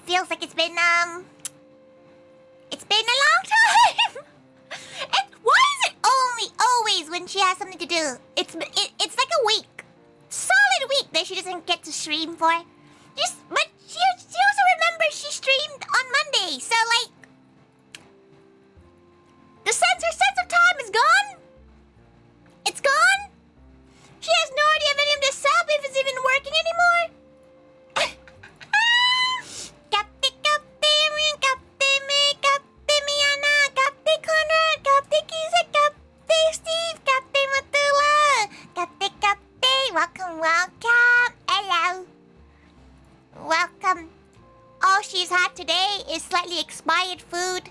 feels like it's been a long time. And why is it only always when she has something to do? It's like a week, solid week that she doesn't get to stream for. But she also remembers she streamed on Monday, so like her sense of time is gone. It's gone. She has no idea if any of this sub if it's even working anymore. Welcome. Hello. Welcome. All she's had today is slightly expired food.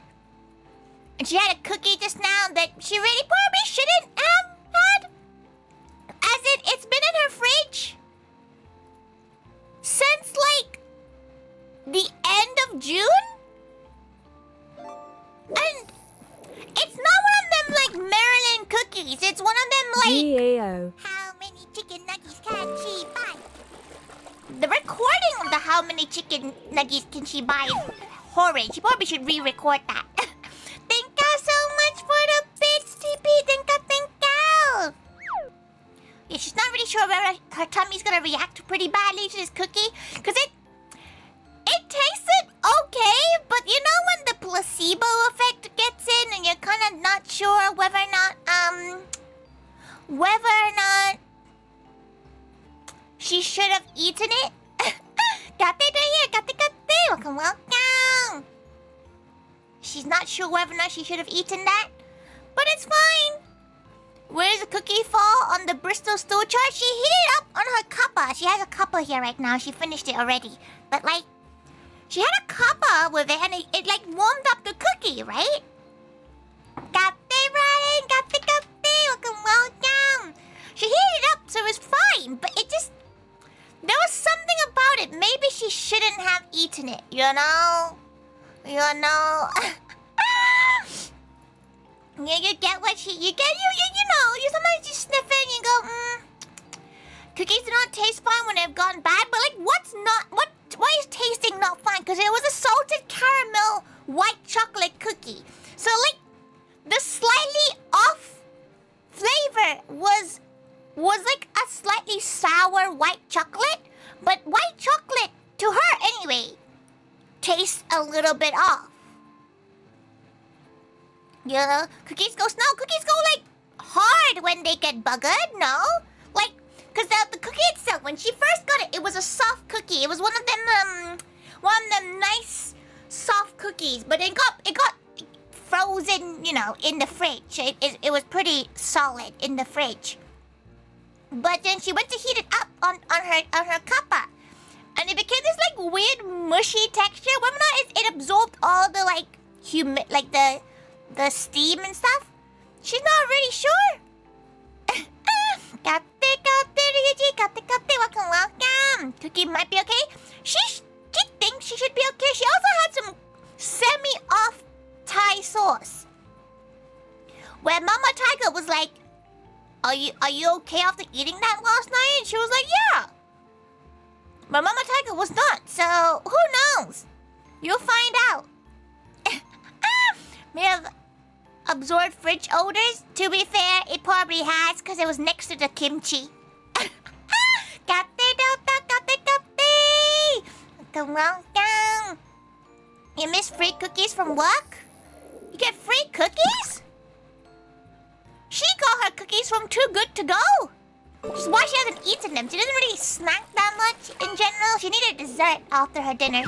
And she had a cookie just now that she really probably shouldn't have had. As it's been in her fridge since like the end of June. And it's not one of them like Maryland cookies. It's one of them like GAO. How many chicken nuggets can she buy? The recording of the how many chicken nuggets can she buy is horrid. She probably should re-record that. Thank you so much for the bits, TP. Thank you. Yeah, she's not really sure whether her tummy's gonna react pretty badly to this cookie. Because it tasted okay, but you know when the placebo effect gets in and you're kind of not sure whether or not she should have eaten it. Got it right here. Welcome. She's not sure whether or not she should have eaten that, but it's fine. Where does the cookie fall on the Bristol stool chart? She heated it up on her cuppa. She has a cuppa here right now. She finished it already, but like she had a cuppa with it, and it like warmed up the cookie, right? Got it right. Got it. Welcome. She heated it up, so it was fine, but it just. There was something about it. Maybe she shouldn't have eaten it, you know? You get what you get. You know. You sometimes you sniff it and you go, Cookies do not taste fine when they've gone bad. But like, why is tasting not fine? Because it was a salted caramel white chocolate cookie. So like, the slightly off flavor was like a slightly sour white chocolate, but white chocolate, to her anyway, tastes a little bit off. You know, cookies go like hard when they get buggered, no? Like, cause the cookie itself, when she first got it, it was a soft cookie. It was one of them nice soft cookies, but it got frozen, you know, in the fridge. It was pretty solid in the fridge. But then she went to heat it up on her cuppa, and it became this like weird mushy texture. Whether or not it absorbed all the like the steam and stuff, she's not really sure. Welcome. Cookie might be okay. She thinks she should be okay. She also had some semi-off Thai sauce, where Mama Tiger was like, Are you okay after eating that last night? And she was like, yeah. But Mama Tiger was not, so who knows? You'll find out. May have absorbed fridge odors. To be fair, it probably has, because it was next to the kimchi. Welcome. You miss free cookies from work? You get free cookies? She got her cookies from Too Good To Go. Which is why she hasn't eaten them. She doesn't really snack that much in general. She needed dessert after her dinner.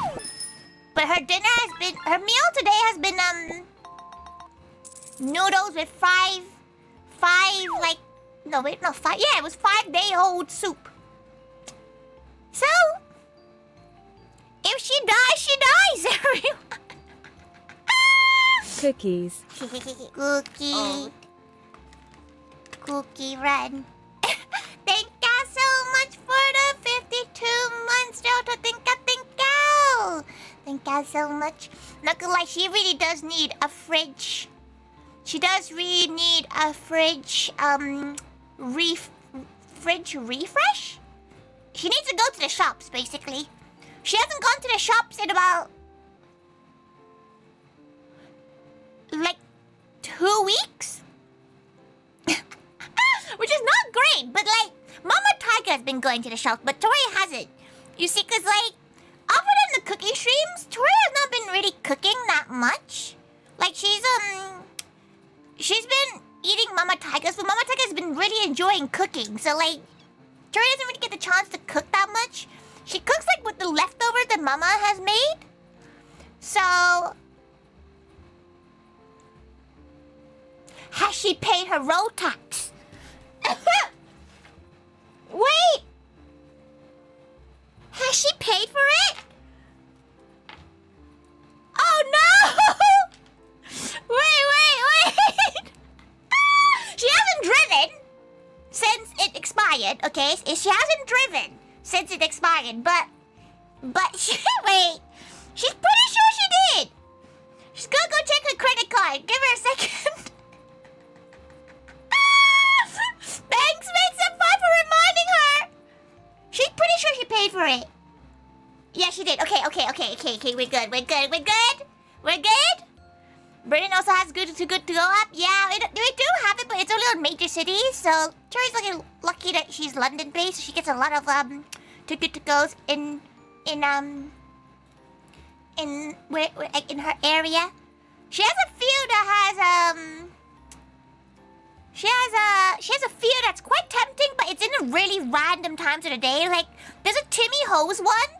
But her meal today has been, noodles with five, yeah, it was 5-day-old soup. So, if she dies, everyone. Cookies. Cookie. Oh. Cookie run. Thank you so much for the 52 months, Jota. Thank you. Thank you so much. Not gonna lie, she really does need a fridge. She does really need a fridge, fridge refresh? She needs to go to the shops, basically. She hasn't gone to the shops in about 2 weeks. Which is not great, but like, Mama Taiga has been going to the shelf, but Tori hasn't. You see, cause like, other than the cooking streams, Tori has not been really cooking that much. Like she's been eating Mama Taiga's, but Mama Taiga's been really enjoying cooking. So like, Tori doesn't really get the chance to cook that much. She cooks like with the leftovers that Mama has made. So, has she paid her road tax? Wait! Has she paid for it? Oh no! Wait! She hasn't driven since it expired, okay? She hasn't driven since it expired, but wait. She's pretty sure she did. She's gonna go check her credit card. Give her a second. Thanks, Senpai, for reminding her. She's pretty sure she paid for it. Yeah, she did. Okay. We're good. Britain also has good to go up. Yeah, we do have it, but it's only on major cities. So Tori's lucky that she's London-based, so she gets a lot of too good to goes in her area. She has a few that has She has a few that's quite tempting, but it's in a really random times of the day. Like, there's a Timmy Hose one,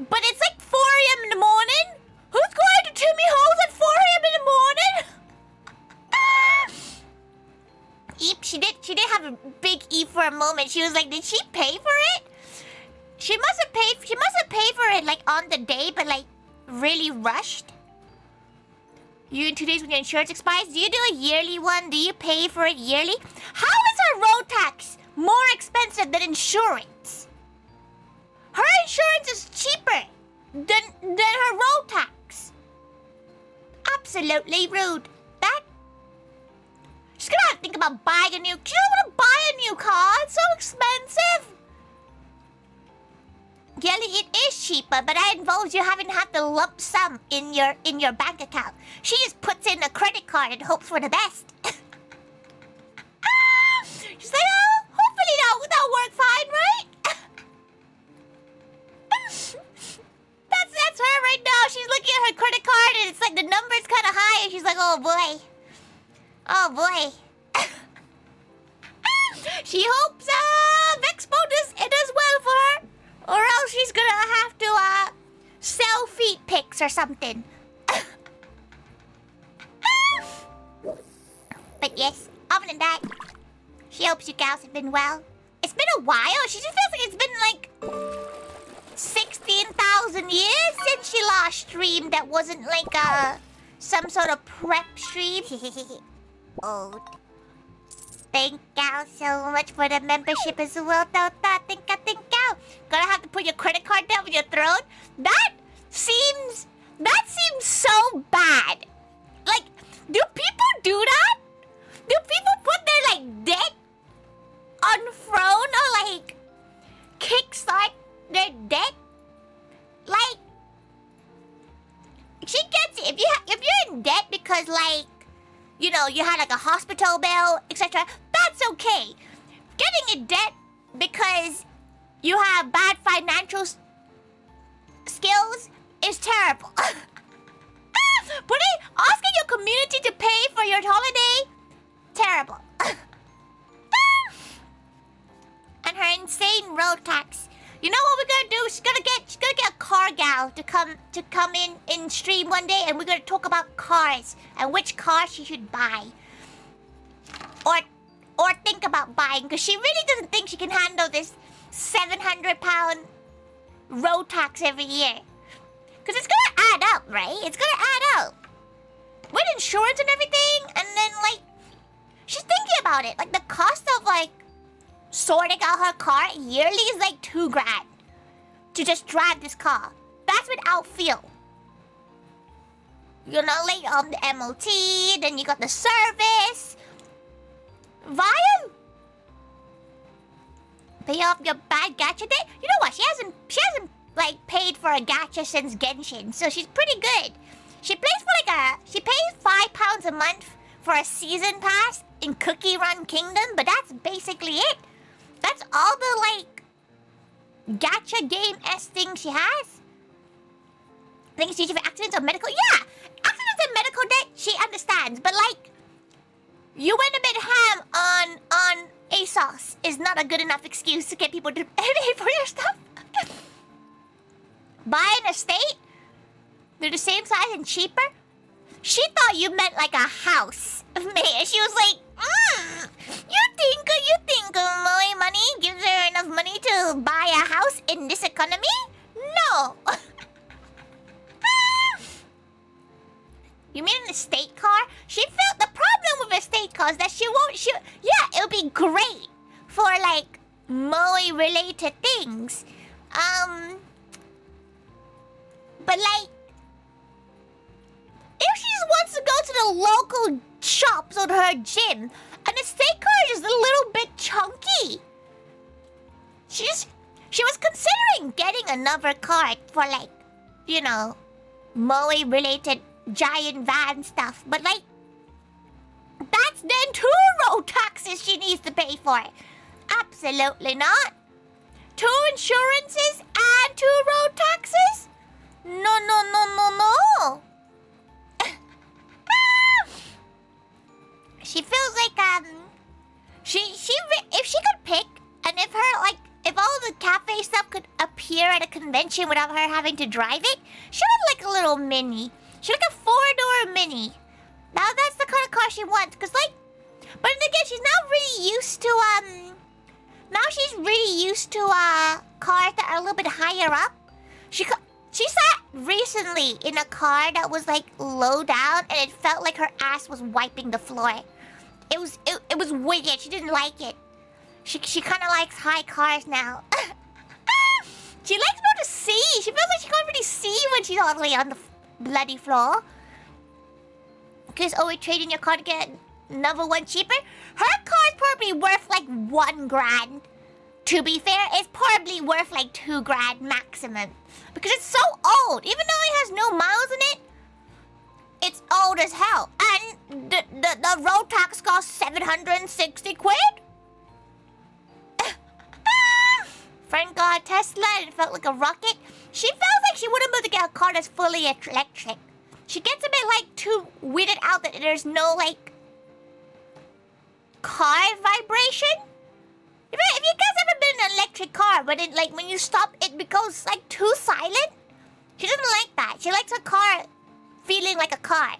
but it's like 4 a.m. in the morning. Who's going to Timmy Hose at 4 a.m. in the morning? Eep, she did have a big eep for a moment. She was like, did she pay for it? She must have paid for it like on the day, but like really rushed. You in 2 days when your insurance expires, do you do a yearly one? Do you pay for it yearly? How is her road tax more expensive than insurance? Her insurance is cheaper than her road tax. Absolutely rude. She's gonna have to think about buying a new. She don't want to buy a new car. It's so expensive. Yelly, it is cheaper, but that involves you having to have the lump sum in your bank account. She just puts in a credit card and hopes for the best. She's like, oh, hopefully that'll work fine, right? That's her right now. She's looking at her credit card and it's like the number's kind of high, and she's like, oh boy. Oh boy. She hopes Vexpo does well for her, or else she's gonna have to sell feet pics or something. But yes, other than that, she hopes you gals have been well. It's been a while. She just feels like it's been like 16,000 years since she last streamed. That wasn't like some sort of prep stream. Oh, thank you so much for the membership as well. Thank you. Gonna have to put your credit card down with your throat. That seems so bad. Like, do people do that? Do people put their like debt on throne or like kickstart their debt? Like, she gets it. If you're in debt because like, you know, you had like a hospital bill, etc., that's okay. Getting in debt because you have bad financial skills is terrible. Asking your community to pay for your holiday, terrible. And her insane road tax. You know what we're gonna do? She's gonna get a car gal to come in stream one day, and we're gonna talk about cars and which car she should buy, or think about buying, because she really doesn't think she can handle this 700-pound road tax every year. Because it's gonna add up, right? It's gonna add up with insurance and everything, and then like she's thinking about it. Like the cost of like sorting out her car yearly is like $2,000 to just drive this car. That's without fuel. You know, like the MOT, then you got the service. Viam, pay off your bad gacha debt. You know what? She hasn't like paid for a gacha since Genshin, so she's pretty good. She pays £5 a month for a season pass in Cookie Run Kingdom, but that's basically it. That's all the, like, gacha game-esque thing she has. Things she for accidents or medical. Yeah, accidents and medical debt, she understands. But, like, you went a bit ham on ASOS is not a good enough excuse to get people to pay for your stuff. Buy an estate? They're the same size and cheaper? She thought you meant like a house. Man, she was like, you think Moe money gives her enough money to buy a house in this economy? No. You mean an estate car? She felt the problem with estate cars that yeah, it'll be great for like Moe related things. But like, if she just wants to go to the local shops or her gym, an estate car is just a little bit chunky. She was considering getting another car for like, you know, Moe related giant van stuff, but like, that's then 2 road taxes she needs to pay for. Absolutely not. 2 insurances and 2 road taxes? No. She feels like if she could pick, and if all the cafe stuff could appear at a convention without her having to drive it, she would like a little mini. She like a 4-door mini. Now that's the kind of car she wants, but then again, she's now really used to cars that are a little bit higher up. She sat recently in a car that was like low down, and it felt like her ass was wiping the floor. It was weird. She didn't like it. She kind of likes high cars now. She likes to be able to see. She feels like she can't really see when she's all the way on the bloody floor. Because we trade in your car to get another one cheaper. Her car's probably worth like $1,000. To be fair, it's probably worth like $2,000 maximum. Because it's so old. Even though it has no miles in it, it's old as hell. And the road tax costs 760 quid. Thank God Tesla, it felt like a rocket. She felt like she wouldn't be able to get a car that's fully electric. She gets a bit like too weirded out that there's no like car vibration. If you guys ever been in an electric car, but it like when you stop it becomes like too silent. She doesn't like that. She likes her car feeling like a car.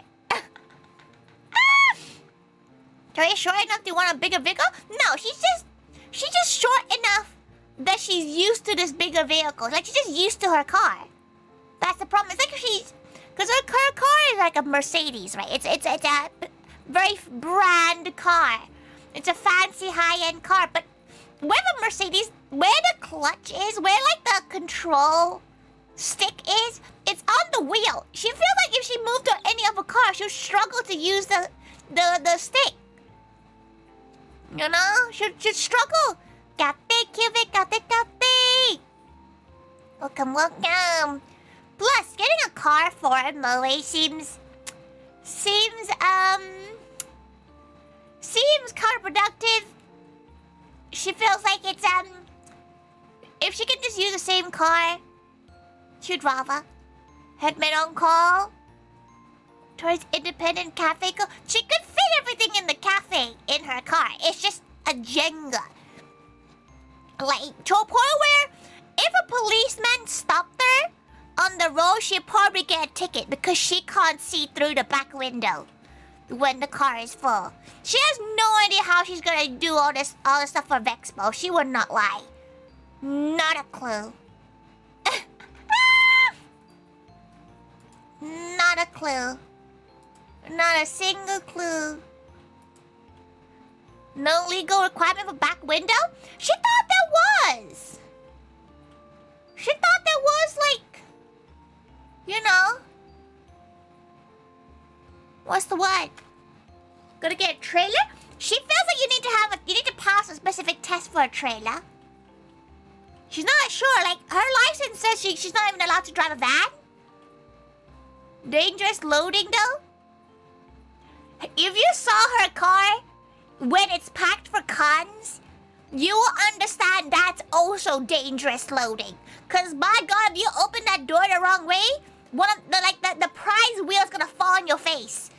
Are you short enough to want a bigger vehicle? No, she's just short enough that she's used to this bigger vehicle. Like she's just used to her car. That's the problem. It's like because her car is like a Mercedes, right? It's a very brand car. It's a fancy high-end car, but where the Mercedes, where the clutch is, where like the control stick is, it's on the wheel. She feels like if she moved to any other car, she'll struggle to use the stick. You know, she'd struggle. Cafe, cubic, cafe. Welcome. Plus, getting a car for Moe seems counterproductive. She feels like it's if she could just use the same car, she'd rather. Headman on call towards independent cafe. She could fit everything in the cafe in her car. It's just a Jenga. Like to a point where if a policeman stopped her on the road, she'd probably get a ticket because she can't see through the back window when the car is full. She has no idea how she's gonna do all this stuff for Vexpo. She would not lie. Not a clue. Not a clue. Not a single clue. No legal requirement for back window? She thought there was. She thought there was like, you know. What's the word? Gonna get a trailer? She feels like you need to pass a specific test for a trailer. She's not sure. Like her license says she's not even allowed to drive a van. dangerous loading though? If you saw her car when it's packed for cons, you will understand that's also dangerous loading. Cause my God, if you open that door the wrong way, one of the prize wheel's gonna fall on your face.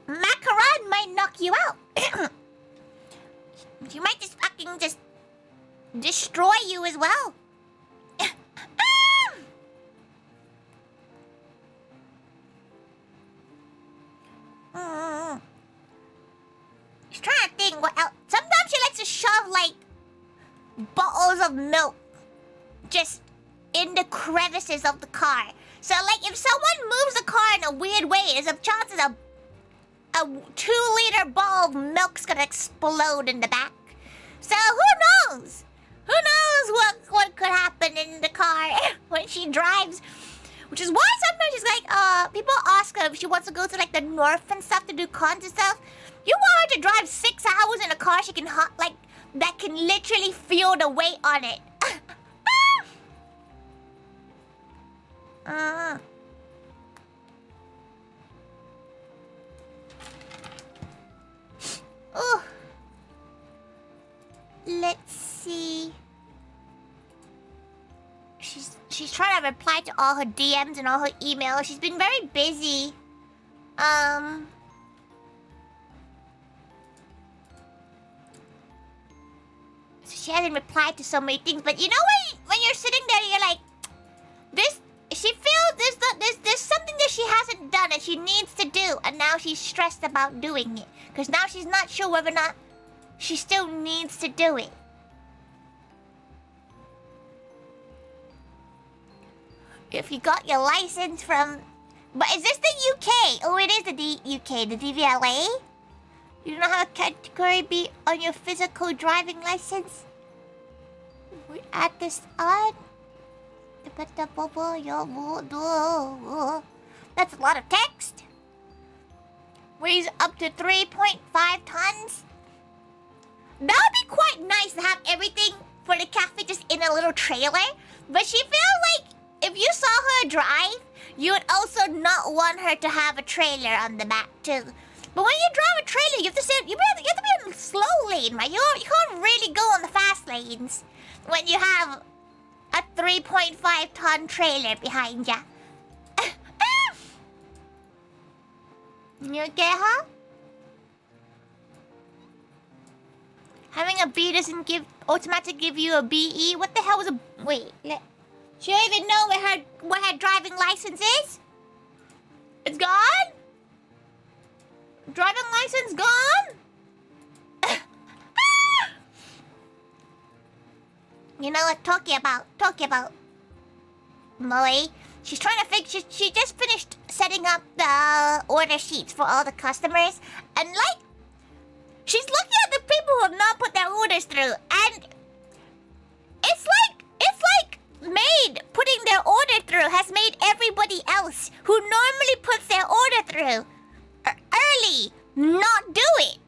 Macaron might knock you out. She might just fucking just destroy you as well. She's trying to think what else. Sometimes she likes to shove like bottles of milk just in the crevices of the car. So like if someone moves the car in a weird way, there's a chance that a 2-liter bottle of milk's gonna explode in the back. So who knows? Who knows what could happen in the car when she drives? Which is why sometimes she's like, people ask her if she wants to go to like the north and stuff to do cons and stuff. You want her to drive 6 hours in a car she can that can literally feel the weight on it. Oh. Let's see. She's trying to reply to all her DMs and all her emails. She's been very busy. So she hasn't replied to so many things. But you know when you're sitting there, you're like, she feels there's something that she hasn't done that she needs to do, and now she's stressed about doing it. Because now she's not sure whether or not she still needs to do it. If you got your license from... But is this the UK? Oh, it is the UK, the DVLA? You don't know how category be on your physical driving license? We add this on. That's a lot of text. Weighs up to 3.5 tons. That would be quite nice to have everything for the cafe just in a little trailer. But she feels like if you saw her drive, you would also not want her to have a trailer on the back too. But when you drive a trailer, you have to be on the slow lane, right? You can't really go on the fast lanes when you have a 3.5 ton trailer behind ya. You okay, huh? Having a B doesn't automatically give you a BE. What the hell was a... Wait, she don't even know what her driving license is? It's gone? Driving license gone? You know what? Talking about Moe. She's trying to fix. She just finished setting up the order sheets for all the customers, and like, she's looking at the people who have not put their orders through, and it's like putting their order through has made everybody else who normally puts their order through early not do it.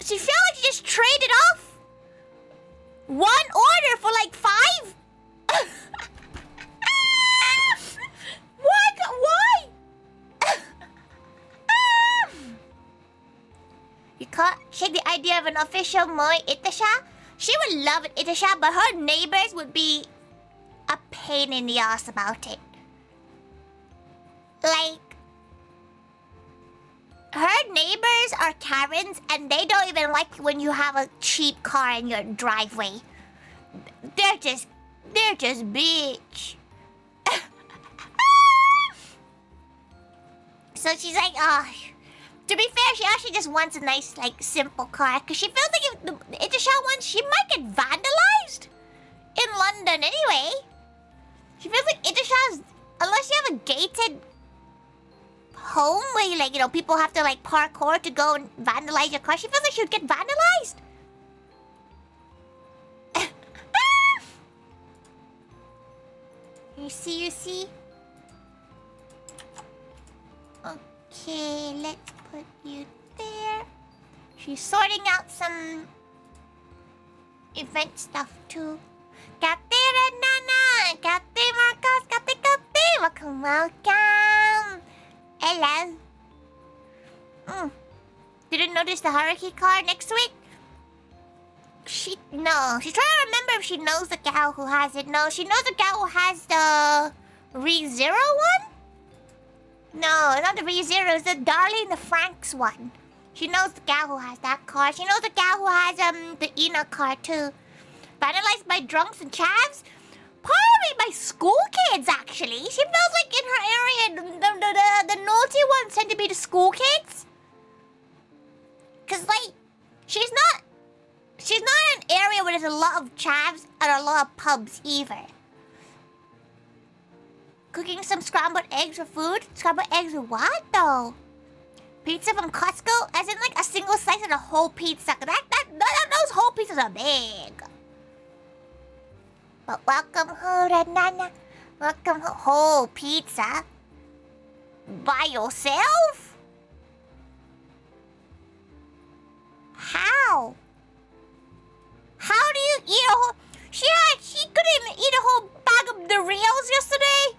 She felt like she just traded off one order for like 5. Why? You can't shake the idea of an official Moe Itasha? She would love it, Itasha, but her neighbors would be a pain in the ass about it. Like, her neighbors are Karens, and they don't even like when you have a cheap car in your driveway. They're just bitch. So she's like, to be fair, she actually just wants a nice, like, simple car. Because she feels like if the Itasha one, she might get vandalized in London anyway. She feels like Itasha's, unless you have a gated home where you, like, you know, people have to, like, parkour to go and vandalize your car. She feels like she would get vandalized. You see? Okay, let's put you there. She's sorting out some event stuff too. Kate Renana, Kate Marcos, Kate. Welcome. Hello. Didn't notice the hierarchy card next to it? No. She's trying to remember if she knows the gal who has it. No, she knows the gal who has the ReZero one? No, not the ReZero. It's the Darlene the Franks one. She knows the gal who has that card. She knows the gal who has the Ina card too. Vandalized by drunks and chavs? Probably by school kids, actually. She feels like in her area, the naughty ones tend to be the school kids. Cause like, she's not in an area where there's a lot of chavs and a lot of pubs either. Cooking some scrambled eggs for food? Scrambled eggs with what though? Pizza from Costco? As in like a single slice of the whole pizza. Those whole pizzas are big. But welcome home, Nana. Welcome home. Whole pizza? By yourself? How? How do you eat a whole... She couldn't even eat a whole bag of Doritos yesterday.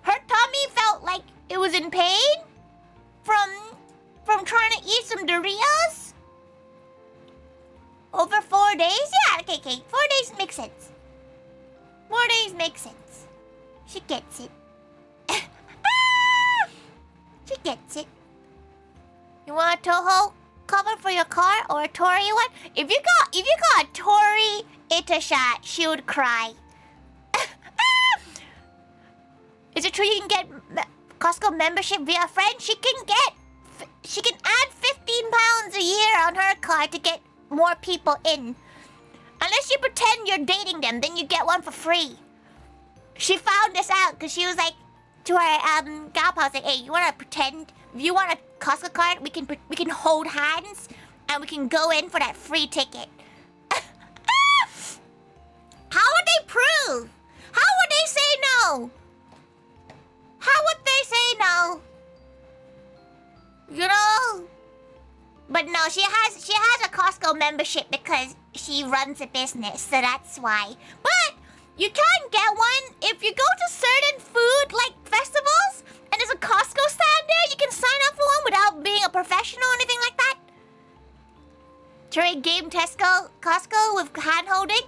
Her tummy felt like it was in pain from trying to eat some Doritos. Over 4 days? Yeah, okay. 4 days makes sense. 4 days makes sense. She gets it. She gets it. You want a Toho cover for your car or a Tori one? If you got a Tori Itasha, she would cry. Is it true you can get Costco membership via a friend? She can add 15 pounds a year on her card to get more people in. Unless you pretend you're dating them, then you get one for free. She found this out because she was like to her gal pal, like, hey, you want to pretend? If you want a Costco card, we can hold hands and we can go in for that free ticket. How would they prove? How would they say no? How would they say no? You know? But no, she has a Costco membership because she runs a business, so that's why. But you can get one if you go to certain food like festivals and there's a Costco stand there. You can sign up for one without being a professional or anything like that. Trade game Costco with hand holding.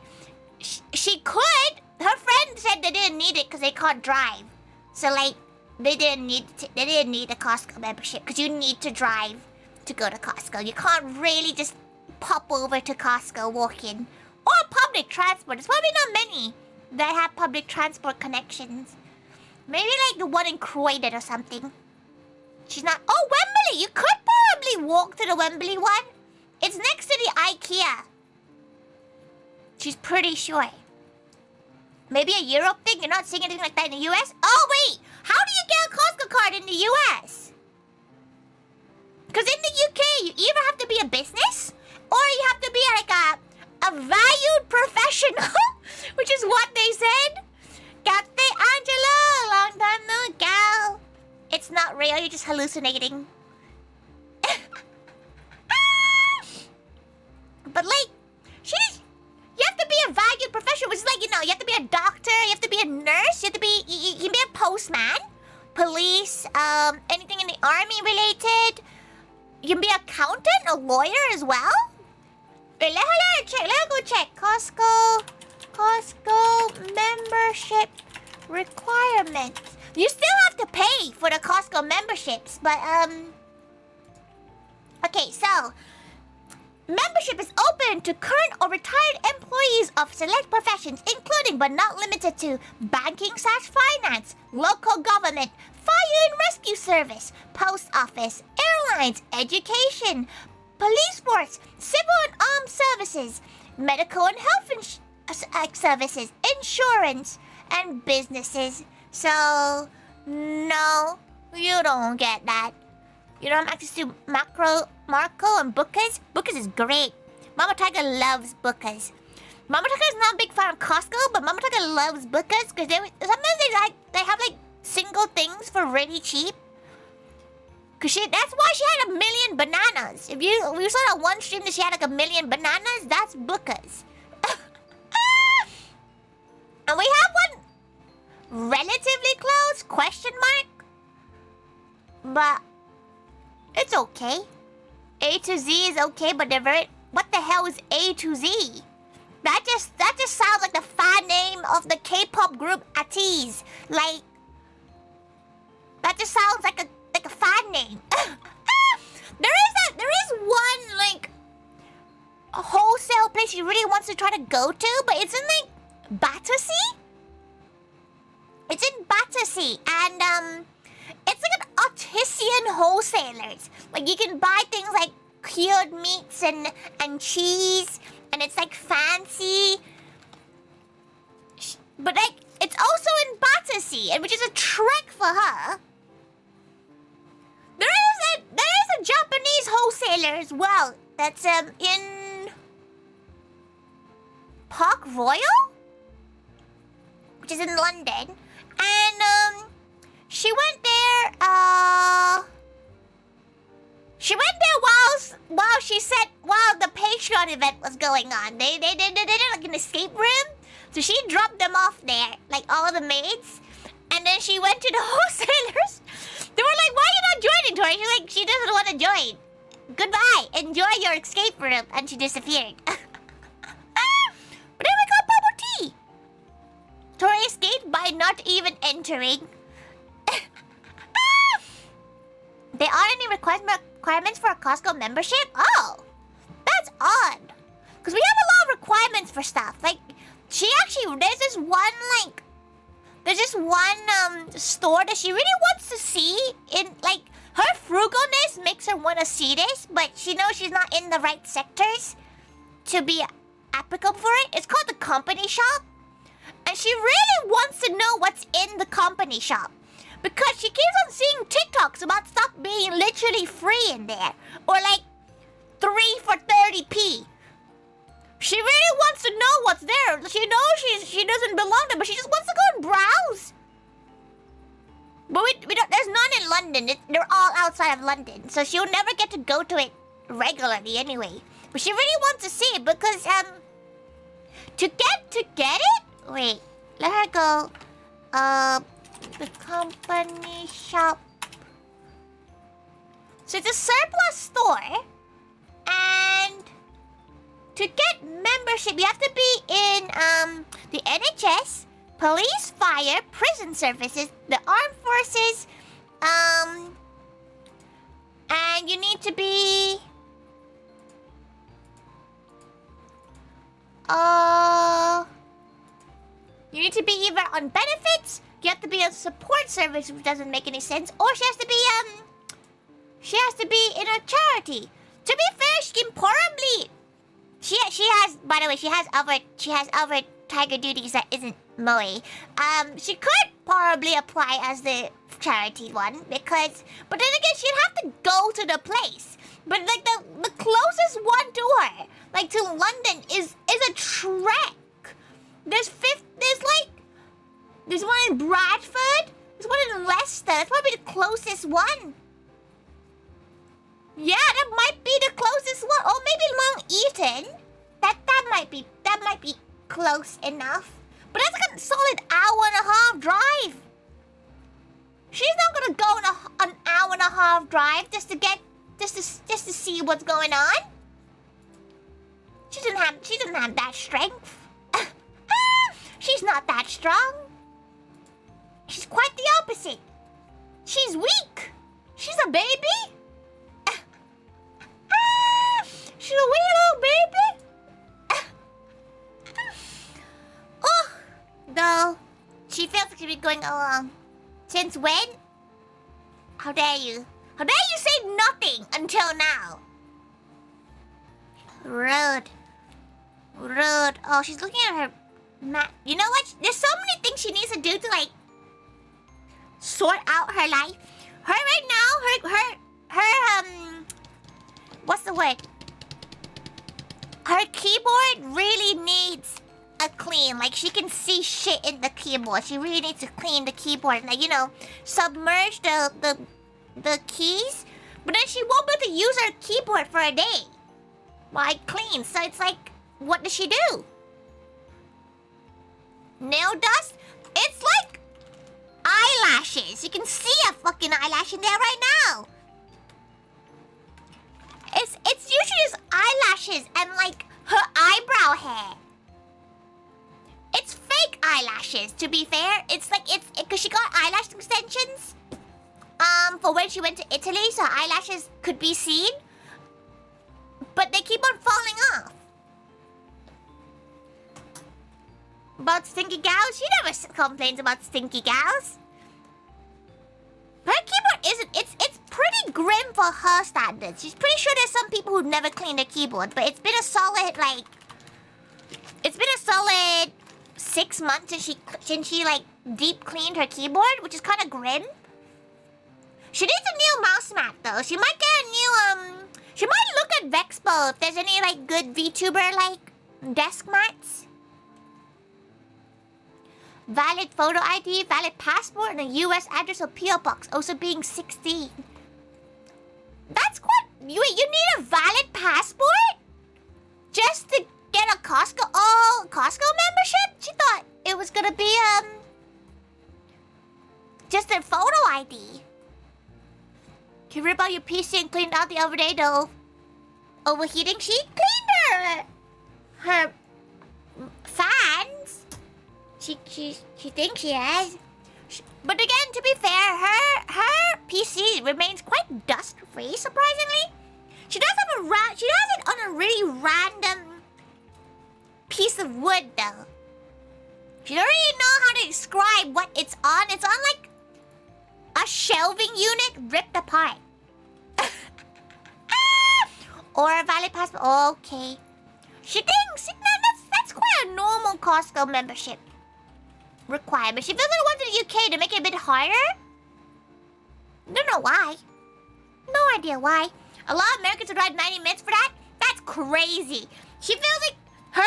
She could. Her friend said they didn't need it because they can't drive. So like they didn't need a Costco membership because you need to drive to go to Costco. You can't really just pop over to Costco, walk in. Or public transport. There's probably not many that have public transport connections. Maybe like the one in Croydon or something. She's not... Oh, Wembley! You could probably walk to the Wembley one. It's next to the IKEA. She's pretty sure. Maybe a Europe thing? You're not seeing anything like that in the US? Oh, wait! How do you get a Costco card in the US? Because in the UK, you either have to be a business or you have to be like a valued professional, which is what they said. Kate Angela, long time no gal. It's not real, you're just hallucinating. But like, you have to be a valued professional, which is like, you know, you have to be a doctor, you have to be a nurse, you can be a postman, police, anything in the army related. You can be an accountant, a lawyer as well. Wait, let her go check. Costco membership requirements. You still have to pay for the Costco memberships, but okay, so membership is open to current or retired employees of select professions, including but not limited to banking/finance, local government, fire and rescue service, post office, airlines, education, police force, civil and armed services, medical and health services, insurance, and businesses. So, no, you don't get that. You don't have access to Marco and Bookas. Bookas is great. Mama Tiger loves Bookas. Mama Tiger is not a big fan of Costco, but Mama Tiger loves Bookas because sometimes they have like single things for really cheap. Cause that's why she had 1 million bananas. If you saw that one stream that she had like 1 million bananas, that's Bookas. And we have one relatively close. question mark. But it's okay. A to Z is okay, but they're very... What the hell is A to Z? That just sounds like the fan name of the K-pop group ATEEZ. Like... That just sounds like a fan name. There is one, like... a wholesale place she really wants to try to go to, but it's in, like, Battersea? It's in Battersea, and, it's like an artisan wholesalers. Like, you can buy things like cured meats and cheese, and it's, like, fancy. But, like, it's also in Battersea, which is a trek for her. There is a Japanese wholesaler as well that's, in Park Royal, which is in London, and she went there. She went there while the Patreon event was going on. They did like an escape room, so she dropped them off there, like all the maids, and then she went to the wholesalers. They were like, "Why are you not joining, Tori?" She's like, "She doesn't want to join. Goodbye. Enjoy your escape room," and she disappeared. But then we got bubble tea. Tori escaped by not even entering. There aren't any requirements for a Costco membership? Oh, that's odd. Because we have a lot of requirements for stuff. Like, there's this one store that she really wants to see. In, like, her frugalness makes her want to see this, but she knows she's not in the right sectors to be applicable for it. It's called the company shop. And she really wants to know what's in the company shop. Because she keeps on seeing TikToks about stuff being literally free in there. Or like 3 for 30p. She really wants to know what's there. She knows she doesn't belong there, but she just wants to go and browse. But we don't, there's none in London. They're all outside of London. So she'll never get to go to it regularly anyway. But she really wants to see it because to get it? Wait, let her go. The company shop. So it's a surplus store, and to get membership, you have to be in the NHS, police, fire, prison services, the armed forces, and you need to be either on benefits. You have to be on support service, which doesn't make any sense, or she has to be in a charity. To be fair, she can probably she has, by the way, she has other tiger duties that isn't Moe. She could probably apply as the charity one because, but then again, she'd have to go to the place. But like the closest one to her, like to London, is a trek. There's one in Bradford. There's one in Leicester. That's probably the closest one. Yeah, that might be the closest one. Or maybe Long Eaton. That might be close enough. But that's like a solid hour-and-a-half drive. She's not gonna go on an hour-and-a-half drive just to see what's going on. She doesn't have that strength. She's not that strong. She's quite the opposite. She's weak. She's a baby. She's a wee little baby. Oh, no. She feels like she's been going along. Since when? How dare you? How dare you say nothing until now? Rude. Rude. Oh, she's looking at her map. You know what? There's so many things she needs to do to, like, sort out her life. Her right now, what's the word? Her keyboard really needs a clean. Like, she can see shit in the keyboard. She really needs to clean the keyboard. Like, you know, submerge the keys. But then she won't be able to use her keyboard for a day. Like, clean. So it's like, what does she do? Nail dust? It's like eyelashes. eyelashes. You can see a fucking eyelash in there right now. It's usually just eyelashes and like her eyebrow hair. It's fake eyelashes, to be fair. It's because she got eyelash extensions. For when she went to Italy, so her eyelashes could be seen. But they keep on falling off. About stinky gals? She never complains about stinky gals. Her keyboard isn't. It's pretty grim for her standards. She's pretty sure there's some people who've never cleaned their keyboard, but it's been a solid, like... It's been a solid 6 months since she like, deep cleaned her keyboard, which is kind of grim. She needs a new mouse mat, though. She might get a new, She might look at Vexpo if there's any, like, good VTuber, like, desk mats. Valid photo ID, valid passport, and a US address or PO box, also being 16. That's quite... Wait, you need a valid passport? Just to get a Costco membership? She thought it was gonna be, just a photo ID. You rip out your PC and cleaned out the other day, though. Overheating? She cleaned her fans. She thinks she has. But again, to be fair, her PC remains quite dust-free, surprisingly. She does it on a really random piece of wood, though. She don't really know how to describe what it's on. It's on, like, a shelving unit ripped apart. Or a valid passport. Okay. She thinks that's quite a normal Costco membership requirement. She feels like it wants in the UK to make it a bit harder. Don't know why. No idea why. A lot of Americans would ride 90 minutes for that. That's crazy. She feels like her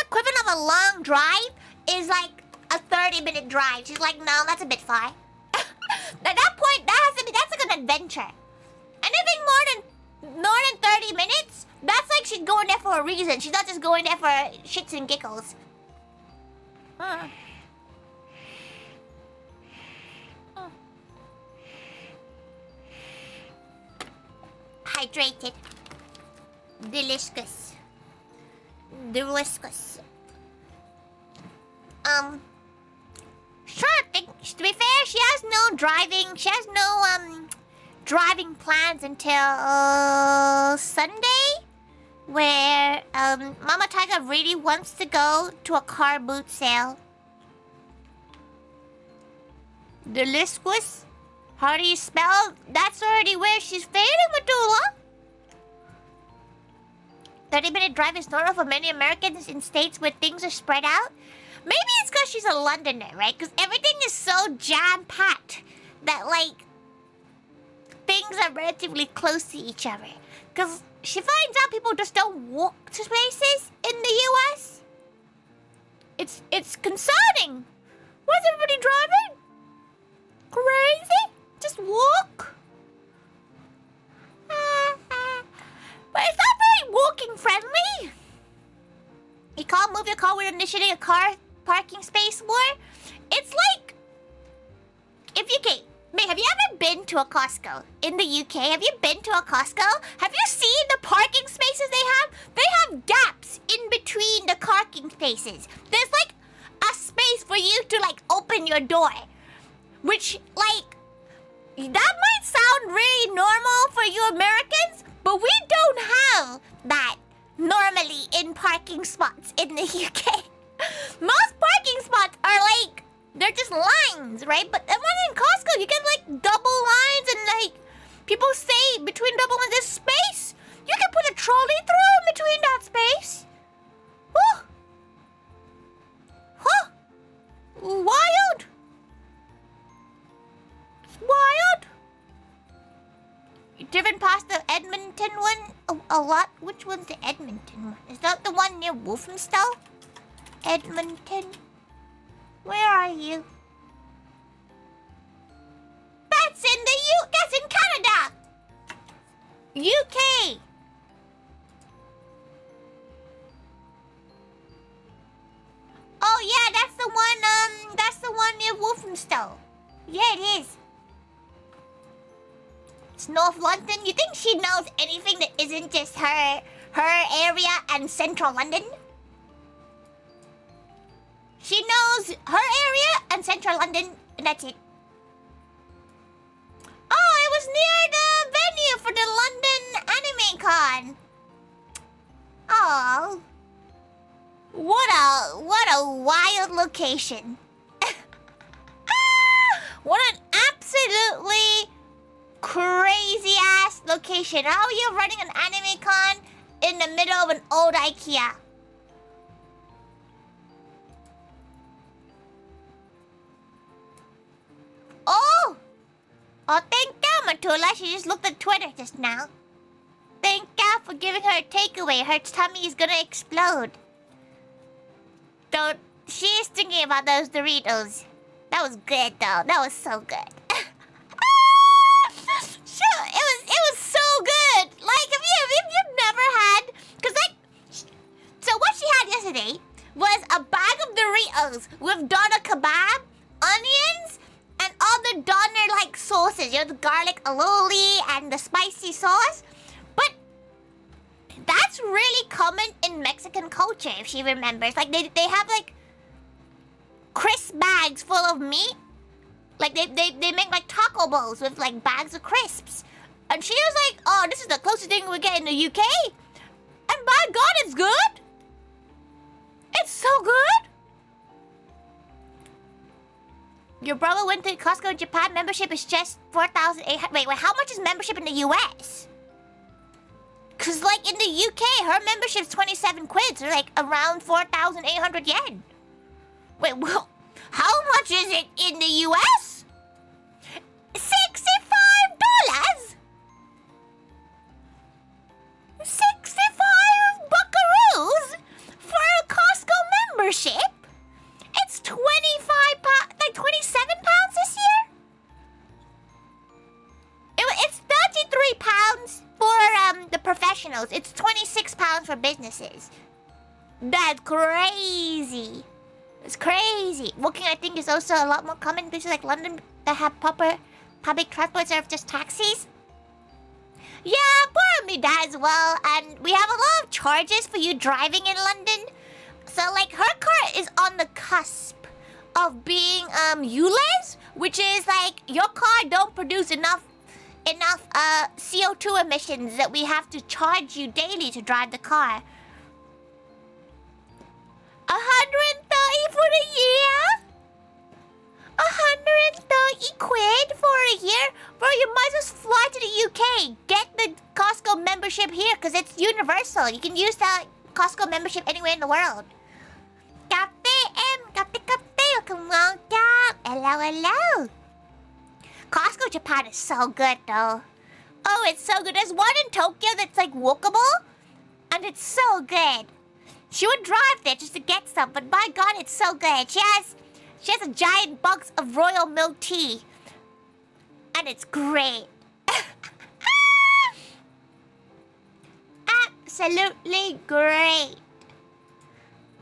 equivalent of a long drive is like a 30-minute drive. She's like, no, that's a bit far. At that point, that's like an adventure. Anything more than 30 minutes, that's like she's going there for a reason. She's not just going there for shits and giggles. Hydrated. Delicious. Delicious. Sure, to be fair, she has no driving plans until Sunday, where Mama Taiga really wants to go to a car boot sale. Delicious? How do you spell? That's already where she's fading, Matula. 30-minute drive is normal for many Americans in states where things are spread out. Maybe it's because she's a Londoner, right? Because everything is so jam-packed that, like, things are relatively close to each other. Because she finds out people just don't walk to places in the US. It's concerning. Why is everybody driving? Crazy? Just walk? But it's not very walking friendly. You can't move your car without initiating a car parking space war. It's like... Have you ever been to a Costco in the UK? Have you been to a Costco? Have you seen the parking spaces they have? They have gaps in between the parking spaces. There's like a space for you to like open your door. Which, like, that might sound really normal for you Americans, but we don't have that normally in parking spots in the UK. Most parking spots are like, they're just lines, right? But when in Costco, you get like double lines and like, people say between double lines there's space. You can put a trolley through in between that space. Whew. Huh. Wild. It's wild. You've driven past the Edmonton one a lot. Which one's the Edmonton one? Is that the one near Wolfenstall? Edmonton. Where are you? That's in Canada. UK. Oh yeah, that's the one near Wolfenstall. Yeah, it is. It's North London. You think she knows anything that isn't just her area and central London? She knows her area and central London, and that's it. Oh, it was near the venue for the London Anime Con. Oh. What a wild location. What an absolutely crazy ass location. How are you running an anime con in the middle of an old IKEA? Oh! Oh, thank God, Matula. She just looked at Twitter just now. Thank God for giving her a takeaway. Her tummy is gonna explode. Don't... She is thinking about those Doritos. That was good, though. That was so good. Sure, it was so good. Like, if you've never had... Because, like... So what she had yesterday was a bag of Doritos with doner kebab, onions, and all the doner-like sauces. You know, the garlic aioli and the spicy sauce. But that's really common in Mexican culture, if she remembers. Like, they have, like, crisp bags full of meat. Like, they make, like, taco bowls with, like, bags of crisps. And she was like, oh, this is the closest thing we get in the UK. And by God, it's good. It's so good. Your brother went to Costco in Japan. Membership is just 4,800. Wait, how much is membership in the US? Because, like, in the UK, her membership's 27 quid. So, like, around 4,800 yen. Wait, well, how much is it in the US? $65? 65 buckaroos for a Costco membership? It's 25 pounds, like 27 pounds this year? It's 33 pounds for the professionals. It's 26 pounds for businesses. That's crazy. It's crazy. Walking, I think, is also a lot more common in places like London that have proper public transport instead of just taxis. Yeah, poor me that as well. And we have a lot of charges for you driving in London. So, like, her car is on the cusp of being ULEZ, which is like your car don't produce enough CO2 emissions that we have to charge you daily to drive the car. 130 for the year? 130 quid for a year? Bro, you might as well fly to the UK. Get the Costco membership here, because it's universal. You can use the Costco membership anywhere in the world. Welcome. Hello, hello. Costco Japan is so good, though. Oh, it's so good. There's one in Tokyo that's, like, walkable. And it's so good. She would drive there just to get some, but my God, it's so good. She has a giant box of royal milk tea. And it's great. Absolutely great.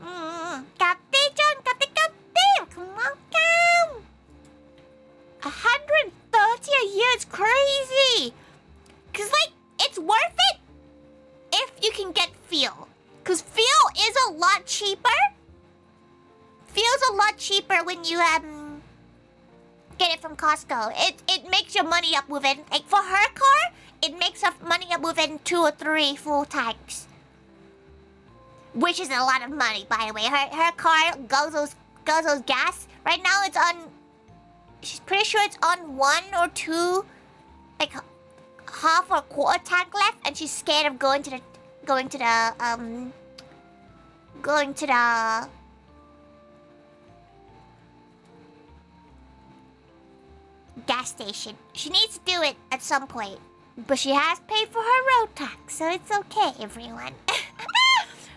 Kate, John, Kate. Come on, come. 130 a year is crazy. Cause, like, it's worth it if you can get fuel. Cause fuel is a lot cheaper. Fuel's a lot cheaper when you get it from Costco. It makes your money up within, like, for her car, it makes her money up within 2 or 3 full tanks. Which is a lot of money, by the way. Her car guzzles gas. Right now it's on, she's pretty sure it's on 1 or 2, like, half or quarter tank left, and she's scared of going to the gas station. She needs to do it at some point. But she has paid for her road tax, so it's okay, everyone.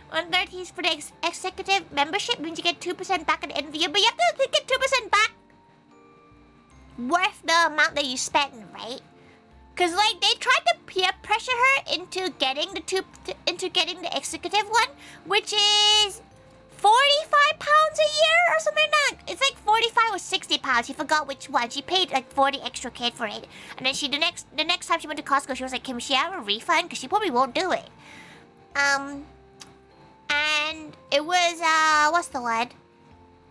130 for the executive membership means you get 2% back at the end of the year, but you have to get 2% back worth the amount that you spent, right? Cause, like, they tried to peer pressure her into getting the executive one, which is 45 pounds a year or something like that. It's like 45 or 60 pounds. She forgot which one. She paid like 40 extra K for it. And then the next time she went to Costco, she was like, can she have a refund? Because she probably won't do it. And it was, what's the word?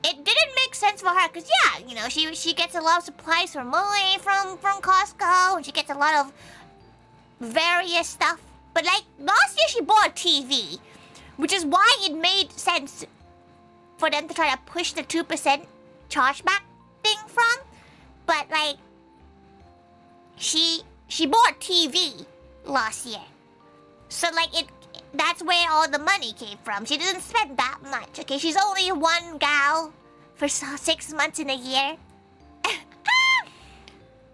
It didn't make sense for her because, yeah, you know, she gets a lot of supplies from Moe from Costco, and she gets a lot of various stuff. But, like, last year she bought a TV, which is why it made sense for them to try to push the 2% chargeback thing from. But, like, she bought a TV last year. So, like, that's where all the money came from. She doesn't spend that much, okay? She's only one gal for 6 months in a year.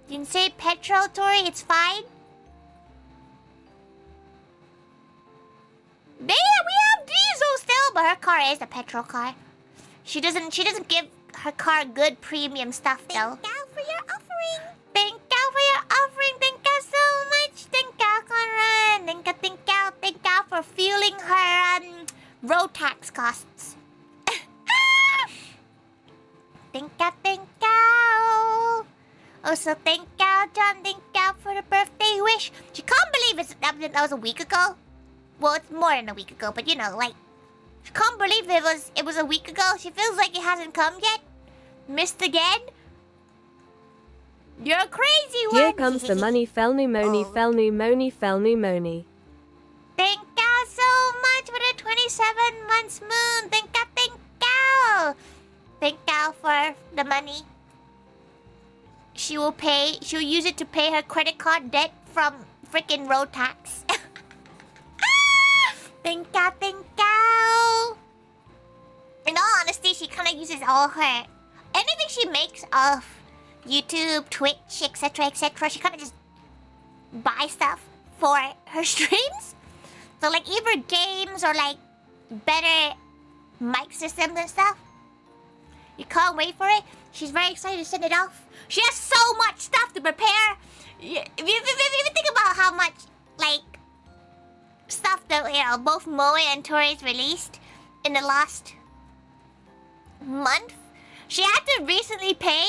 You can say petrol, Tori, it's fine. We have diesel still, but her car is a petrol car. She doesn't give her car good premium stuff though. Thank you for your offering. Thank you for your offering. Thank you so much. Thank you, Conrad. Thank you for fueling her road tax costs. Thank you. Also, thank you, John. Thank you for the birthday wish. She can't believe that was a week ago. Well, it's more than a week ago, but you know, like, she can't believe it was a week ago. She feels like it hasn't come yet. Missed again. You're a crazy one. Here comes the money, felny moni, felny moni, felny moni. Thank you so much for the 27 months moon. Thank you. Thank you for the money. She'll use it to pay her credit card debt from freaking road tax. Thank you. In all honesty, she kind of uses all her... anything she makes off YouTube, Twitch, etc., she kind of just buys stuff for her streams. So, like, either games or, like, better mic systems and stuff. You can't wait for it. She's very excited to send it off. She has so much stuff to prepare. If you think about how much, like, stuff that, you know, both Moe and Tori's released in the last month, she had to recently pay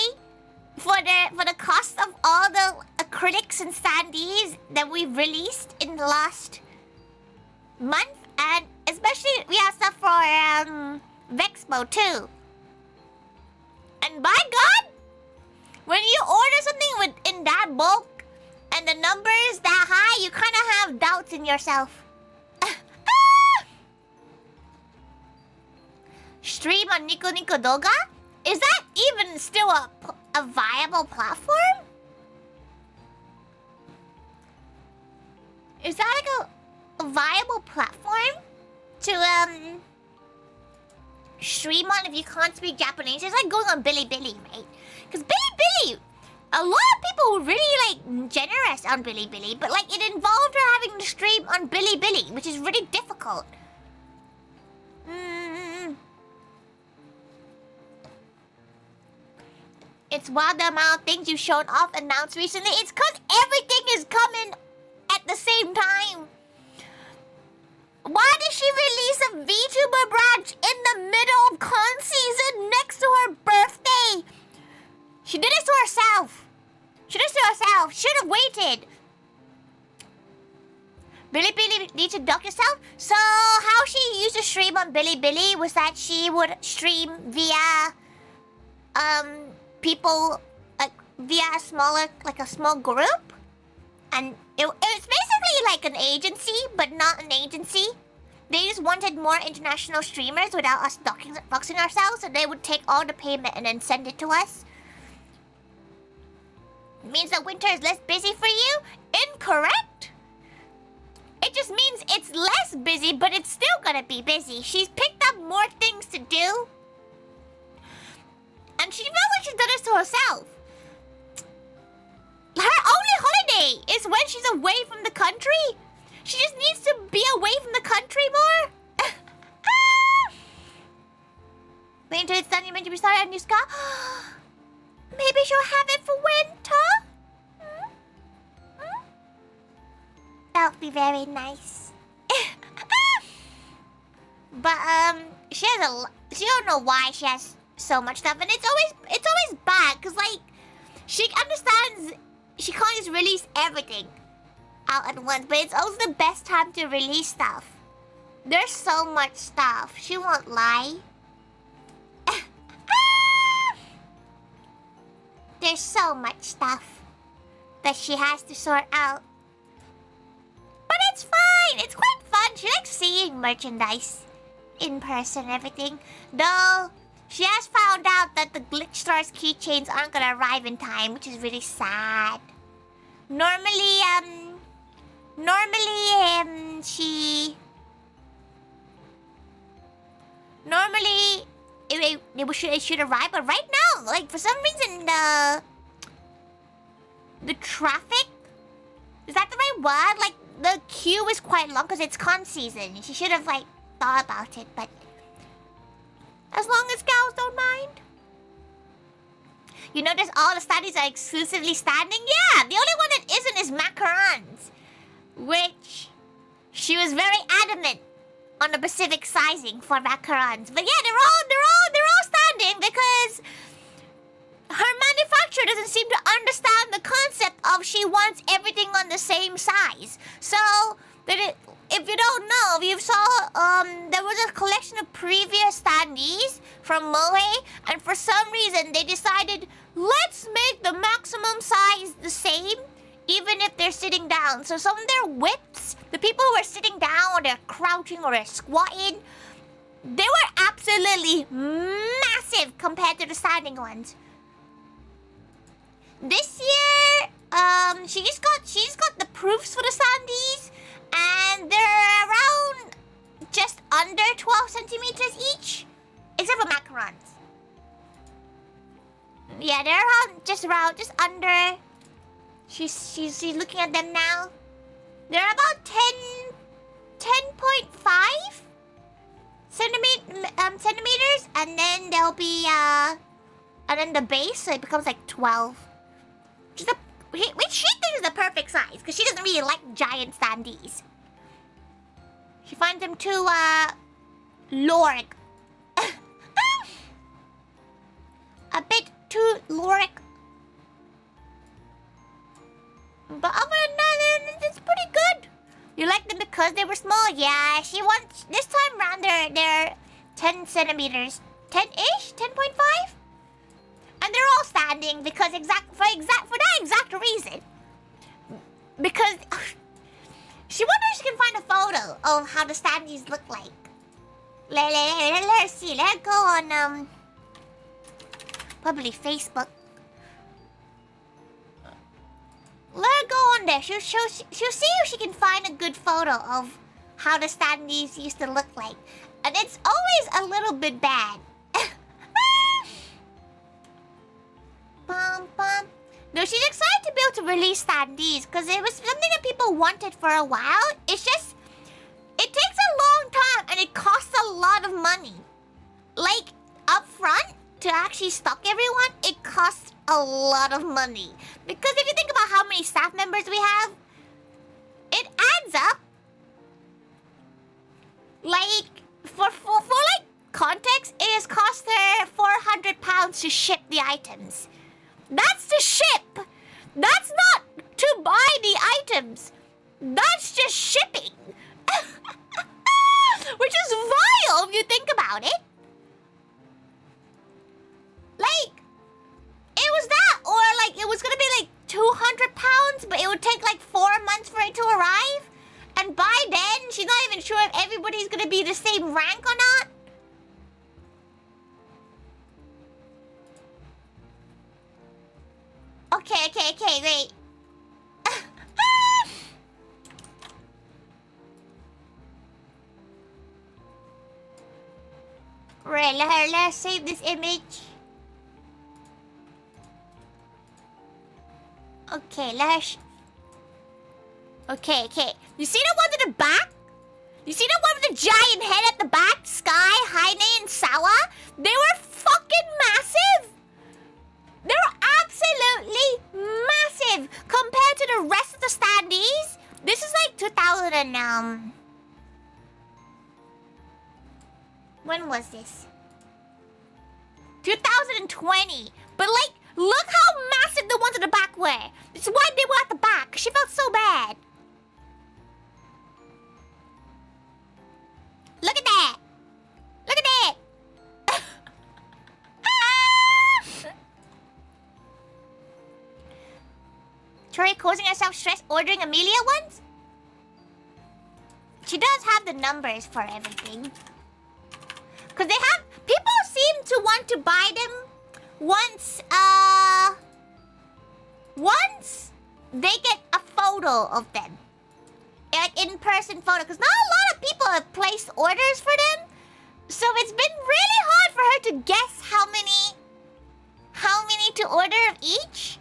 for the cost of all the acrylics and sandies that we've released in the last month, and especially we have stuff for Vexpo too. And by God, when you order something in that bulk and the number is that high, you kind of have doubts in yourself. Stream on Nico Nico Doga? Is that even still a viable platform? Is that like a viable platform to stream on if you can't speak Japanese? It's like going on Bilibili, right? Because Bilibili, a lot of people were really like generous on Bilibili, but like it involved her having to stream on Bilibili, which is really difficult. It's wild the amount of things you've shown off announced recently. It's because everything is coming at the same time. Why did she release a Vtuber branch in the middle of con season next to her birthday? She did it to herself. Should have waited. Bilibili needs to duck yourself. So how she used to stream on Bilibili was that she would stream via people like via a small group, and it was basically like an agency, but not an agency. They just wanted more international streamers without us doxing ourselves, so they would take all the payment and then send it to us. It means that winter is less busy for you? Incorrect. It just means it's less busy, but it's still gonna be busy. She's picked up more things to do. And she feels like she's done this to herself. Her only holiday is when she's away from the country. She just needs to be away from the country more. Wait until it's done, you meant to be starting a new ska? Maybe she'll have it for winter? That would be very nice. But, she has she don't know why she has so much stuff, and it's always bad, cause like she understands she can't just release everything out at once, but it's also the best time to release stuff. There's so much stuff. She won't lie. There's so much stuff that she has to sort out. But it's fine. It's quite fun. She likes seeing merchandise in person and everything. Though, she has found out that the Glitch Stars keychains aren't gonna arrive in time, which is really sad. Normally, it should arrive, but right now, like, for some reason, the traffic, is that the right word? Like, the queue is quite long because it's con season. She should have, like, thought about it, but as long as gals don't mind. You notice all the standees are exclusively standing? Yeah, the only one that isn't is macarons, which she was very adamant on the specific sizing for macarons. But yeah, they're all standing because her manufacturer doesn't seem to understand the concept of she wants everything on the same size. So that if you don't know, if you saw, there was a collection of previous standees from Moe, and for some reason they decided, let's make the maximum size the same, even if they're sitting down. So some of their whips, the people who are sitting down or they're crouching or they're squatting, they were absolutely massive compared to the standing ones. This year, she's got the proofs for the standees, and they're around just under 12 centimeters each, except for macarons. Yeah, they're just under. She's looking at them now. They're about 10.5 centimeters, and then there'll be and then the base, so it becomes like 12. Which she thinks is the perfect size, because she doesn't really like giant standees. She finds them too loric. A bit too loric. But other than that, it's pretty good. You like them because they were small? Yeah, she wants... This time around, they're 10 centimeters. 10-ish? 10.5? And they're all standing because for that exact reason. Because she wonders if she can find a photo of how the standees look like. Let's see. Let's go on probably Facebook. Let her go on there. She'll see if she can find a good photo of how the standees used to look like. And it's always a little bit bad. No, she's excited to be able to release standees because it was something that people wanted for a while. It's just, it takes a long time and it costs a lot of money. Like, up front, to actually stock everyone, it costs a lot of money. Because if you think about how many staff members we have, it adds up. Like, for like context, it has cost her £400 to ship the items. That's to ship. That's not to buy the items. That's just shipping. Which is vile if you think about it. Like, it was that, or like it was gonna be like £200, but it would take like 4 months for it to arrive. And by then, she's not even sure if everybody's gonna be the same rank or not. Okay, wait. Right, let's save this image. Okay, Okay. You see the one in the back? You see the one with the giant head at the back? Sky, Heine, and Sawa? They were fucking massive! They were absolutely massive compared to the rest of the standees. This is like 2000 and, when was this? 2020. But like, look how massive the ones at the back were. It's why they were at the back. She felt so bad. Look at that. Look at that. Tori causing herself stress ordering Amelia ones? She does have the numbers for everything. Cause they have, people seem to want to buy them once they get a photo of them. Like in-person photo, cause not a lot of people have placed orders for them. So it's been really hard for her to guess how many to order of each.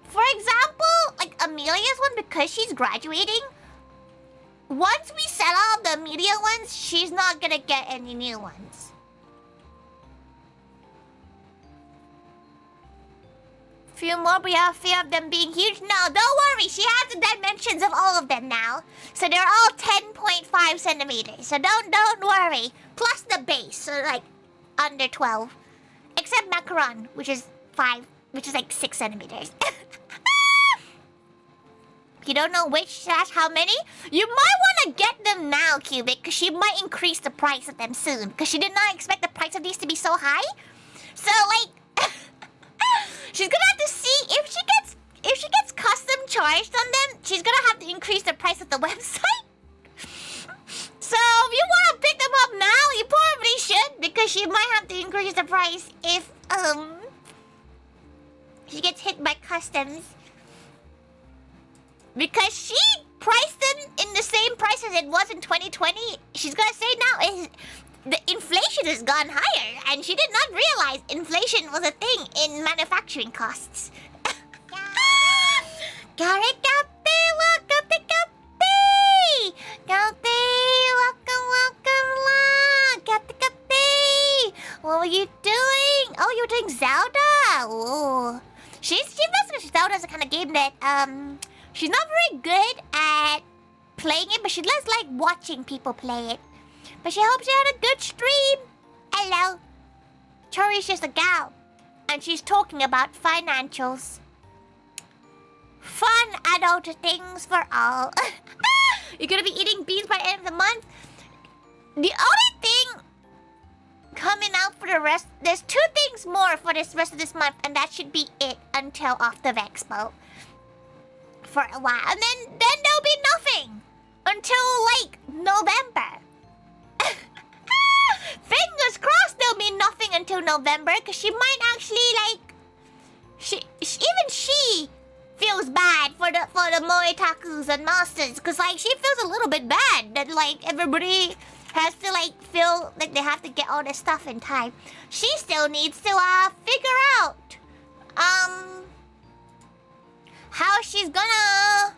For example, like Amelia's one, because she's graduating, once we sell all the Amelia ones, she's not gonna get any new ones. Few more, we have fear of them being huge. No, don't worry, she has the dimensions of all of them now. So they're all 10.5 centimeters. So don't worry. Plus the base, so like under 12. Except macaron, which is 5, which is like 6 centimeters. You don't know which / how many? You might want to get them now, Cubic, because she might increase the price of them soon. Because she did not expect the price of these to be so high. So, like, she's gonna have to see if she gets custom charged on them. She's gonna have to increase the price of the website. So, if you want to pick them up now, you probably should, because she might have to increase the price if she gets hit by customs. Because she priced them in the same price as it was in 2020. She's gonna say now the inflation has gone higher, and she did not realize inflation was a thing in manufacturing costs. What were you doing? Oh, you were doing Zelda. Oh, she feels like Zelda's the kind of game that she's not very good at playing it, but she does like watching people play it. But she hopes you had a good stream. Hello. Tori's just a gal, and she's talking about financials. Fun adult things for all. You're gonna be eating beans by the end of the month? The only thing coming out for the rest, there's 2 things more for this rest of this month, and that should be it until after the Expo. For a while, and then there'll be nothing until like November. Fingers crossed there'll be nothing until November, because she might actually like even she feels bad for the Moetakus and masters, because like she feels a little bit bad that like everybody has to like feel like they have to get all this stuff in time. She still needs to figure out how she's gonna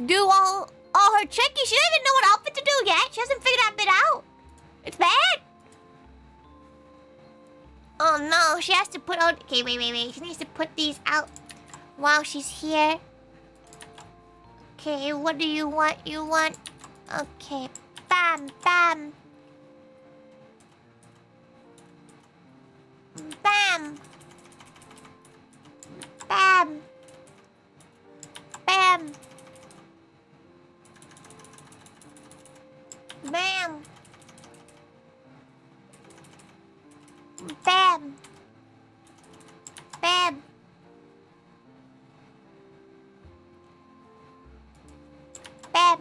do all her checking. She doesn't even know what outfit to do yet. She hasn't figured that bit out. It's bad. Oh no, she has to put out. Okay, wait. She needs to put these out while she's here. Okay, what do you want? You want. Okay, bam. Bam. Bam. Bam. Bam. Bam. Bam. Bam. Bam.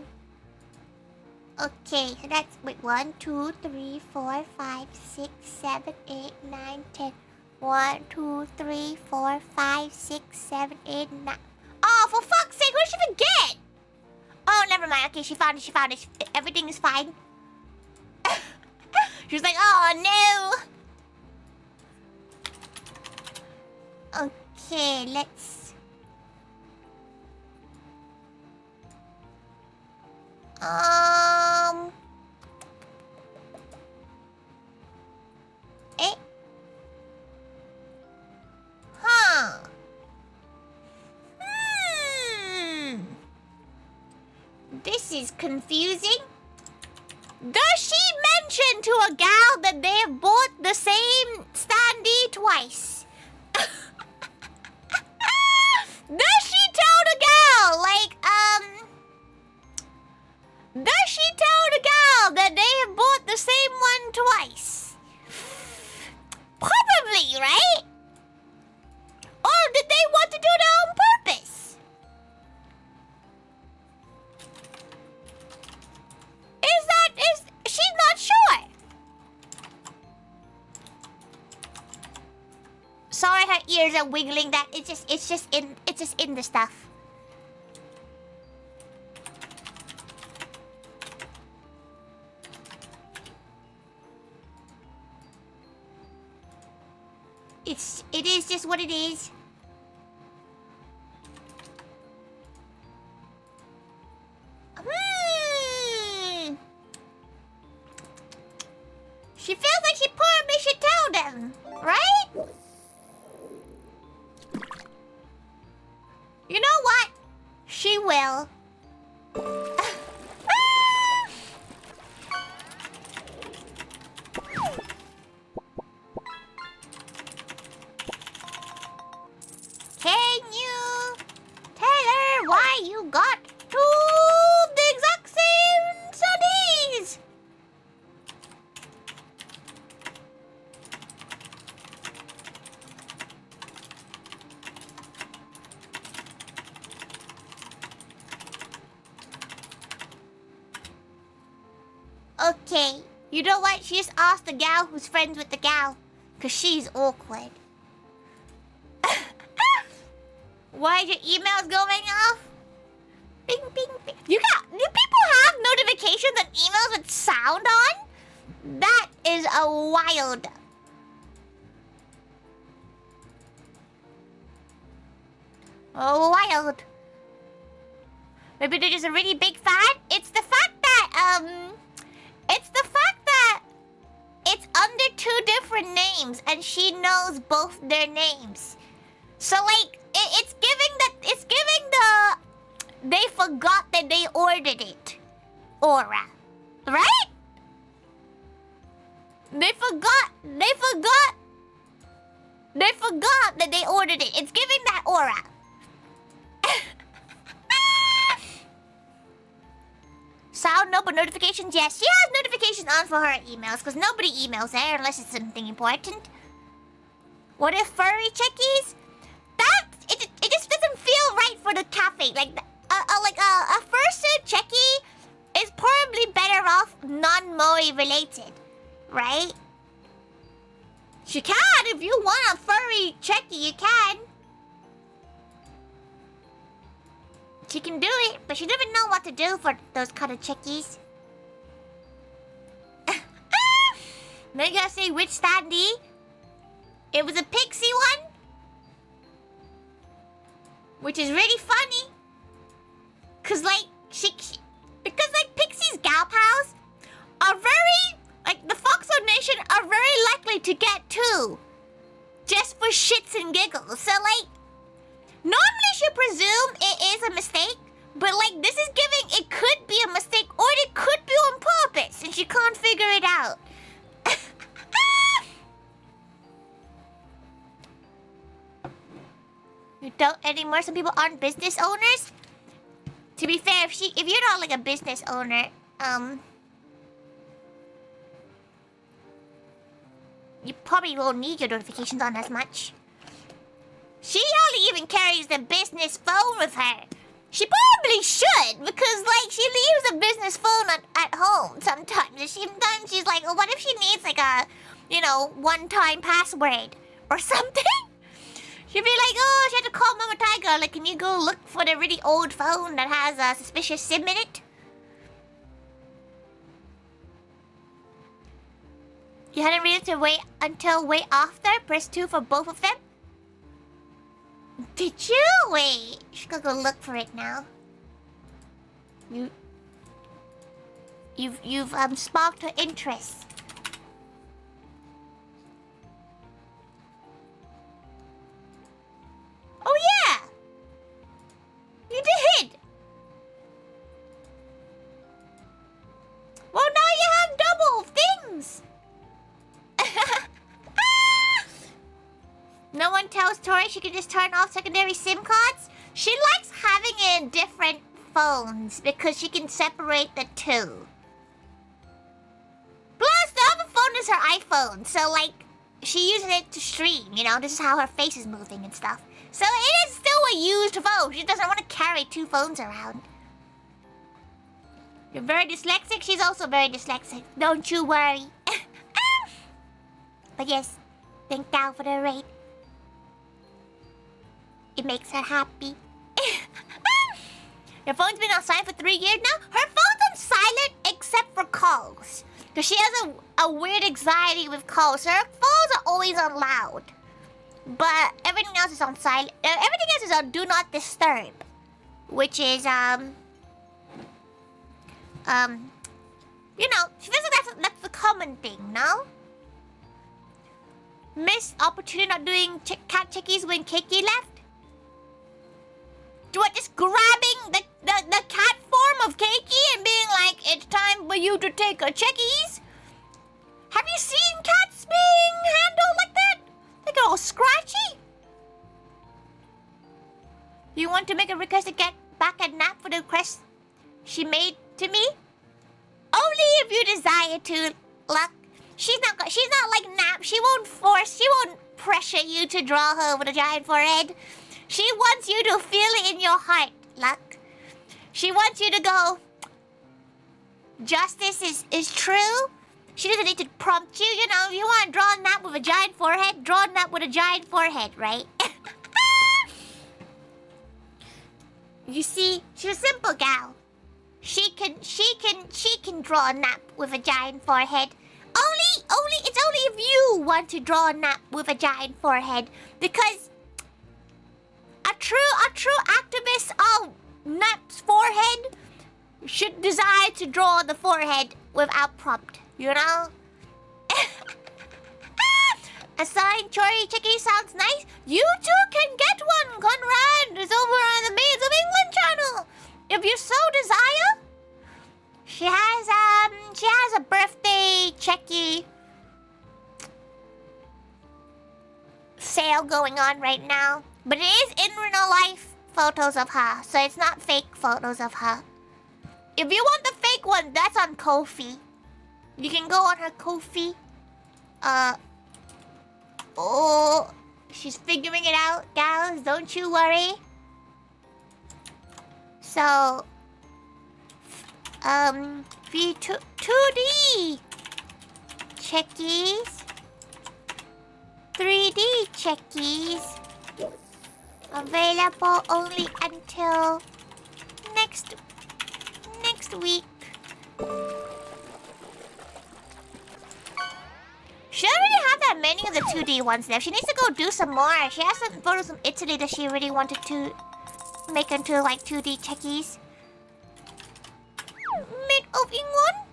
Okay, so that's, wait, 1, 2, 3, 4, 5, 6, 7, 8, 9, 10. 1, 2, 3, 4, 5, 6, 7, 8, 9. Oh, for fuck's sake, what did she forget? Oh, never mind. Okay, she found it. Everything is fine. She's like, oh no. Okay, let's. Huh. This is confusing. Does she mention to a gal that they have bought the same standee twice? Does she tell the gal, does she tell the gal that they have bought the same one twice? Probably, right? Or did they want to do it on purpose? She's not sure. Sorry, her ears are wiggling. That it's just in the stuff. It is just what it is. She feels like she probably should tell them, right? You know what? She will. Can you tell her why you got the exact same studies? Okay, you know what? She just asked the gal who's friends with the gal. Cause she's awkward. Why are your emails going off? Bing, bing, bing. Do people have notifications on emails with sound on? That is a wild. Oh, wild. Maybe they're just a really big fan? It's the fact that, it's under 2 different names and she knows both their names. So, like, it's giving the they forgot that they ordered it aura. Right? They forgot that they ordered it. It's giving that aura. Sound no, but notifications, yes. She has notifications on for her emails, because nobody emails her unless it's something important. What if furry checkies? It just doesn't feel right for the cafe. Like, a fursuit checkie is probably better off non-Moe related, right? You can, if you want a furry checkie, you can. She can do it, but she doesn't know what to do for those kind of checkies. Then you gotta say which standee. It was a pixie one, which is really funny. Cause because Pixie's gal pals are very, like, the Foxhole Nation are very likely to get 2, just for shits and giggles. So, like, normally you presume it is a mistake, but, like, this is giving it could be a mistake or it could be on purpose and she can't figure it out. You don't anymore? Some people aren't business owners? To be fair, if you're not, like, a business owner, you probably won't need your notifications on as much. She hardly even carries the business phone with her. She probably should, because, like, she leaves the business phone at home sometimes. And sometimes she's like, well, what if she needs, like, a, one-time password or something? She'd be like, oh, she had to call Mama Tiger. Like, can you go look for the really old phone that has a suspicious SIM in it? You hadn't read it until way after? Press 2 for both of them? Did you? Wait, she's gonna go look for it now. You've sparked her interest. Oh yeah! You did! Well, now you have double things! No one tells Tori she can just turn off secondary SIM cards. She likes having it in different phones because she can separate the two. Plus, the other phone is her iPhone, so like, she uses it to stream, you know? This is how her face is moving and stuff. So it is still a used phone. She doesn't want to carry two phones around. You're very dyslexic. She's also very dyslexic. Don't you worry. But yes, thank God for the raid. It makes her happy. Your phone's been on silent for 3 years now? Her phone's on silent except for calls. Because she has a weird anxiety with calls. Her phones are always on loud. But everything else is on silent. Everything else is on do not disturb. Which is, you know, she feels like that's the common thing, no? Missed opportunity not doing cat checkies when Keiki left? Do I just grabbing the cat form of Keiki and being like, it's time for you to take a checkies? Have you seen cats being handled like that? They get all scratchy. You want to make a request to get back a nap for the request she made to me? Only if you desire to, Luck. She's not like Nap. She won't pressure you to draw her with a giant forehead. She wants you to feel it in your heart, Luck. She wants you to go, justice is true. She doesn't need to prompt you, you know. If you want to draw a Nap with a giant forehead, draw a Nap with a giant forehead, right? You see, she's a simple gal. She can draw a Nap with a giant forehead. It's only if you want to draw a Nap with a giant forehead, because a true activist of Nap's forehead should desire to draw the forehead without prompt, you know? A signed Chori Chicky sounds nice. You too can get one, Conrad. It's over on the Maids of England channel. If you so desire. She has a birthday checky sale going on right now. But it is in real life photos of her, so it's not fake photos of her. If you want the fake one, that's on Ko-fi. You can go on her Ko-fi. Oh, she's figuring it out, gals. Don't you worry. So, 2D checkies, 3D checkies, available only until next week. She doesn't really have that many of the 2D ones left. She needs to go do some more. She has some photos from Italy that she really wanted to make into like 2D checkies. Made of England.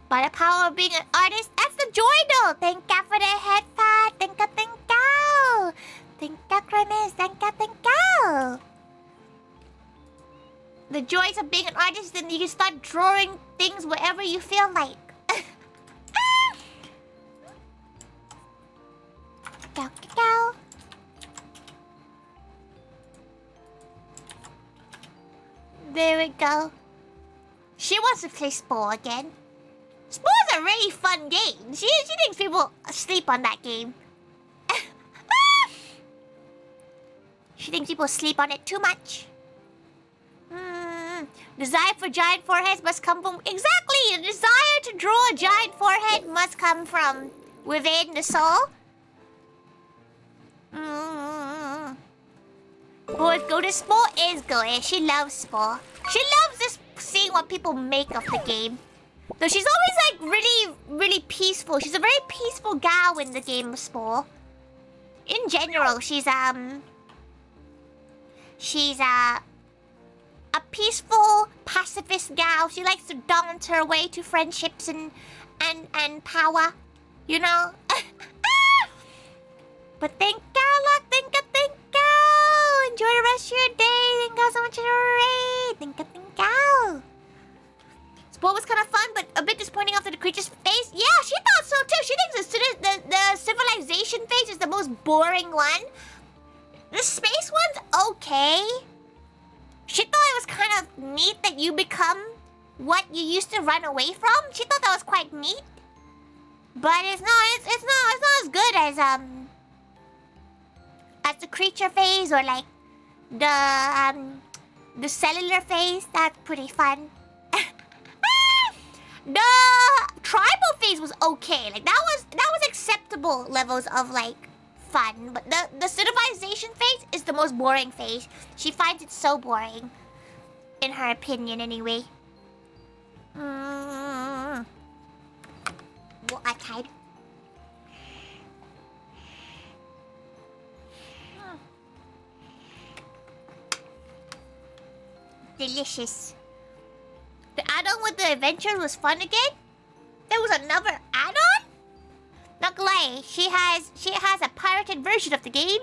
By the power of being an artist, that's the joy though. Thank God for the head pad. Thank God. Thank God, Grimace. Thank God. The joys of being an artist, then you can start drawing things wherever you feel like. Go. There we go. She wants to play Spore again. Spore's a really fun game. She thinks people sleep on that game. She thinks people sleep on it too much. Desire for giant foreheads must come from... Exactly! The desire to draw a giant forehead must come from within the soul. Boy, go to Spore is good. She loves Spore. She loves just seeing what people make of the game. Though she's always like really peaceful. She's a very peaceful gal in the game of Spore. In general, she's a peaceful pacifist gal. She likes to dance her way to friendships and power, you know. But thank God, Luck. Thank God. Enjoy the rest of your day. Thank God so much for the raid. Thank God. Sport was kind of fun, but a bit disappointing after the creature's face. Yeah, she thought so too. She thinks the civilization phase face is the most boring one. The space one's okay. She thought it was kind of neat that you become what you used to run away from. She thought that was quite neat. But it's not as good as the creature phase or like the cellular phase. That's pretty fun. The tribal phase was okay. Like that was acceptable levels of like fun. But the civilization phase is the most boring phase. She finds it so boring, in her opinion, anyway. What I tried. Delicious. The add-on with the adventure was fun again. There was another add-on. Not gonna lie, she has a pirated version of the game.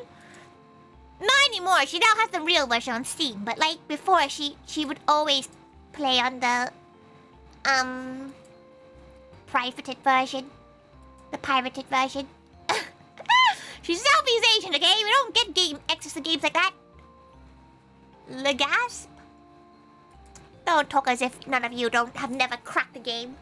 Not anymore. She now has the real version on Steam. But like before, she would always play on the privated version. The pirated version. She's Southeast Asian, okay? We don't get game access to games like that. Legas? Don't talk as if none of you have never cracked the game.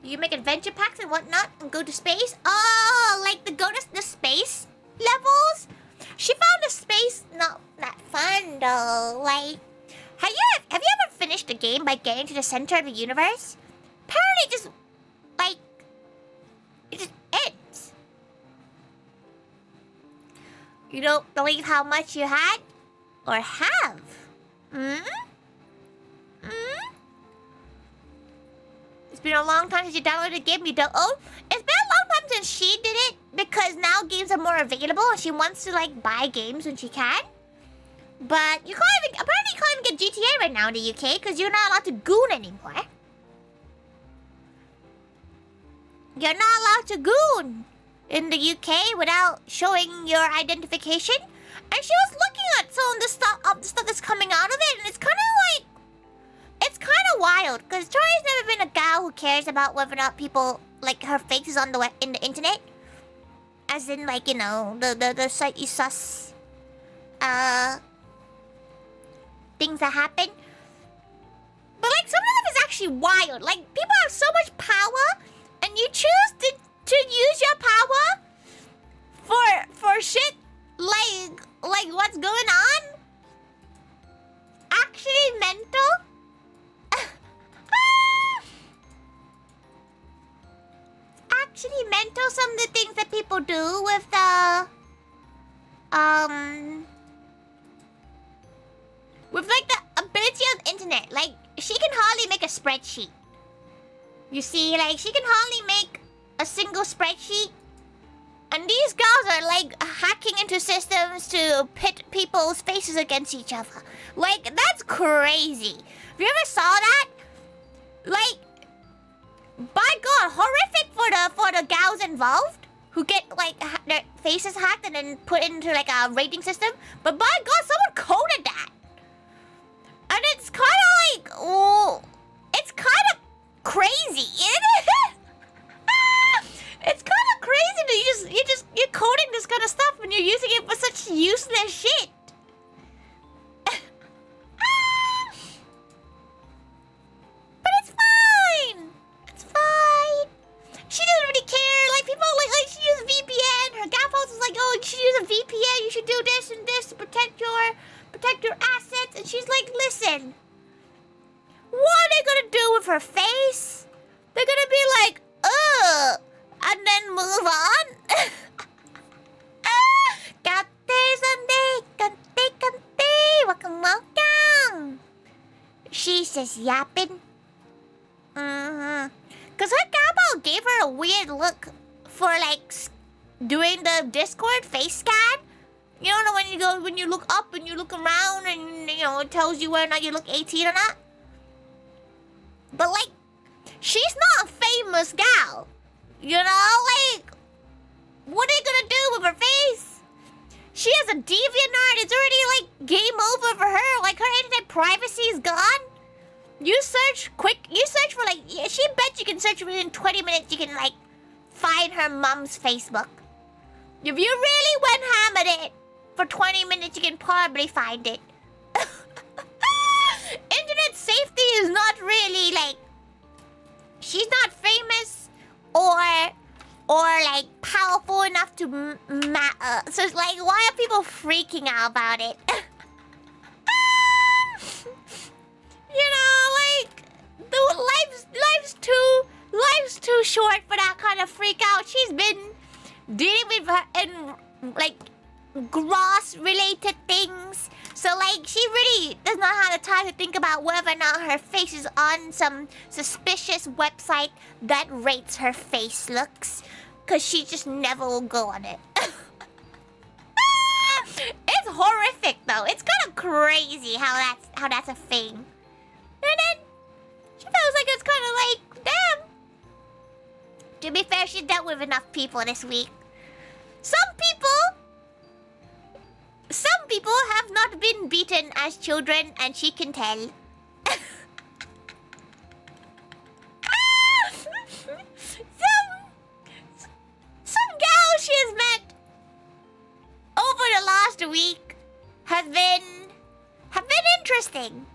You make adventure packs and whatnot and go to space? Oh, like go to the space levels? She found the space not that fun though. Like, have you ever finished a game by getting to the center of the universe? Apparently just, like, it just ends. You don't believe how much you had? Or have? It's been a long time since you downloaded a game you don't own. It's been a long time since she did it because now games are more available and she wants to like buy games when she can. But apparently you can't even get GTA right now in the UK because you're not allowed to goon anymore. You're not allowed to goon in the UK without showing your identification. And she was looking at some of the stuff that's coming out of it, and it's kind of wild because Tori's never been a gal who cares about whether or not people like her face is on in the internet, as in like, you know, the slightly sus things that happen. But like some of them is actually wild. Like people have so much power, and you choose to use your power for shit like what's going on? Actually mental? Actually mental, some of the things that people do with the with like the ability of the internet. Like she can hardly make a spreadsheet. You see, like she can hardly make a single spreadsheet. And these girls are like hacking into systems to pit people's faces against each other. Like, that's crazy. Have you ever saw that? Like, by God, horrific for the gals involved who get like their faces hacked and then put into like a rating system. But by God, someone coded that. And it's kind of like, oh, it's kind of crazy, isn't it? It's kind of crazy that you're coding this kind of stuff and you're using it for such useless shit. But it's fine. It's fine. She doesn't really care. Like people like she uses VPN. Her gal post is like, oh, you should use a VPN. You should do this and this to protect your assets. And she's like, listen, what are they gonna do with her face? They're gonna be like, ugh. And then move on. Kate Sunday, Kante, welcome. She says yapping. Cause her Gabo gave her a weird look for like doing the Discord face scan. You know when you look up and you look around and you know it tells you whether or not you look 18 or not. But like, she's not a famous gal. You know, like, what are they gonna do with her face? She has a DeviantArt. It's already, like, game over for her. Like, her internet privacy is gone. You search for, like, she bet you can search within 20 minutes. You can, like, find her mom's Facebook. If you really went ham at it for 20 minutes, you can probably find it. Internet safety is not really like... She's not famous or like powerful enough to matter. So it's like, why are people freaking out about it? You know, like, life's too short for that kind of freak out. She's been dealing with her and like gross-related things. So like, she really does not have the time to think about whether or not her face is on some suspicious website that rates her face looks. Cause she just never will go on it. It's horrific though. It's kind of crazy how that's a thing. And then she feels like it's kind of like, damn. To be fair, she dealt with enough people this week. Some people have not been beaten as children, and she can tell. Some gals she has met over the last week have been interesting.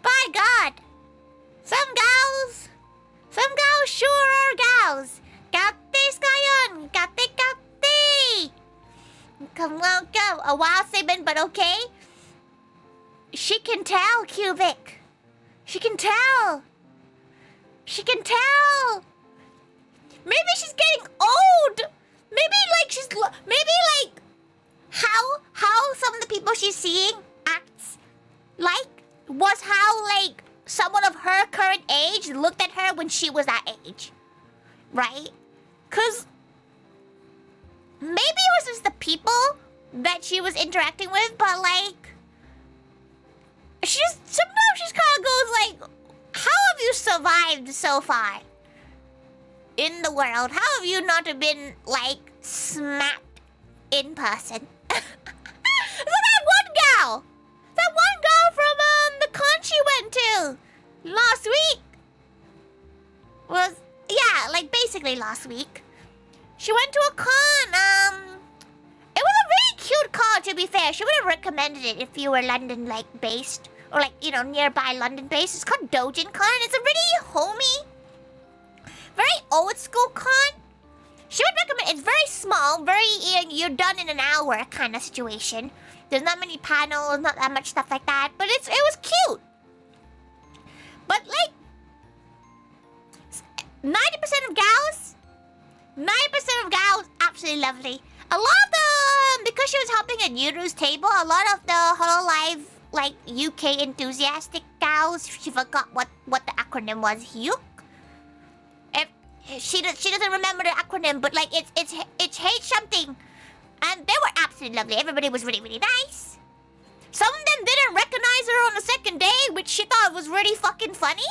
By God, some gals sure are gals. Kate Skyon, Kate. Come on, go. A wild statement, but okay. She can tell, Cubic. She can tell. Maybe she's getting old. Maybe like how some of the people she's seeing acts like was how like someone of her current age looked at her when she was that age, right? Cause maybe it was just the people that she was interacting with, but like sometimes she kind of goes like, how have you survived so far in the world? How have you not been like smacked in person? So that one girl from the con she went to last week was, yeah, like basically last week. She went to a con. It was a very cute con, to be fair. She would have recommended it if you were London like based or like, you know, nearby London based. It's called Dojin Con. It's a really homey, very old school con. She would recommend. It's very small, you're done in an hour kind of situation. There's not many panels, not that much stuff like that, but it was cute. But like 90% of gals, absolutely lovely. A lot of because she was helping at Yuru's table, a lot of the Hololive like UK enthusiastic gals, she forgot what the acronym was. Hyuk. She doesn't remember the acronym, but like it's H something, and they were absolutely lovely. Everybody was really, really nice. Some of them didn't recognize her on the second day, which she thought was really fucking funny.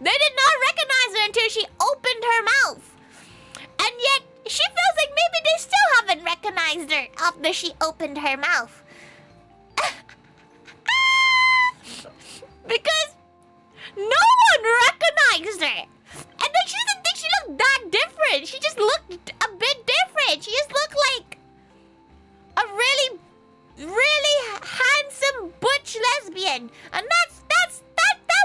They did not recognize her until she opened her mouth, and yet she feels like maybe they still haven't recognized her after she opened her mouth. Because no one recognized her. And then she didn't think she looked that different. She just looked a bit different. She just looked like a really, really handsome butch lesbian. And that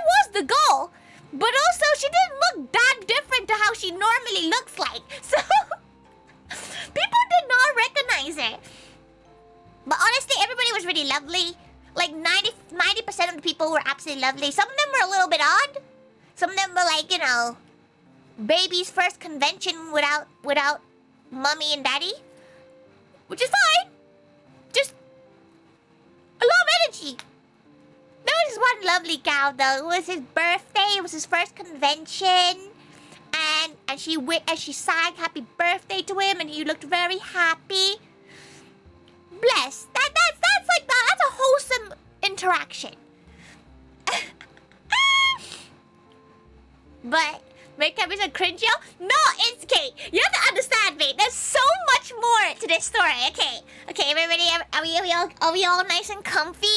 was the goal. But also she didn't look that different to how she normally looks like. So people did not recognize her. But honestly, everybody was really lovely. Like 90% of the people were absolutely lovely. Some of them were a little bit odd. Some of them were like, you know, baby's first convention without mommy and daddy. Which is fine. Just a lot of energy. There was this one lovely gal though. It was his birthday. It was his first convention. And she sang happy birthday to him, and he looked very happy. Bless. That's like that. That's a wholesome interaction. But make everything cringe, yo? No, it's Kate. You have to understand me. There's so much more to this story. Okay, everybody, are we all nice and comfy?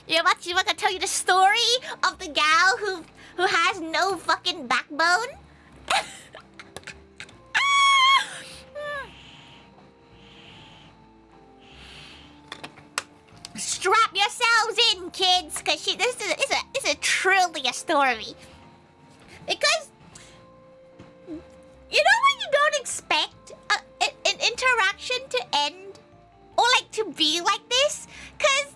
You're about to tell you the story of the gal who has no fucking backbone. kids, because this is a truly a story. Because you know when you don't expect an interaction to end or like to be like this? Because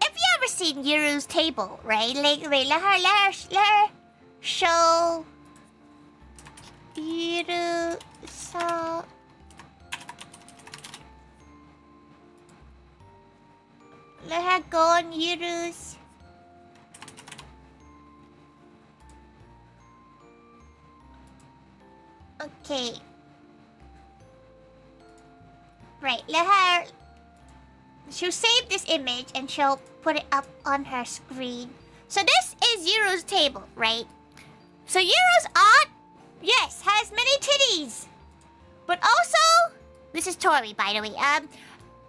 if you ever seen Yuru's table, right? Like, wait, let her show Yuru so. Let her go on Yuru's. Okay. Right, let her. She'll save this image and she'll put it up on her screen. So this is Yuru's table, right? So Yuru's aunt, yes, has many titties. But also, this is Tori, by the way.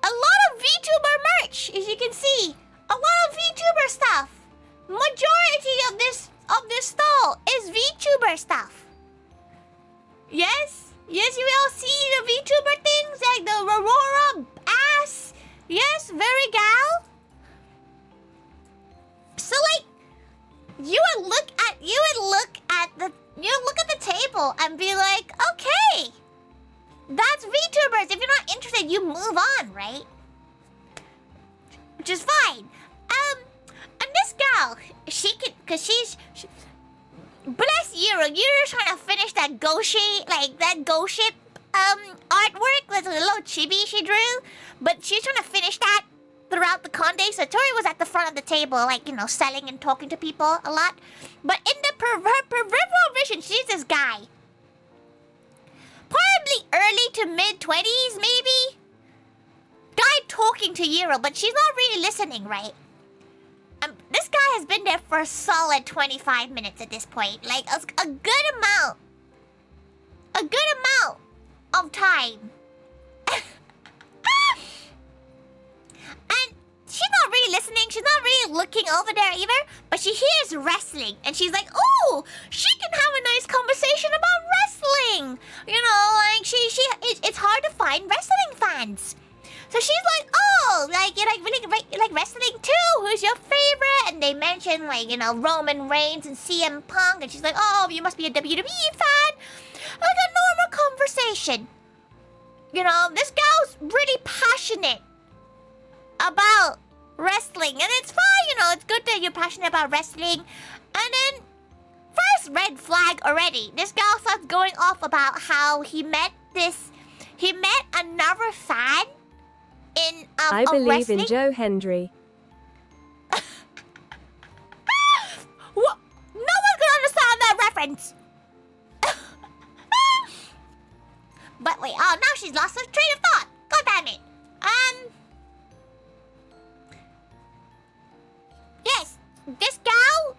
A lot of Vtuber merch, as you can see. A lot of Vtuber stuff. Majority of this stall is Vtuber stuff. Yes? Yes, you all see the Vtuber things like the Aurora ass. Yes, very gal. So like you would look at the table and be like, okay, that's VTubers. If you're not interested, you move on, right? Which is fine. And this gal, she can, cause she's bless Yuru. Yuru's trying to finish that Goshi, like that Goship artwork with a little chibi she drew, but she's trying to finish that throughout the con day. So Tori was at the front of the table, like, you know, selling and talking to people a lot. But in her peripheral vision, she's this guy. Probably early to mid-20s, maybe? Guy talking to Yuru, but she's not really listening, right? This guy has been there for a solid 25 minutes at this point. Like, a good amount. A good amount of time. And she's not really listening. She's not really looking over there either. But she hears wrestling. And she's like, oh, she can have a nice conversation about wrestling. You know, like, it's hard to find wrestling fans. So she's like, oh, like, you like wrestling too? Who's your favorite? And they mention, like, you know, Roman Reigns and CM Punk. And she's like, oh, you must be a WWE fan. Like a normal conversation. You know, this gal's really passionate about wrestling. And it's fine, you know, it's good that you're passionate about wrestling. And then, first red flag already. This gal starts going off about how he met another fan in I believe wrestling. in Joe Hendry. What? No one can understand that reference. But wait, oh, now she's lost her train of thought. God damn it. Yes, this gal.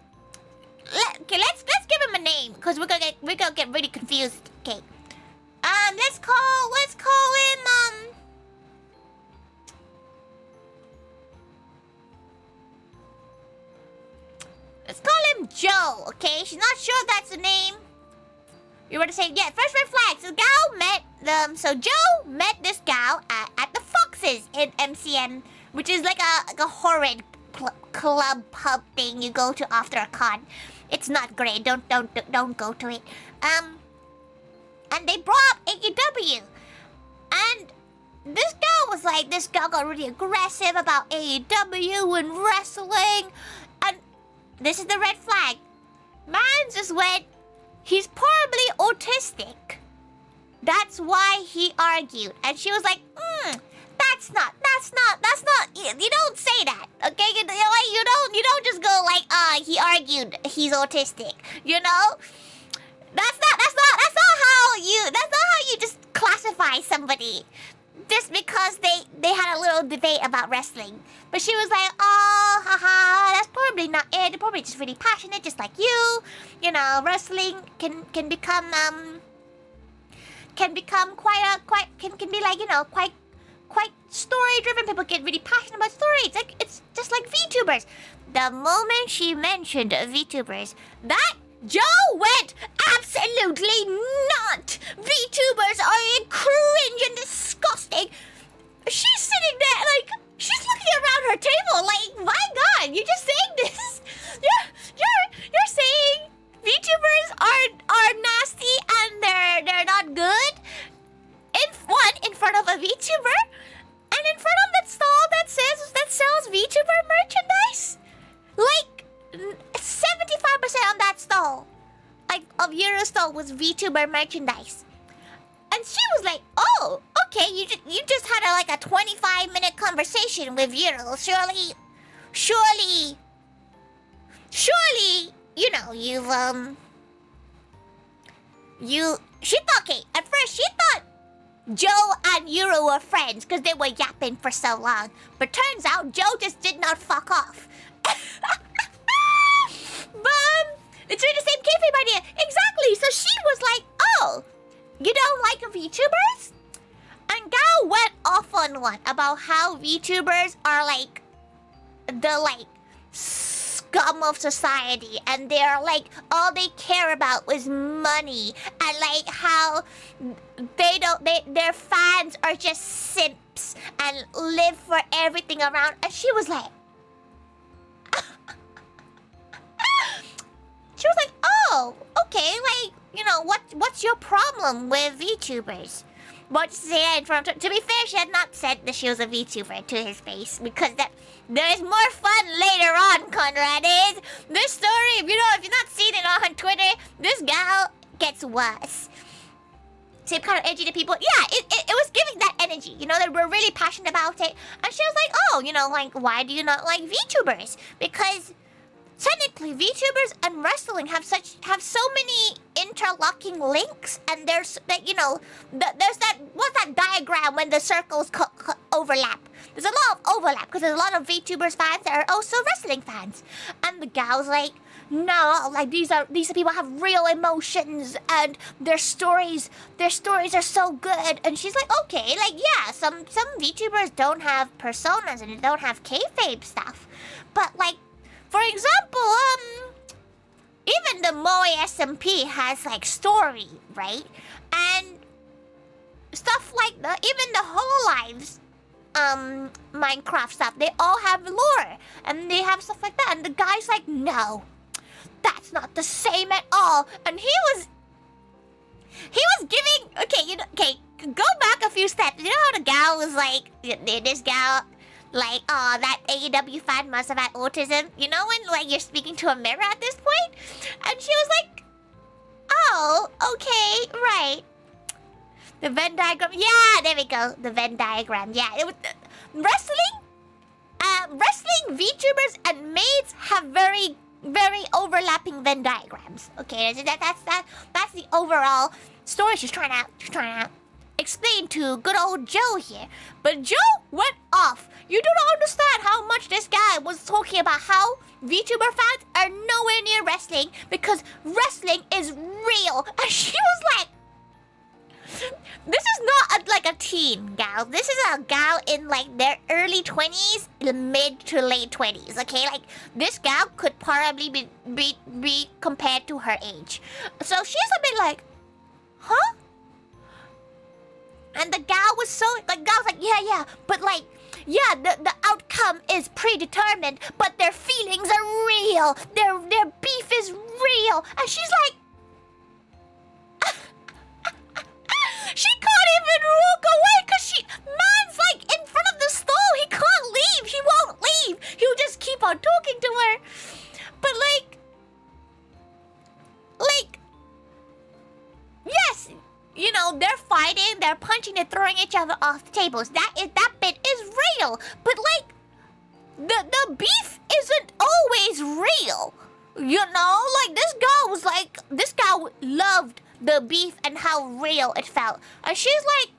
Okay, let's give him a name because we're gonna get really confused. Okay. Let's call him Let's call him Joe, okay? She's not sure if that's the name. You were to say, yeah, first red flag. So gal met so Joe met this gal at the Foxes in MCM, which is like a horrid club pub thing you go to after a con. It's not great. Don't go to it. And they brought up AEW. And this gal got really aggressive about AEW and wrestling. And this is the red flag. Man just went, he's probably autistic. That's why he argued. And she was like, that's not, you don't say that, okay? You don't just go like, he argued, he's autistic, you know? That's not how you just classify somebody just because they had a little debate about wrestling. But she was like, oh, haha, that's probably not it. They're probably just really passionate, just like you. You know, wrestling can become can be like, you know, quite story driven. People get really passionate about stories. Like, it's just like VTubers. The moment she mentioned VTubers, that Joe went, absolutely not! VTubers are cringe and disgusting. She's sitting there like, she's looking around her table like, my god, you a VTuber, and in front of that stall that sells VTuber merchandise, like 75% on that stall, like of Euro stall was VTuber merchandise, and she was like, "Oh, okay, you just had like a 25-minute conversation with Euro. Surely, you know She thought, okay, at first she thought Joe and Euro were friends because they were yapping for so long. But turns out Joe just did not fuck off. But it's really the same kayfabe idea. Exactly. So she was like, oh, you don't like VTubers? And Gao went off on one about how VTubers are like the scum of society, and they're like all they care about is money, and like how their fans are just simps and live for everything around. And she was like oh, okay, like, you know, what's your problem with VTubers? What to say in front of, to be fair, she had not said that she was a VTuber to his face, because there's more fun later on, Conrad. This story, if you've not seen it on Twitter, this gal gets worse. Same kind of energy to people. Yeah, it was giving that energy, you know, that we're really passionate about it. And she was like, oh, you know, like, why do you not like VTubers? Because technically, VTubers and wrestling have so many interlocking links, and there's that, you know, there's that, what's that diagram when the circles overlap? There's a lot of overlap because there's a lot of VTubers fans that are also wrestling fans, and the gal's like, no, like these people have real emotions, and their stories are so good. And she's like, okay, like, yeah, some VTubers don't have personas and they don't have kayfabe stuff, but like, for example, even the Moe SMP has like story, right? And stuff like even the Hololives Minecraft stuff, they all have lore and they have stuff like that. And the guy's like, no, that's not the same at all. And he was giving, okay, go back a few steps. You know how the gal was like, this gal, like, oh, that AEW fan must have had autism. You know when, like, you're speaking to a mirror at this point? And she was like, oh, okay, right. The Venn diagram. Yeah, there we go. The Venn diagram. Yeah, it was... wrestling, VTubers, and maids have very, very overlapping Venn diagrams. Okay, that's the overall story she's trying to explain to good old Joe here. But Joe went off. You do not understand how much this guy was talking about how VTuber fans are nowhere near wrestling because wrestling is real. And she was like, this is not like a teen gal. This is a gal in like their early 20s, mid to late 20s, okay? Like, this gal could probably be compared to her age. So she's a bit like, huh? And the gal was so, like, gal's like, yeah, but like, yeah, the outcome is predetermined, but their feelings are real. Their beef is real. And she's like, she can't even walk away because man's like in front of the stall. He can't leave. He won't leave. He'll just keep on talking to her. But like, yes, you know, they're fighting, they're punching, they're throwing each other off the tables. That bit is real. But like, the beef isn't always real. You know, like this guy loved the beef and how real it felt. And she's like,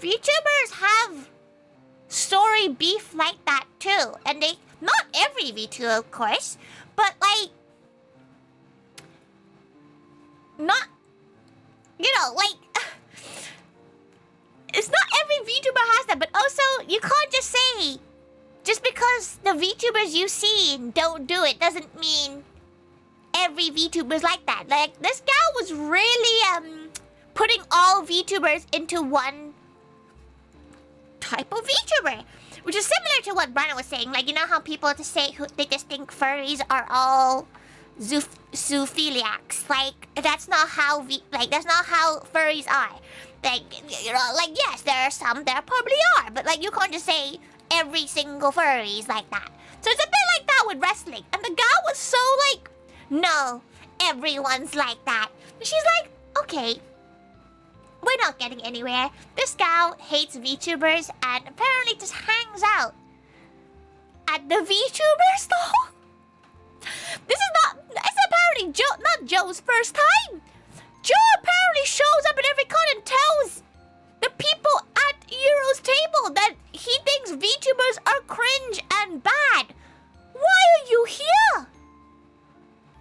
VTubers have story beef like that too. And they, not every VTuber, of course, but like, not, you know, like, it's not every VTuber has that, but also, you can't just say, just because the VTubers you see don't do it, doesn't mean every VTuber's like that. Like, this gal was really, putting all VTubers into one type of VTuber, which is similar to what Brian was saying. Like, you know how people they just think furries are all zoophiliacs. Like, that's not how furries are. Like, you know, like, yes, there are some, there probably are, but like, you can't just say every single furry is like that. So it's a bit like that with wrestling. And the gal was so like, no, everyone's like that. And she's like, okay, we're not getting anywhere. This gal hates VTubers and apparently just hangs out at the VTuber stall. It's apparently not Joe's first time. Joe apparently shows up at every con and tells the people at Euro's table that he thinks VTubers are cringe and bad. Why are you here?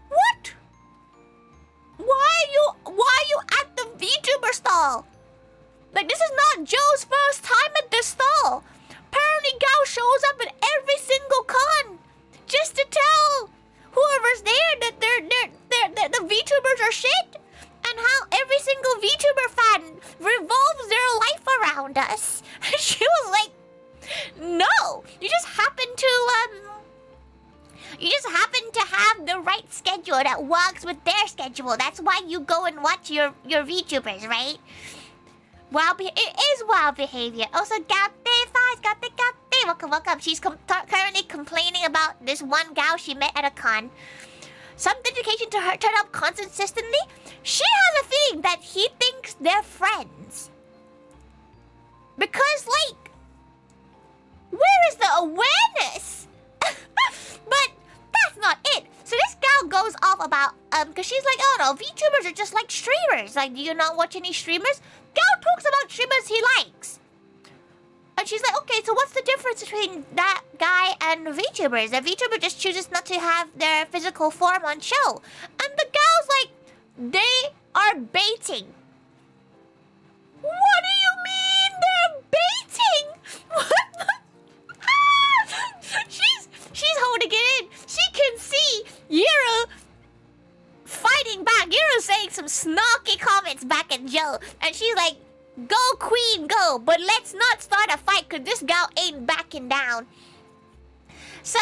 What? Why are you at the VTuber stall? Like, this is not Joe's first time at this stall. Apparently Gao shows up at every single con just to tell whoever's there that the VTubers are shit, and how every single VTuber fan revolves their life around us. She was like, no, you just happen to have the right schedule that works with their schedule. That's why you go and watch your VTubers, right? It is wild behavior. Also, Gate, welcome. She's currently complaining about this one gal she met at a con. Some dedication to her turn up consistently. She has a feeling that he thinks they're friends. Because, like, where is the awareness? But that's not it. So this gal goes off about, because she's like, oh no, VTubers are just like streamers. Like, do you not watch any streamers? Gal talks about streamers he likes. And she's like, okay, so what's the difference between that guy and VTubers? A VTuber just chooses not to have their physical form on show. And the gal's like, they are baiting. What do you mean they're baiting? What? She's holding it in. She can see Yero fighting back. Yero's saying some snarky comments back at Joe. And she's like, go queen, go. But let's not start a fight because this gal ain't backing down. So,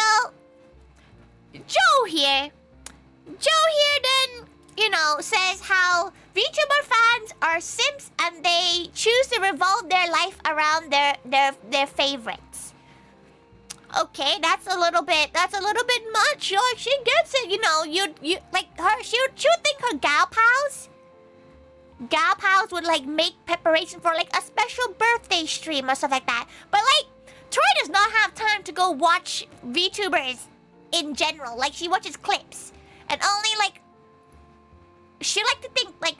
Joe here then, you know, says how VTuber fans are simps and they choose to revolve their life around their favorites. Okay, that's a little bit much. Like, she gets it, you know. You like her. She would think her gal pals would like make preparation for like a special birthday stream or stuff like that. But like, Troy does not have time to go watch VTubers in general. Like, she watches clips, and only like she like to think like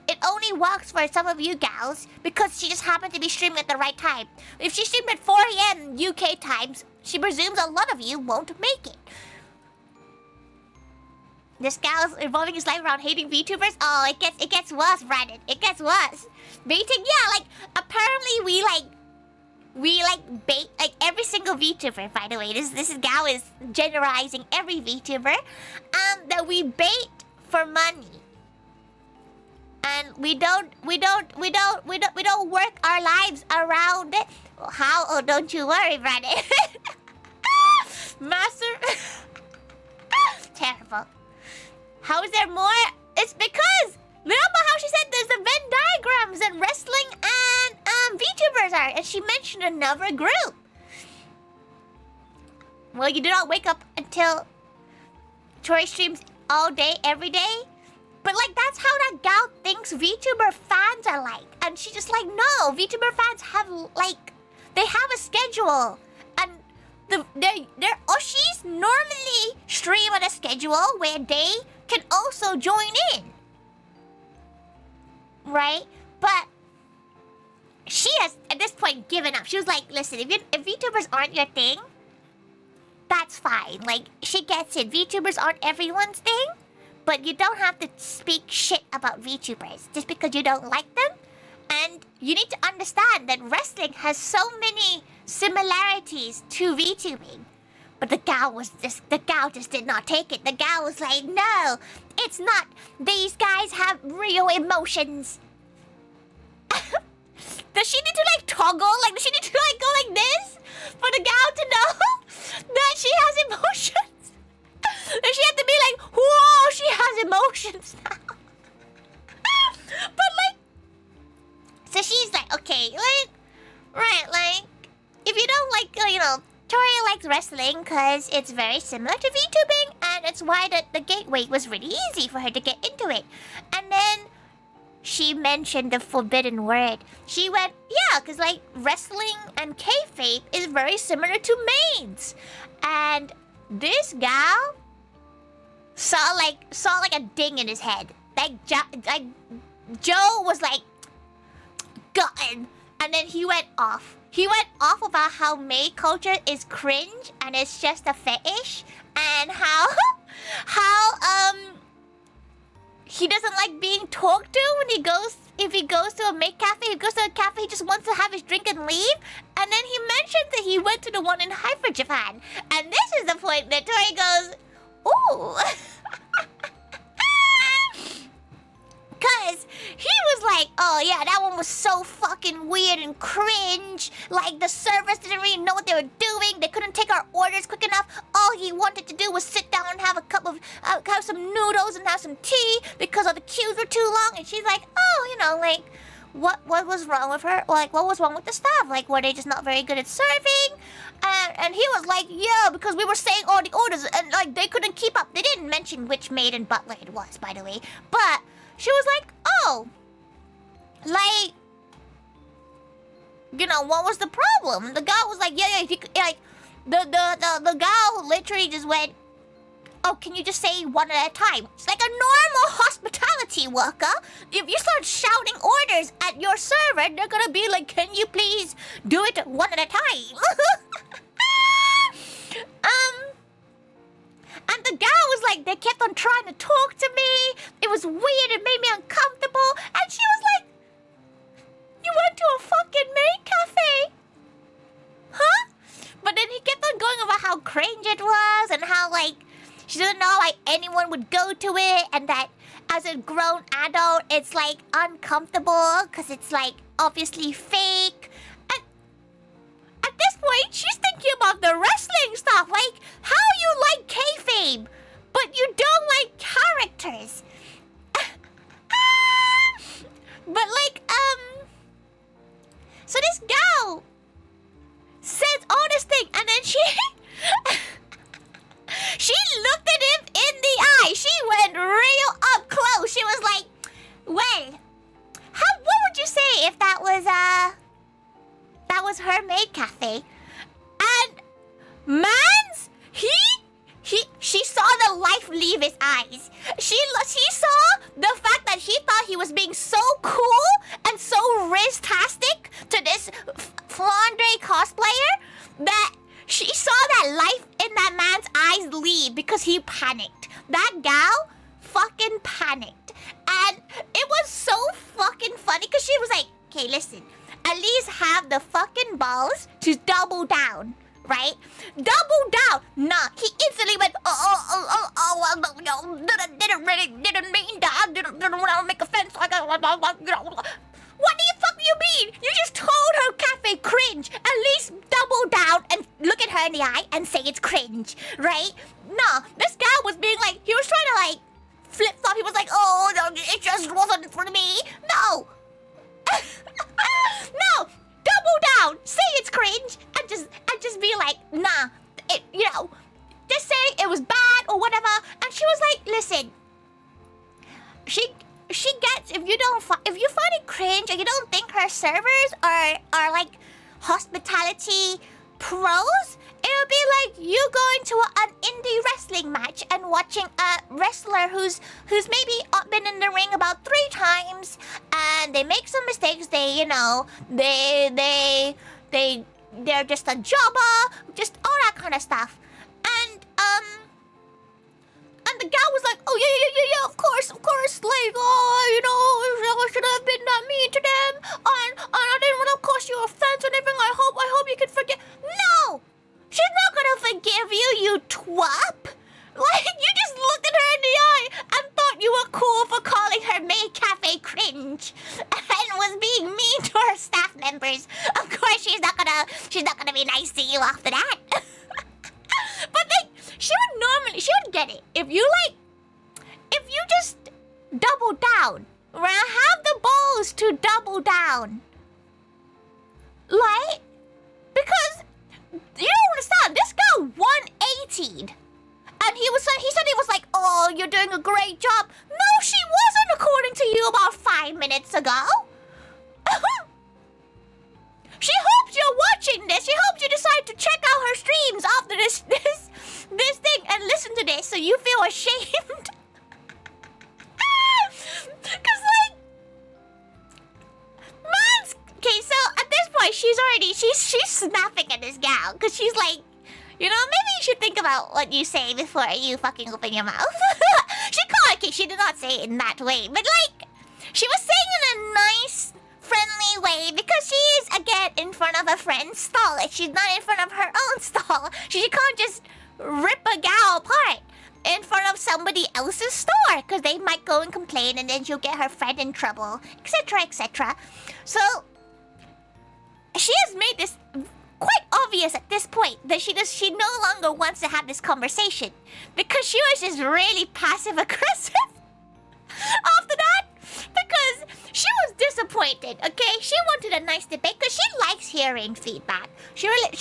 it only works for some of you gals because she just happened to be streaming at the right time. If she streamed at 4 a.m. UK times, she presumes a lot of you won't make it. This gal's revolving his life around hating VTubers. Oh, it gets worse, Brandon. It gets worse. Baiting, yeah, like apparently we bait like every single VTuber. By the way, this gal is generalizing every VTuber. That we bait for money. And we don't work our lives around it. How? Oh, don't you worry, Brandon. Master. Terrible. How is there more? It's because remember how she said there's the Venn diagrams and wrestling and VTubers are, and she mentioned another group. Well, you do not wake up until Tori streams all day, every day. But like, that's how that gal thinks VTuber fans are like. And she's just like, no, VTuber fans have like, they have a schedule. And their Oshis normally stream on a schedule where they can also join in. Right? But she has, at this point, given up. She was like, listen, if VTubers aren't your thing, that's fine. Like, she gets it. VTubers aren't everyone's thing. But you don't have to speak shit about VTubers just because you don't like them. And you need to understand that wrestling has so many similarities to VTubing. But the gal just did not take it. The gal was like, no, it's not. These guys have real emotions. Does she need to like toggle? Like, does she need to like go like this for the gal to know that she has emotions? And she had to be like, whoa, she has emotions now. But like, like, okay, like, right, like, if you don't like, Tori likes wrestling because it's very similar to VTubing, and it's why the gateway was really easy for her to get into it. And then she mentioned the forbidden word. She went, yeah, because like wrestling and kayfabe is very similar to maids. And this gal saw like a ding in his head. Like Joe was like, gotten. And then he went off. He went off about how maid culture is cringe and it's just a fetish, and how he doesn't like being talked to when if he goes to a maid cafe. He goes to a cafe, he just wants to have his drink and leave. And then he mentioned that he went to the one in Hyper Japan. And this is the point that Tori goes, ooh. Cause he was like, oh yeah, that one was so fucking weird and cringe. Like the servers didn't really know what they were doing. They couldn't take our orders quick enough. All he wanted to do was sit down and have a cup of, have some noodles and have some tea because all the queues were too long. And she's like, oh, like, what was wrong with her? Like, what was wrong with the staff? Like, were they just not very good at serving? And he was like, yeah, because we were saying all the orders and like they couldn't keep up. They didn't mention which maid and butler it was, by the way, but. She was like, oh, like, what was the problem? The guy was like, yeah, like, the gal literally just went, oh, can you just say one at a time? It's like a normal hospitality worker. If you start shouting orders at your server, they're gonna be like, can you please do it one at a time? And the gal was like, they kept on trying to talk to me. It was weird. It made me uncomfortable. And she was like, you went to a fucking maid cafe? Huh? But then he kept on going about how cringe it was and how, like, she doesn't know why anyone would go to it. And that as a grown adult, it's, like, uncomfortable because it's, like, obviously fake. And at this point, she's thinking about the wrestling stuff. Like, how you like kayfabe, but you don't like characters. But like, so this gal says all this thing, and then she looked at him in the eye. She went real up close. She was like, well, what would you say if that was her maid cafe? And mans, she saw the life leave his eyes. She saw the fact that he thought he was being so cool and so riz-tastic to this Flandre cosplayer that she saw that life in that man's eyes leave because he panicked. That gal fucking panicked. And it was so fucking funny because she was like, okay, listen, at least have the fucking balls to double down. Right? Double down! Nah, he instantly went, didn't mean that, didn't want to make offense. What the fuck do you mean? You just told her cafe cringe. At least double down and look at her in the eye and say it's cringe, right? Nah, this guy was being like, he was trying to like flip-flop. He was like, oh, no, it just wasn't for me. No! No! Double down, say it's cringe, and just be like, nah, just say it was bad or whatever. And she was like, listen, she gets if you find it cringe or you don't think her servers are like hospitality pros, it would be like you going to an indie wrestling match and watching a wrestler who's maybe been in the ring about 3 times and they make some mistakes. They're just a jobber, just all that kind of stuff. And the guy was like, oh yeah, of course, like, I should have been that mean to them, and I didn't want to cause you offense or anything. I hope you can forget. No, she's not gonna forgive you, you twop. Like, you just looked at her in the eye and thought you were cool for calling her maid cafe cringe and was being mean to her staff members. Of course, she's not gonna be nice to you after that. But like, she would get it if you just double down. Have the balls to double down. oh, you're doing a great job. No, she wasn't, according to you about 5 minutes ago. She hopes you're watching this. She hopes you decide to check out her streams after this thing and listen to this so you feel ashamed. Cause like, man's okay. So at this point, she's snapping at this gal because she's like, you know, maybe you should think about what you say before you fucking open your mouth. She did not say it in that way, but like, she was saying it in a nice, friendly way because she is again in front of a friend's stall. Like, she's not in front of her own stall. She can't just rip a gal apart in front of somebody else's store because they might go and complain and then she'll get her friend in trouble, etc., etc. So she has made this quite obvious at this point that she no longer wants to have this conversation because she was just really passive aggressive after that because she was disappointed. Okay, she wanted a nice debate because she likes hearing feedback. She likes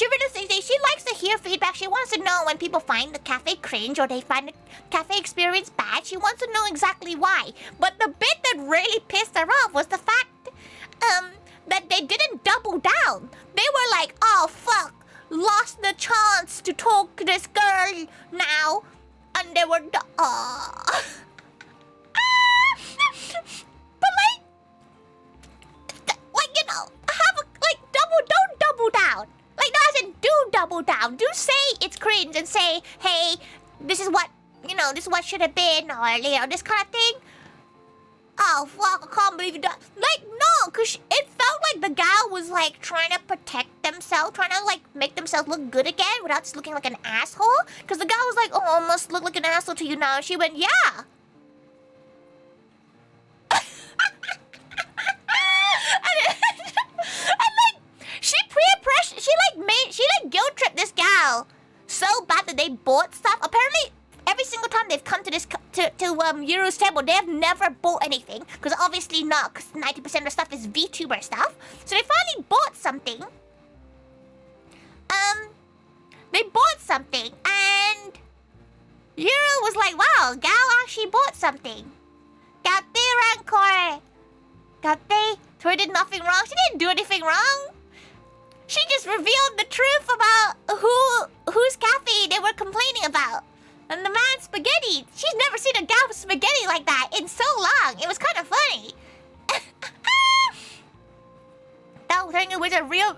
to hear feedback. She wants to know when people find the cafe cringe or they find the cafe experience bad. She wants to know exactly why. But the bit that really pissed her off was the fact that they didn't double down. They were like, oh fuck, lost the chance to talk to this girl now, and they were but like you know, don't double down. Like, that doesn't do double down. Do say it's cringe and say, hey, this is what should have been, or you know, this kind of thing. Oh fuck, I can't believe you done. Like, no, cause it felt like the gal was like trying to protect themselves, trying to like make themselves look good again without just looking like an asshole. Cause the gal was like, oh, I must look like an asshole to you now. And she went, yeah. and like, she guilt tripped this gal so bad that they bought stuff. Apparently, every single time they've come to this to Yuru's table, they have never bought anything because obviously not, because 90% of the stuff is Vtuber stuff. So they finally bought something. They bought something, and Yuru was like, "Wow, gal actually bought something." Gate Rancor. Gate. Tori did nothing wrong. She didn't do anything wrong. She just revealed the truth about whose cafe they were complaining about. And the man spaghetti. She's never seen a gal with spaghetti like that in so long. It was kind of funny. That thing was a real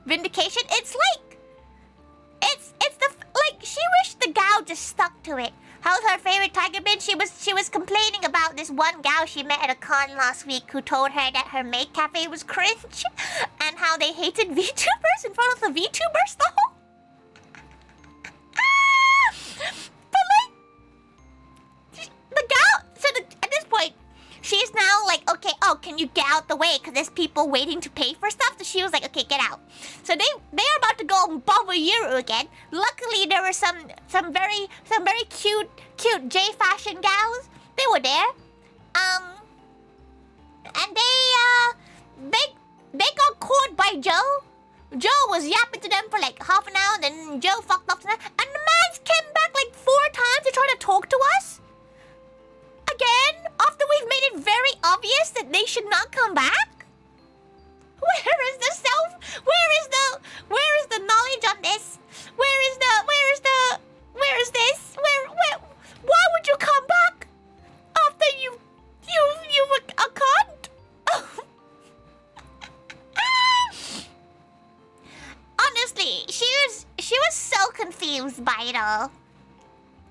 vindication. It's like, she wished the gal just stuck to it. How's her favorite tiger been? She was complaining about this one gal she met at a con last week who told her that her maid cafe was cringe and how they hated VTubers in front of the VTuber stall. But like, the gal, at this point, she's now like, okay, oh, can you get out the way? Because there's people waiting to pay for stuff. So she was like, okay, get out. So they're about to go and bother Yuru again. Luckily, there were some very cute J fashion gals. They were there. And they got caught by Joe. Joe was yapping to them for like half an hour, then Joe fucked off to them. And the man came back like 4 times to try to talk to us. Again, after we've made it very obvious that they should not come back? Where is the knowledge on this? Where is this? Why would you come back after you were a cunt? Honestly, she was so confused by it all.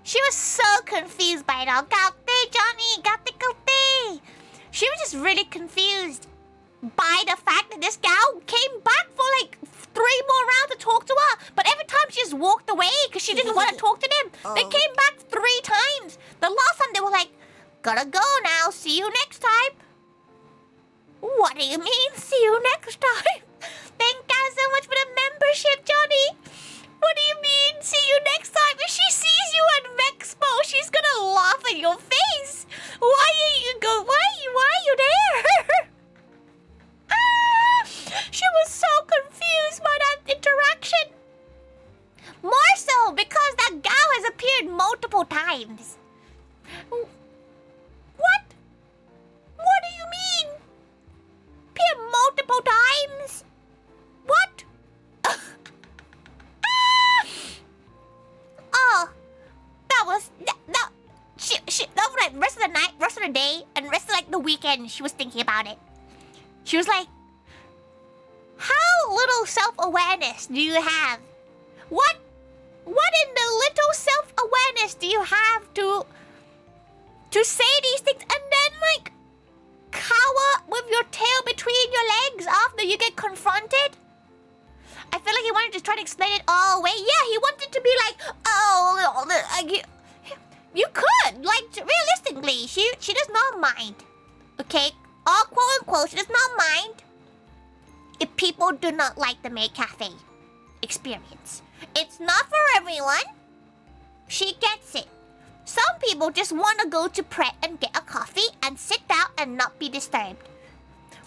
She was so confused by it all. Gate, Johnny, gate. She was just really confused by the fact that this gal came back for like 3 more rounds to talk to her. But every time she just walked away because she didn't want to talk to them. They came back 3 times. The last time they were like, gotta go now. See you next time. What do you mean, see you next time? Thank you so much for the membership, Johnny. What do you mean, see you next time? If she sees you at Vexpo, she's gonna laugh at your face. Why are you there? She was so confused by that interaction. More so because that gal has appeared multiple times. day and rest of like the weekend she was thinking about it. She was like, how little self-awareness do you have? What in the little self-awareness do you have to say these things and then like cower with your tail between your legs after you get confronted? I feel like he wanted to try to explain it all away. Yeah, he wanted to be like, oh, you could. Like, realistically, she does not mind. Okay? All quote unquote, she does not mind if people do not like the maid cafe experience. It's not for everyone. She gets it. Some people just want to go to Pret and get a coffee and sit down and not be disturbed.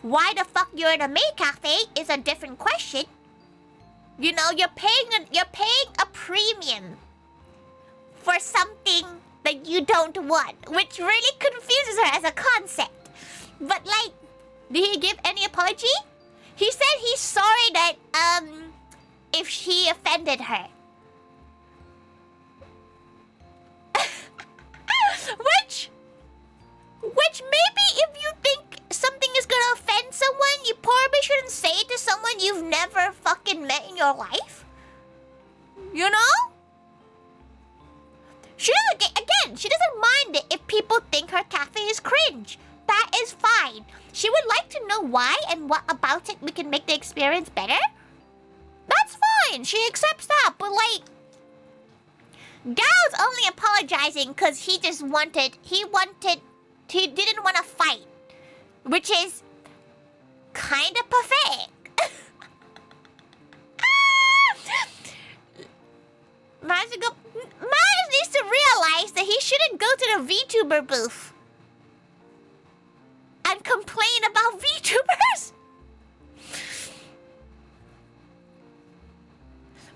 Why the fuck you're in a maid cafe is a different question. You know, you're paying a premium for something that you don't want, which really confuses her as a concept. But like, did he give any apology? He said he's sorry that if she offended her. Which maybe if you think something is gonna offend someone, you probably shouldn't say it to someone you've never fucking met in your life. You know? She doesn't mind it if people think her cafe is cringe. That is fine. She would like to know why and what about it we can make the experience better. That's fine. She accepts that. But like, Gao's only apologizing because he didn't want to fight. Which is kind of pathetic. Miles needs to realize that he shouldn't go to the Vtuber booth and complain about Vtubers.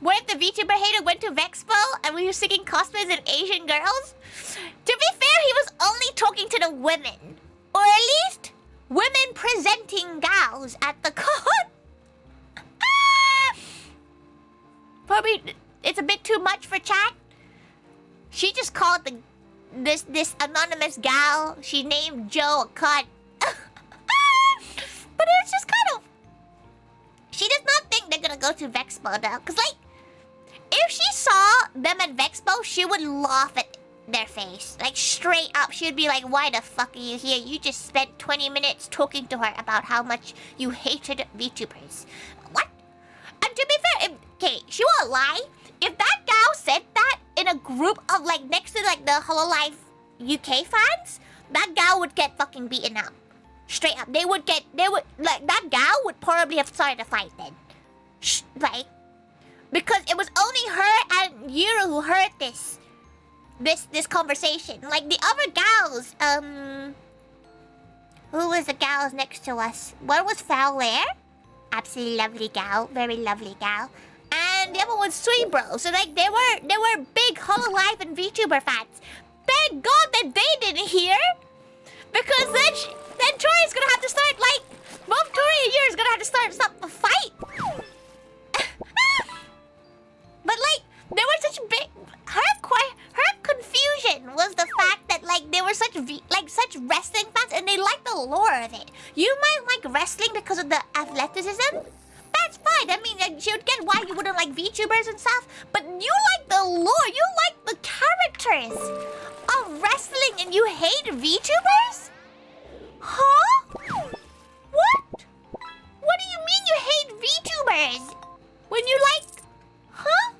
What if the Vtuber hater went to Vexpo and we were singing cosplays and Asian girls? To be fair, he was only talking to the women. Or at least, women presenting gals at the con. Probably, it's a bit too much for chat. She just called this anonymous gal. She named Joe a cunt. But it's just kind of... She does not think they're gonna go to Vexpo though. Because like, if she saw them at Vexpo, she would laugh at their face. Like straight up, she would be like, why the fuck are you here? You just spent 20 minutes talking to her about how much you hated VTubers. What? And to be fair, okay, she won't lie. If that gal said that in a group of like next to like the Hololive UK fans, that gal would get fucking beaten up. Straight up. They would like that gal would probably have started a fight then. Like, because it was only her and Yuru who heard this conversation. Like the other gals, who was the gals next to us? One was Fowler, absolutely lovely gal, very lovely gal, and the other one was Sweet Bro. So like they were big Hololive and VTuber fans. Thank God that they didn't hear, because then Tori's gonna have to start like both Tori and Yuri is gonna have to start a fight. But like there were such big her confusion was the fact that like they were such wrestling fans and they liked the lore of it. You might like wrestling because of the athleticism. That's fine. I mean, like, she would get why you wouldn't like VTubers and stuff. But you like the lore. You like the characters of wrestling and you hate VTubers? Huh? What? What do you mean you hate VTubers? When you like... Huh?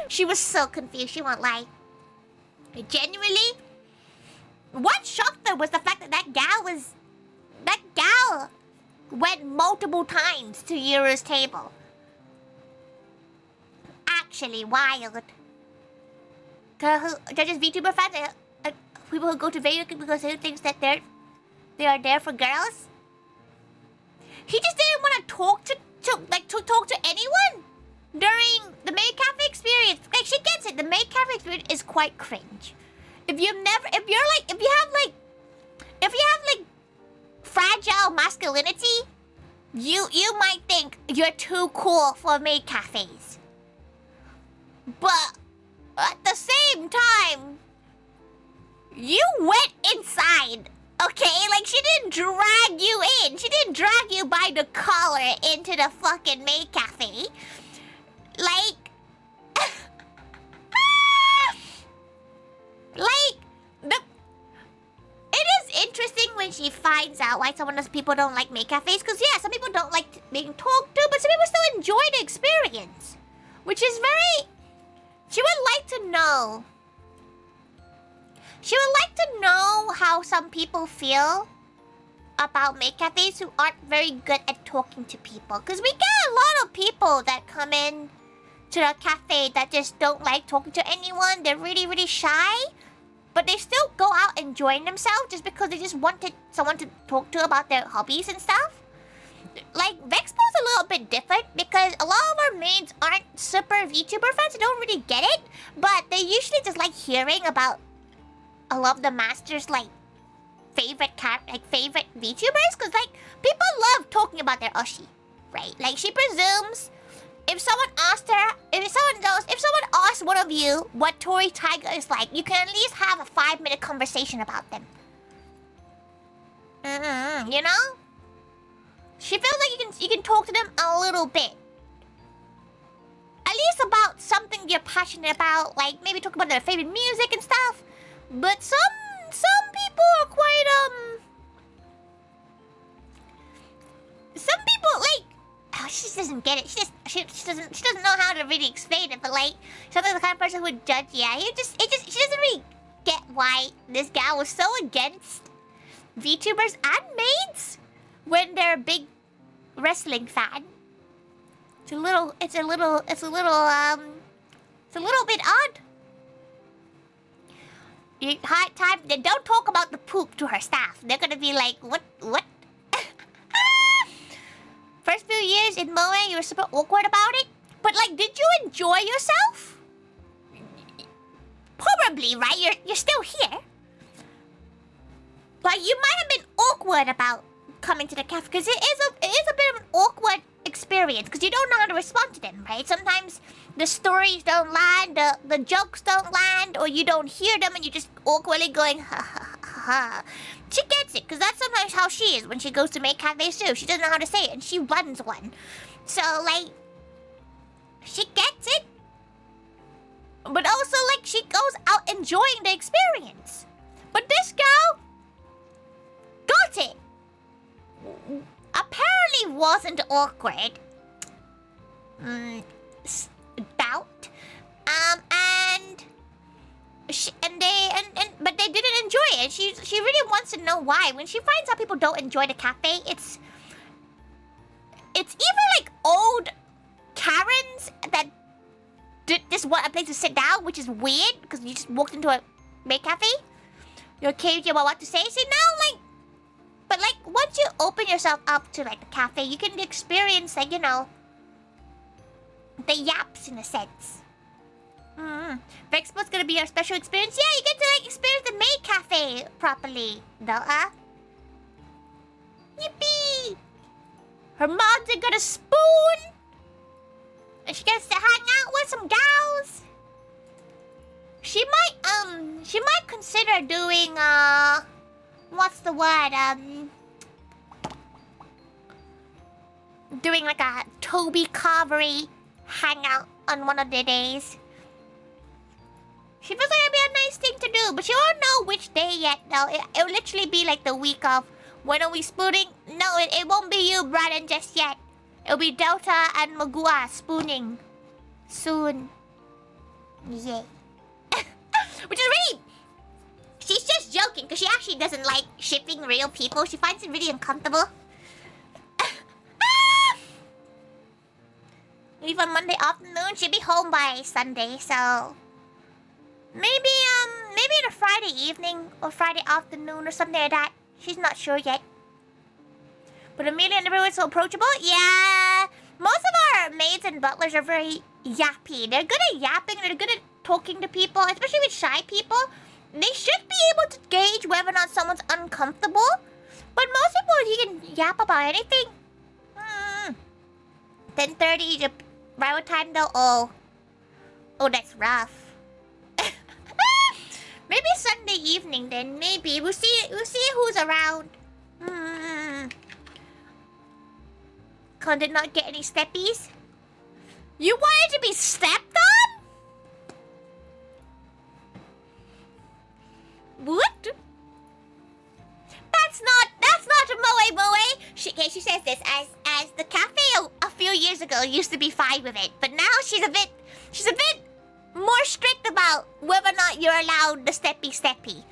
She was so confused, she won't lie. Genuinely, what shocked her was the fact that that gal went multiple times to Yuru's table. Actually, wild. They're just VTuber fans, people who go to video because they think that they are there for girls. He just didn't want to talk to anyone during the maid cafe experience. Like, she gets it. The maid cafe experience is quite cringe. If you have fragile masculinity, you might think you're too cool for maid cafes. But at the same time, You went inside, okay? Like, she didn't drag you in. She didn't drag you by the collar into the fucking maid cafe. Like... It is interesting when she finds out why some of those people don't like maid cafes. Because, yeah, some people don't like being talked to, but some people still enjoy the experience. Which is very... She would like to know... She would like to know how some people feel about maid cafes who aren't very good at talking to people. Because we get a lot of people that come in to the cafe that just don't like talking to anyone. They're really, really shy. But they still go out enjoying themselves just because they just wanted someone to talk to about their hobbies and stuff. Like, Vexpo's a little bit different because a lot of our maids aren't super VTuber fans. They don't really get it. But they usually just like hearing about a lot of the masters' like favorite favorite VTubers, because like people love talking about their Oshi, right? Like she presumes if someone asks one of you what ToriThaiga is like, you can at least have a 5-minute conversation about them. You know? She feels like you can talk to them a little bit. At least about something you're passionate about, like maybe talk about their favorite music and stuff. But some people are quite some people like she just doesn't get it. She doesn't know how to really explain it. But like sometimes the kind of person who would judge. Yeah, she doesn't really get why this gal was so against VTubers and maids when they're a big wrestling fan. It's a little bit odd. Don't talk about the poop to her staff. They're gonna be like, what? First few years in Moe, you were super awkward about it. But like, did you enjoy yourself? Probably, right? You're still here. But you might have been awkward about coming to the cafe because it is a bit of an awkward experience because you don't know how to respond to them, right? Sometimes the stories don't land, the jokes don't land, or you don't hear them and you're just awkwardly going, ha ha ha ha. She gets it, because that's sometimes how she is when she goes to make cafes too. She doesn't know how to say it, and she runs one. So, like, she gets it. But also, like, she goes out enjoying the experience. But this girl got it. Apparently wasn't awkward. Doubt. But they didn't enjoy it. She really wants to know why. When she finds out people don't enjoy the cafe, it's either like old Karens that just want a place to sit down, which is weird because you just walked into a maid cafe. You're cagey about what to say. See now, like, but like once you open yourself up to like the cafe, you can experience like, you know, the yaps in a sense. Vexpo's gonna be our special experience. Yeah, you get to like experience the maid cafe properly, though, huh? Yippee! Her mods are gonna spoon, and she gets to hang out with some gals. She might consider doing what's the word? Doing like a Toby Carvery hangout on one of the days. She feels like it'd be a nice thing to do, but she won't know which day yet, though. It'll literally be like the week of, when are we spooning? No, it won't be you, Braden, just yet. It'll be Delta and Magua spooning. Soon. Yay. Which is really... She's just joking, because she actually doesn't like shipping real people. She finds it really uncomfortable. Leave on Monday afternoon. She'll be home by Sunday, so... Maybe in a Friday evening or Friday afternoon or something like that. She's not sure yet. But Amelia and everyone's so approachable. Yeah, most of our maids and butlers are very yappy. They're good at yapping. They're good at talking to people, especially with shy people. They should be able to gauge whether or not someone's uncomfortable. But most people, you can yap about anything. 10:30, arrival time though. Oh, that's rough. Maybe Maybe Sunday evening then. Maybe we'll see who's around. Con did not get any steppies. You wanted to be stepped on? What? That's not a moe. She says this as the cafe a few years ago used to be fine with it, but now she's a bit more strict about whether or not you're allowed the steppy.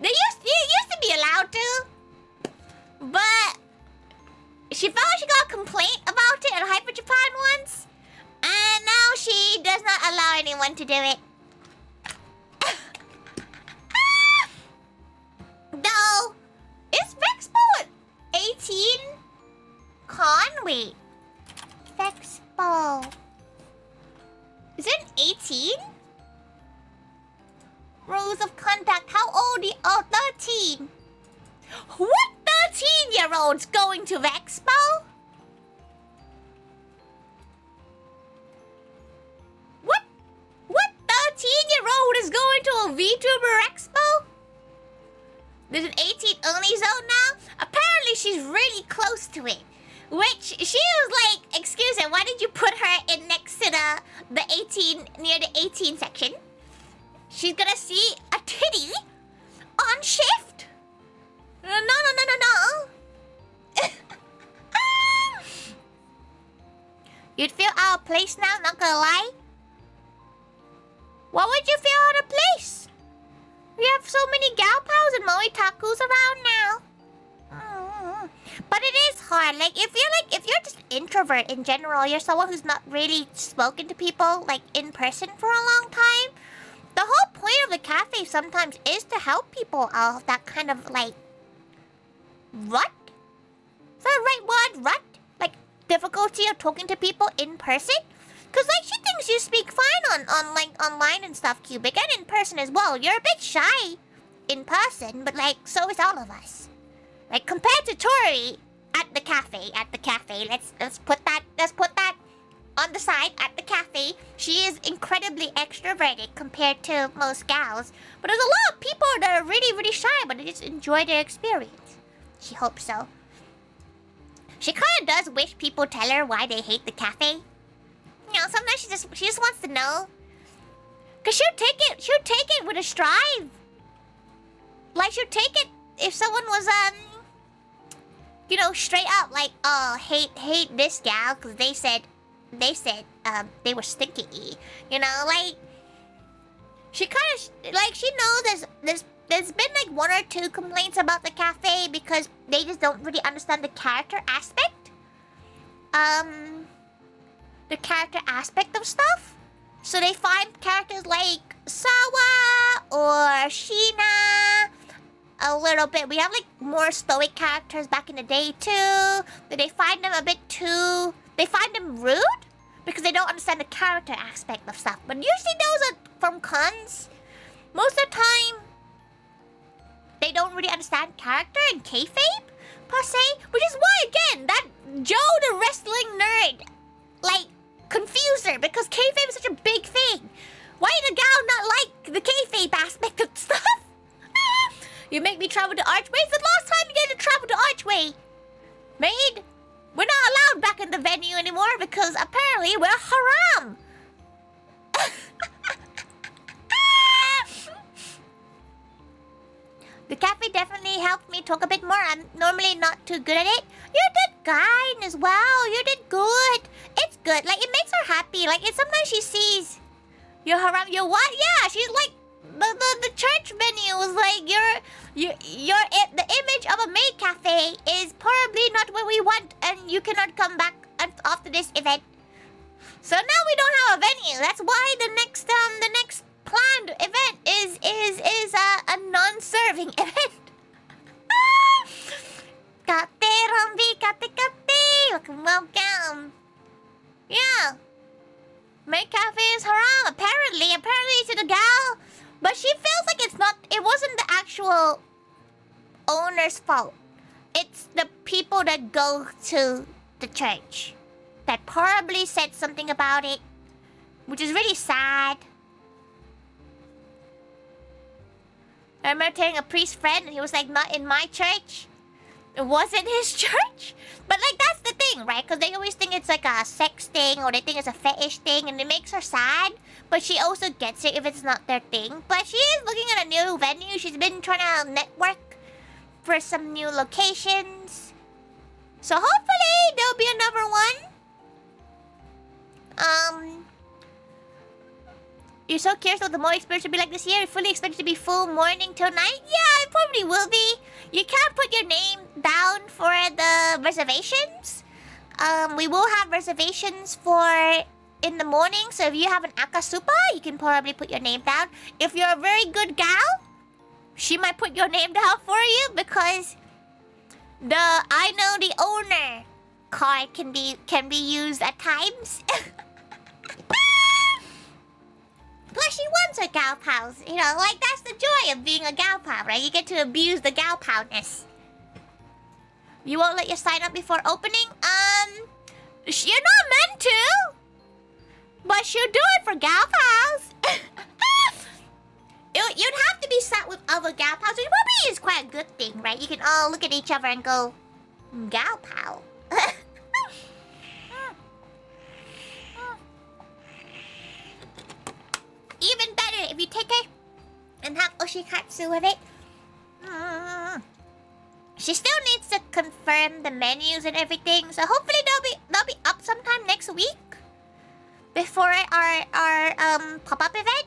You used to be allowed to, but she felt she got a complaint about it at Hyper Japan once, and now she does not allow anyone to do it. No, is Vexpo 18? Wait. Vexpo. Is it 18? Rules of conduct. How old are you? Oh, 13. What 13-year-old's going to Vexpo? What 13-year-old is going to a Vtuber Expo? There's an 18 only zone now? Apparently she's really close to it. Which, she was like, excuse me, why did you put her in next to the 18, near the 18 section? She's gonna see a titty on shift. No. You'd feel out of place now, not gonna lie. What would you feel out of place? We have so many gal pals and moe takus around now. But it is hard. Like if you're just an introvert in general, you're someone who's not really spoken to people like in person for a long time. The whole point of the cafe sometimes is to help people out of that kind of like rut. Is that the right word? Rut? Like difficulty of talking to people in person? Cause like she thinks you speak fine on like online and stuff, Cubic, and in person as well. You're a bit shy in person, but like so is all of us. Like compared to Tori at the cafe, let's put that on the side. At the cafe, she is incredibly extroverted compared to most gals. But there's a lot of people that are really, really shy, but they just enjoy their experience. She hopes so. She kind of does wish people tell her why they hate the cafe. You know, sometimes she just wants to know. Cause she'll take it with a strive. Like she'll take it if someone was you know, straight up like, oh, hate this gal because they said they were stinky. You know, like she kind of like she knows there's been like 1 or 2 complaints about the cafe because they just don't really understand the character aspect. The character aspect of stuff. So they find characters like Sawa or Sheena a little bit. We have like more stoic characters back in the day too. But they find them a bit too... They find them rude because they don't understand the character aspect of stuff. But usually those are from cons. Most of the time, they don't really understand character and kayfabe per se. Which is why, again, that Joe the wrestling nerd, like, confused her because kayfabe is such a big thing. Why did the gal not like the kayfabe aspect of stuff? You make me travel to Archway? It's the last time you get to travel to Archway. Maid, we're not allowed back in the venue anymore because apparently we're haram. The cafe definitely helped me talk a bit more. I'm normally not too good at it. You did kind as well. You did good. It's good. Like, it makes her happy. Like, sometimes she sees you're haram. You're what? Yeah, she's like, the church venue was like, the image of a maid cafe is probably not what we want, and you cannot come back after this event. So now we don't have a venue. That's why the next planned event is a non-serving event. Kate Rombi, kate. Welcome. Yeah. Maid cafe is haram. Apparently to the gal. But she feels like it wasn't the actual owner's fault. It's the people that go to the church that probably said something about it. which is really sad. I remember telling a priest friend, and he was like, not in my church. It wasn't his church. But like, that's the thing, right? Because they always think it's like a sex thing, or they think it's a fetish thing, and it makes her sad. But she also gets it if it's not their thing. But she is looking at a new venue. She's been trying to network for some new locations. So hopefully there'll be another one. You're so curious what the mall experience will be like this year. You fully expect it to be full morning till night? Yeah, it probably will be. You can't put your name down for the reservations. We will have reservations for in the morning. So if you have an akasupa, you can probably put your name down. If you're a very good gal, she might put your name down for you because the I know the owner card can be used at times. Plus, she wants her gal pals. You know, like, that's the joy of being a gal pal, right? You get to abuse the gal palness. You won't let you sign up before opening? You're not meant to. But she'll do it for gal pals. You'd have to be sat with other gal pals, which probably is quite a good thing, right? You can all look at each other and go, gal pal. Even better if you take it and have oshikatsu with it. She still needs to confirm the menus and everything, so hopefully they'll be up sometime next week before our pop-up event,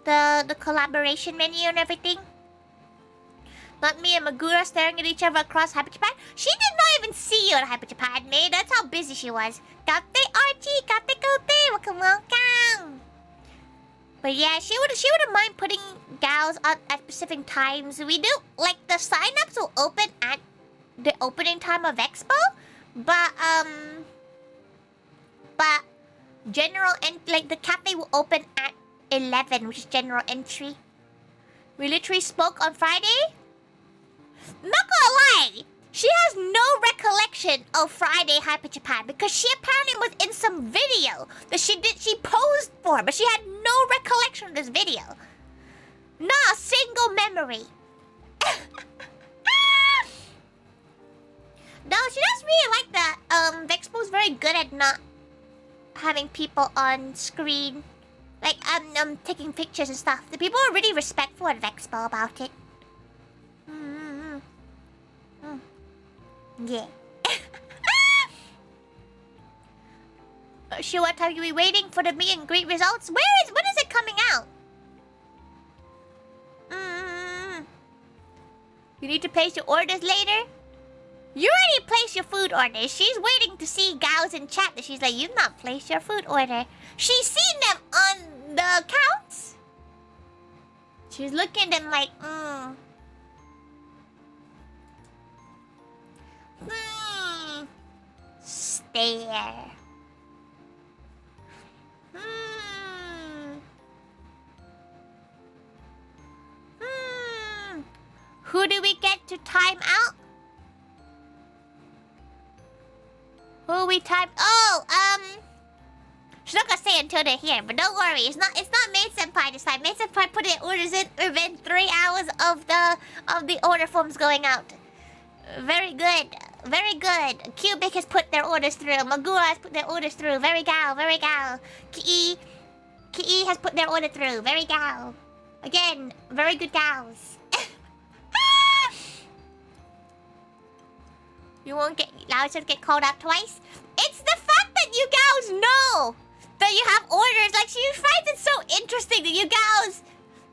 the collaboration menu and everything. Not me and Magura staring at each other across Hyper Japan. She did not even see you at Hyper Japan, mate. That's how busy she was. Kate Archie, kate kote, welcome. But yeah, she wouldn't mind putting gals on at specific times. We do like the sign-ups will open at the opening time of Expo, but general and like the cafe will open at 11, which is general entry. We literally spoke on Friday. Not gonna lie, she has no recollection of Friday Hyper Japan because she apparently was in some video that she posed for, but she had no recollection of this video. Not a single memory. No, she does really like that. Vexpo's very good at not having people on screen. Like, taking pictures and stuff. The people are really respectful at Vexpo about it. Yeah. Sure, what time are we waiting for the meet and greet results? When is it coming out? You need to place your orders later? You already placed your food order. She's waiting to see gals in chat that she's like, you've not placed your food order. She's seen them on the accounts. She's looking at them like, stare. Who do we get to time out? Who we time? Oh, she's not gonna say it until they're here, but don't worry. It's not Maid Senpai this time. Maid Senpai put their orders in within 3 hours of the order forms going out. Very good. Very good. Cubic has put their orders through. Magura has put their orders through. Very gal, very gal. Ki has put their order through. Very gal. Again, very good gals. You won't get called out twice. It's the fact that you gals know that you have orders. Like, she finds it so interesting that you gals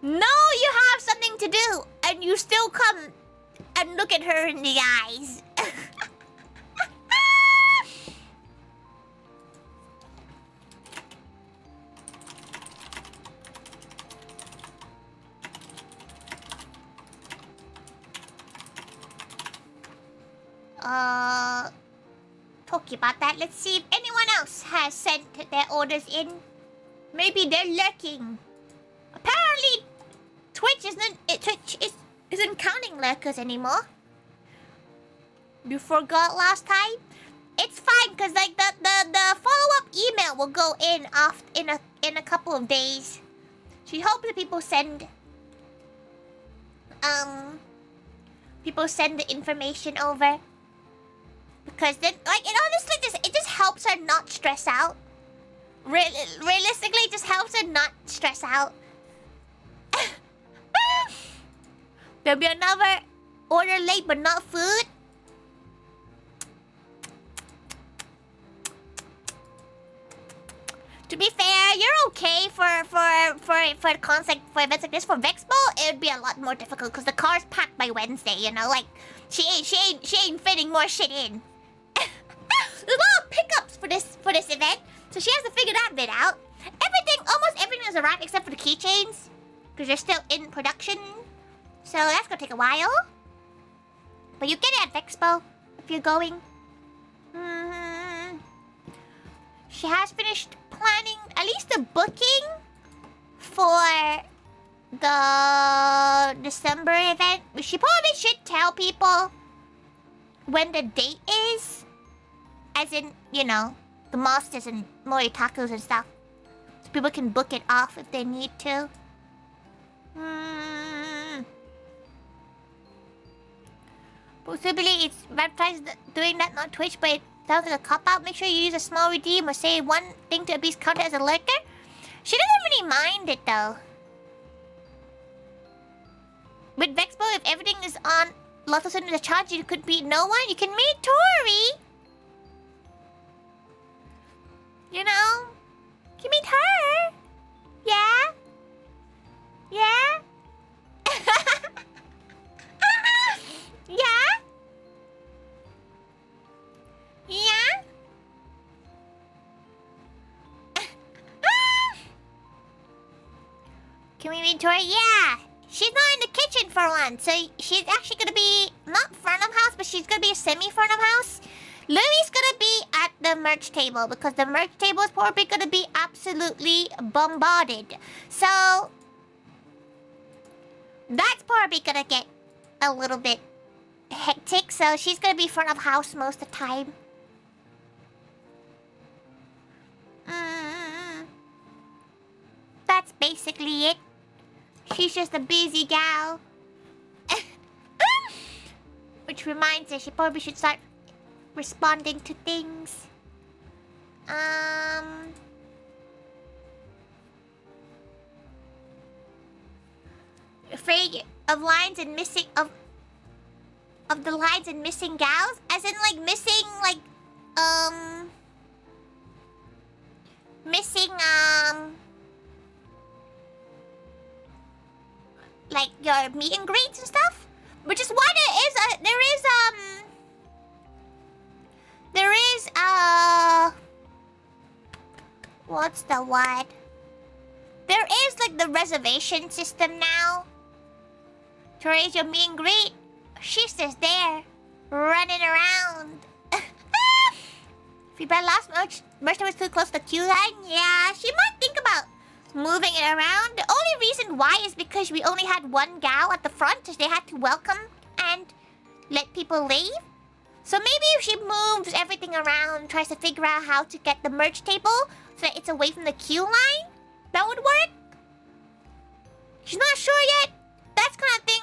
know you have something to do, and you still come and look at her in the eyes. Talking about that, let's see if anyone else has sent their orders in. Maybe they're lurking. Apparently, Twitch isn't counting lurkers anymore. You forgot last time? It's fine, cause like the follow-up email will go in in a couple of days. She hopes that people send the information over. Because then, like, it honestly just helps her not stress out. Realistically, it just helps her not stress out. There'll be another order late, but not food. To be fair, you're okay for concept for events like this. For Vexpo, it would be a lot more difficult because the car's packed by Wednesday. You know, like she ain't fitting more shit in. There's a lot of pickups for this event, so she has to figure that bit out. Almost everything has arrived except for the keychains, because they're still in production. So that's gonna take a while. But you get it at Vexpo if you're going. She has finished planning at least the booking for the December event. She probably should tell people when the date is. As in, you know, the masters and moritakus and stuff. So people can book it off if they need to. Possibly it's advertised doing that, not Twitch, but it sounds like a cop-out. Make sure you use a small redeem or say one thing to at least count it as a lurker. She doesn't really mind it, though. With Vexpo, if everything is on lots of sudden the charge, you could beat no one. You can meet Tori. You know? You can meet her. Yeah? Yeah? Yeah? Yeah? Can we meet Tori? Yeah! She's not in the kitchen for once, so she's actually gonna be not front of house, but she's gonna be a semi-front of house. Louie's gonna be at the merch table because the merch table is probably gonna be absolutely bombarded. So that's probably gonna get a little bit hectic, so she's gonna be front of house most of the time. That's basically it. She's just a busy gal. Which reminds her, she probably should start responding to things. Afraid of lines and missing of the lines and missing gals? As in like missing like your meet and greets and stuff? Which is why there is what's the word? There is like the reservation system now. To raise your meet and greet. She's just there, running around. If you buy last merch was too close to the queue line, yeah, she might think about moving it around. The only reason why is because we only had one gal at the front, so they had to welcome and let people leave. So maybe if she moves everything around, tries to figure out how to get the merch table so that it's away from the queue line, that would work. She's not sure yet. That's kind of thing,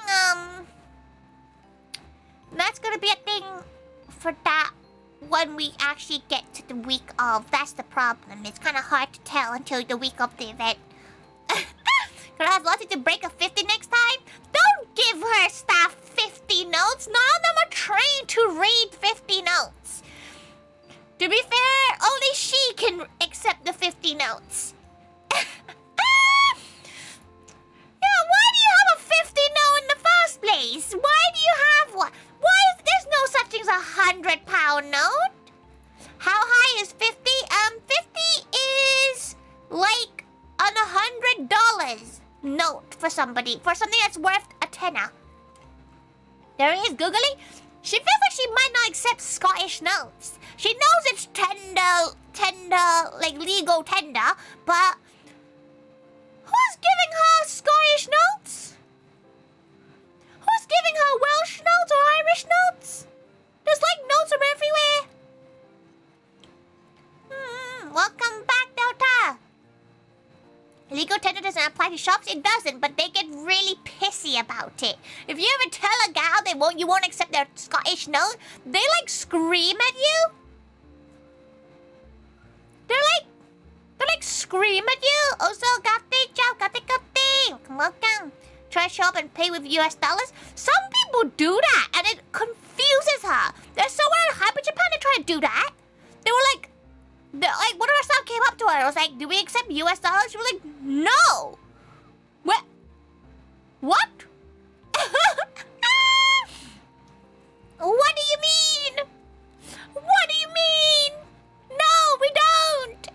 that's gonna be a thing for that when we actually get to the week of. That's the problem. It's kind of hard to tell until the week of the event. Gonna have Lottie to break a 50 next time? Don't give her staff 50 notes. None of them are trained to read 50 notes. To be fair, only she can accept the 50 notes. Yeah, why do you have a 50 note in the first place? Why do you have one? Why is there's no such thing as a £100 note? How high is 50? 50 is like an $100 note for somebody, for something that's worth a tenner. There is Googly. She feels like she might not accept Scottish notes. She knows it's tender, like legal tender, but who's giving her Scottish notes? Who's giving her Welsh notes or Irish notes? There's like notes from everywhere. Welcome back, Delta. legal tender doesn't apply to shops. It doesn't, but they get really pissy about it. If you ever tell a gal you won't accept their Scottish note, they like scream at you. They're like scream at you. Also, welcome. Try to show up and pay with US dollars. Some people do that, and it confuses her. There's someone in Hyper Japan that tried to do that. They were like, one of our staff came up to her. I was like, do we accept US dollars? She was like, no. What? What do you mean? What do you mean? No, we don't.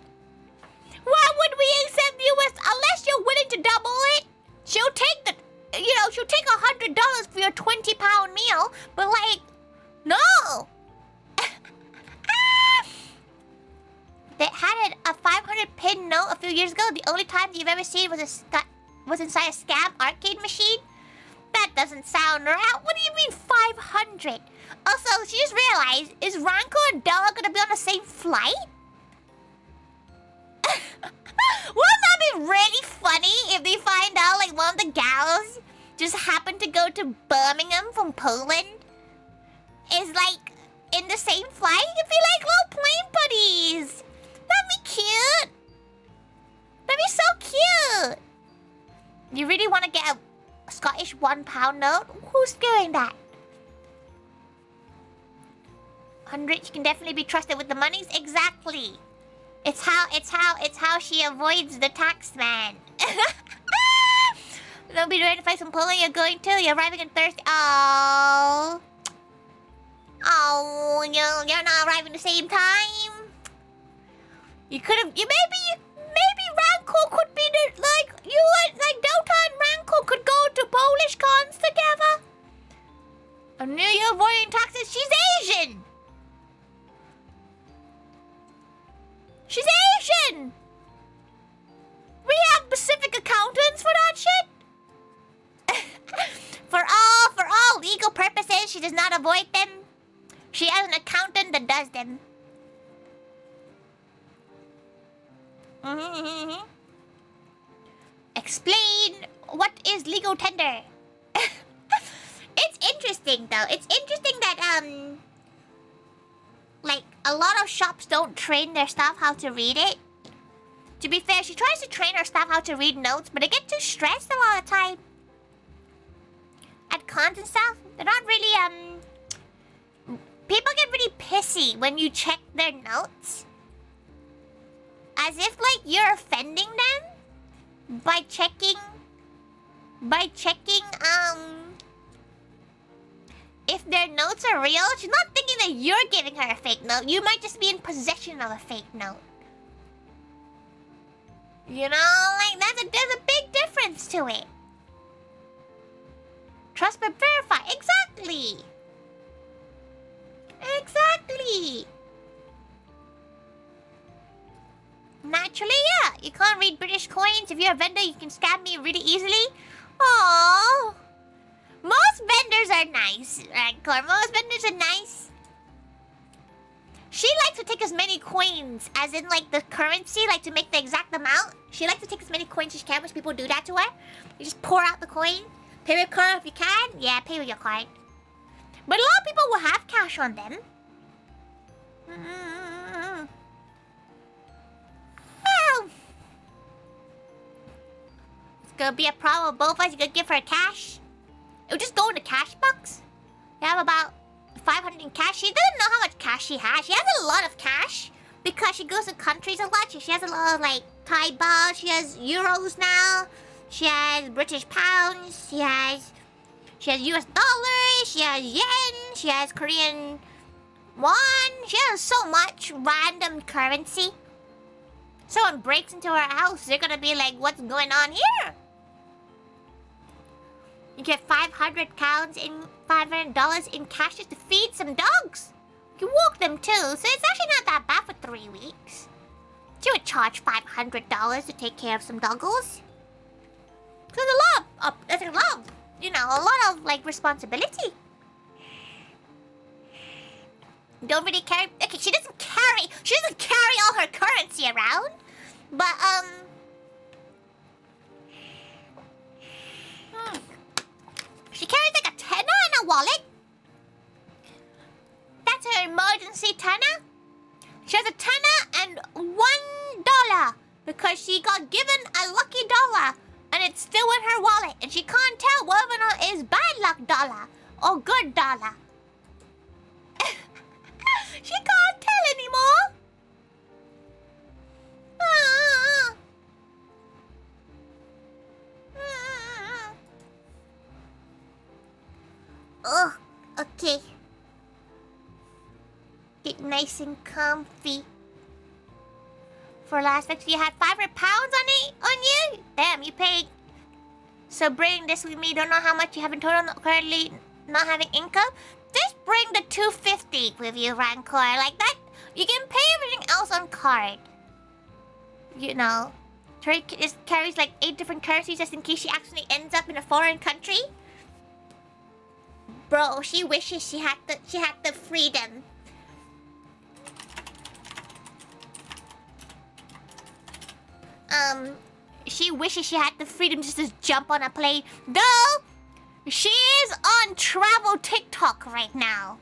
Why would we accept US unless you're willing to double it? She'll take she'll take $100 for your 20-pound meal, but like, no. They had a 500 pin note a few years ago. The only time you've ever seen was inside a scam arcade machine. That doesn't sound right. What do you mean 500? Also, she just realized, is Ranko and Della gonna be on the same flight? Wouldn't that be really funny if they find out like one of the gals just happened to go to Birmingham from Poland? Is like in the same flight? It'd be like little plane buddies. That'd be cute. That'd be so cute. You really want to get a Scottish £1 note? Who's doing that? 100, she can definitely be trusted with the monies. Exactly. It's how she avoids the tax man. Don't be ready to fight some Poland. You're going to. You're arriving on Thursday. Oh, you're not arriving the same time. You could have. Maybe Ranko could be the Dota and Ranko could go to Polish cons together. I knew you're avoiding taxes. She's Asian. She's Asian. We have Pacific accountants for that shit. For all legal purposes, she does not avoid them. She has an accountant that does them. Explain what is legal tender. It's interesting though. It's interesting that like a lot of shops don't train their staff how to read it. To be fair, she tries to train her staff how to read notes, but they get too stressed a lot of the time. At cons and stuff, they're not really people get really pissy when you check their notes. As if like you're offending them by checking if their notes are real. She's not thinking that you're giving her a fake note. You might just be in possession of a fake note. You know, like there's a big difference to it. Trust but verify. Exactly. Exactly. Naturally, yeah. You can't read British coins. If you're a vendor, you can scam me really easily. Aww. Most vendors are nice, Rancor. Most vendors are nice. She likes to take as many coins, as in like the currency, like to make the exact amount. She likes to take as many coins as she can, which people do that to her. You just pour out the coin. Pay with card if you can. Yeah, pay with your card. But a lot of people will have cash on them. Oh. It's gonna be a problem with both of us. You gonna give her cash? It'll just go in the cash box. You have about 500 in cash. She doesn't know how much cash she has. She has a lot of cash because she goes to countries a lot. She has a lot of like Thai baht. She has euros now. She has British pounds. She has US dollars. She has yen. She has Korean won. She has so much random currency. Someone breaks into her house, they're gonna be like, what's going on here? You get 500 pounds in $500 in cash just to feed some dogs. You walk them too, so it's actually not that bad for 3 weeks. She would charge $500 to take care of some doggos. There's a lot, you know, a lot of like responsibility. Don't really carry. Okay, she doesn't carry all her currency around, but wallet. That's her emergency tenner. She has a tenner and $1 because she got given a lucky dollar and it's still in her wallet and she can't tell whether or not it's bad luck dollar or good dollar. She can't tell anymore. Oh, okay. Get nice and comfy. For last week, you had £500 on you? Damn, you paid. So bring this with me. Don't know how much you have in total. Currently not having income. Just bring the $250 with you, Rancor. Like that, you can pay everything else on card. You know, Tori just carries like 8 different currencies just in case she actually ends up in a foreign country. Bro, she wishes she had the freedom. She wishes she had the freedom just to jump on a plane. Though, she is on travel TikTok right now.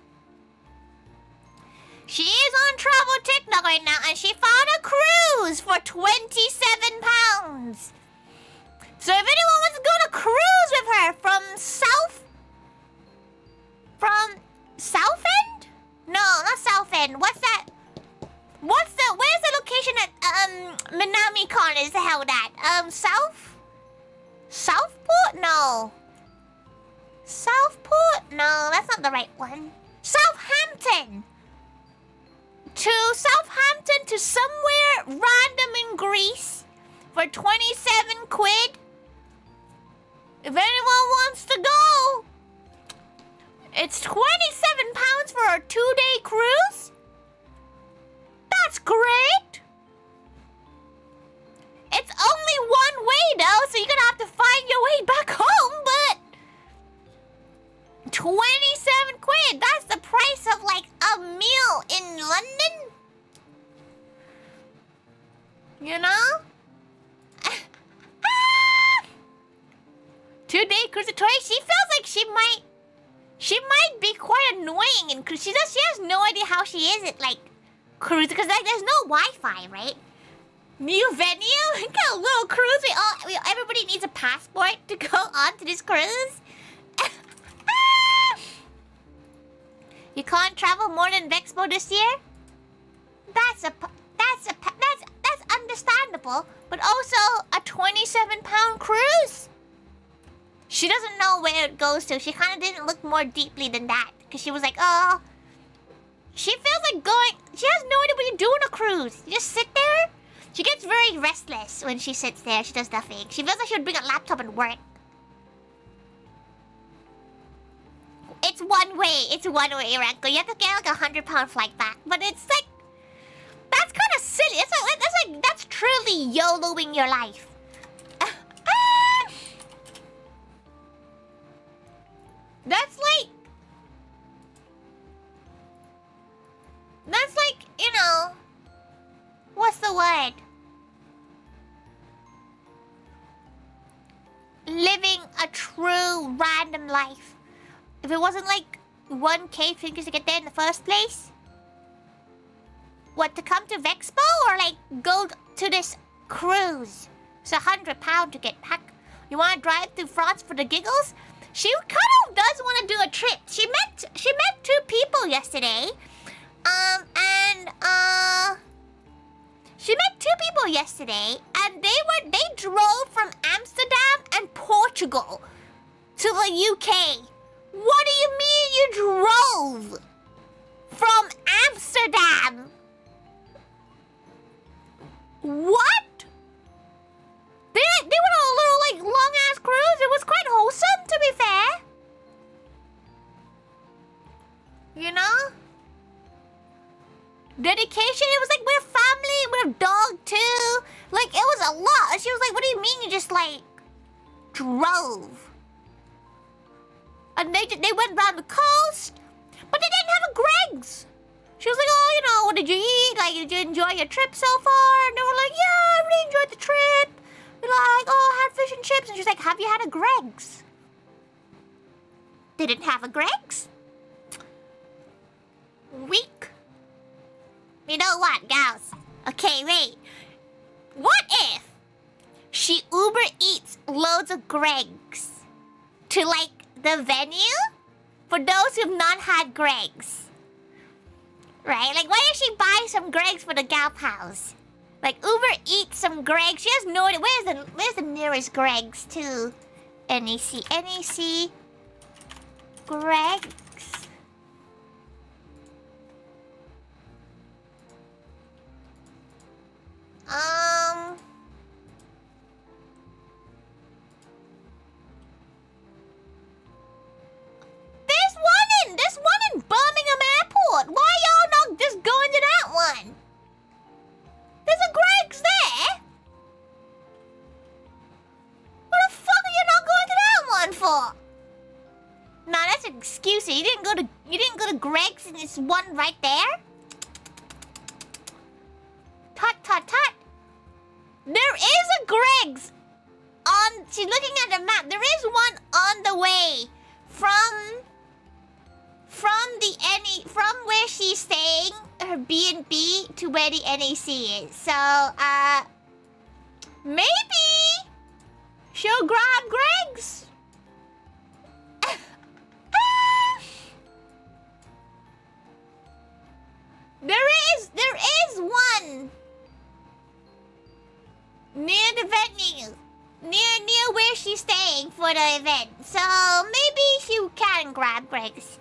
She is on travel TikTok right now, and she found a cruise for £27. So if anyone wants to go to cruise with her from South End? No, not South End. What's that? Where's the location that Minami-con is held at? Southport? No. Southport? No, that's not the right one. Southampton! To Southampton to somewhere random in Greece for 27 quid. If anyone wants to go, it's 27 pounds for a 2-day cruise? That's great! It's only one way though, so you're gonna have to find your way back home, but 27 quid, that's the price of like a meal in London? You know? 2-day cruise to Tori, she feels like she might be quite annoying in cruise. She has no idea how she is at like cruise because like there's no Wi-Fi, right? New venue? Got a little cruise. Everybody needs a passport to go on to this cruise. You can't travel more than Vexpo this year? That's understandable, but also a 27-pound cruise. She doesn't know where it goes to. She kind of didn't look more deeply than that because she was like, oh. She feels like going. She has no idea what you do on a cruise. You just sit there. She gets very restless when she sits there. She does nothing. She feels like she would bring a laptop and work. It's one way. It's one way, Ranko. You have to get like a £100 flight back. But it's like, that's kind of silly. That's truly YOLOing your life. That's like, you know, what's the word? Living a true random life. If it wasn't like 1K fingers to get there in the first place. What, to come to Vexpo or like go to this cruise? It's £100 to get back. You want to drive through France for the giggles? She kind of does want to do a trip. She met 2 people yesterday. She met 2 people yesterday, and they drove from Amsterdam and Portugal to the UK. What do you mean you drove from Amsterdam? What? They went on a little like long ass cruise. It was quite wholesome, to be fair. You know? Dedication. It was like we're family, we're a dog too. Like it was a lot. And she was like, "What do you mean you just like drove?" And they went around the coast, but they didn't have a Greg's. She was like, "Oh, you know, what did you eat? Like, did you enjoy your trip so far?" And they were like, "Yeah, I really enjoyed the trip." They're like, "Oh, I had fish and chips." And she's like, "Have you had a Greg's?" didn't have a Greg's. Weak. You know what, gals? Okay, wait. What if she Uber Eats loads of Greg's to, like, the venue for those who've not had Greg's? Right? Like, what if she buys some Greg's for the gal pals? Like, Uber Eats some Greg's. She has no idea. Where's the nearest Greg's to NEC? NEC Greg's. There's one in Birmingham Airport. Why y'all not just going to that one? There's a Greg's there. What the fuck are you not going to that one for? Nah, that's an excuse. You didn't go to Greg's and it's one right there? Tut tut tut. There is a Greg's on. She's looking at the map. There is one on the way from where she's staying, her B&B, to where the NAC is. So, maybe she'll grab Greg's. There is one near the venue, near where she's staying for the event. So maybe she can grab Greg's.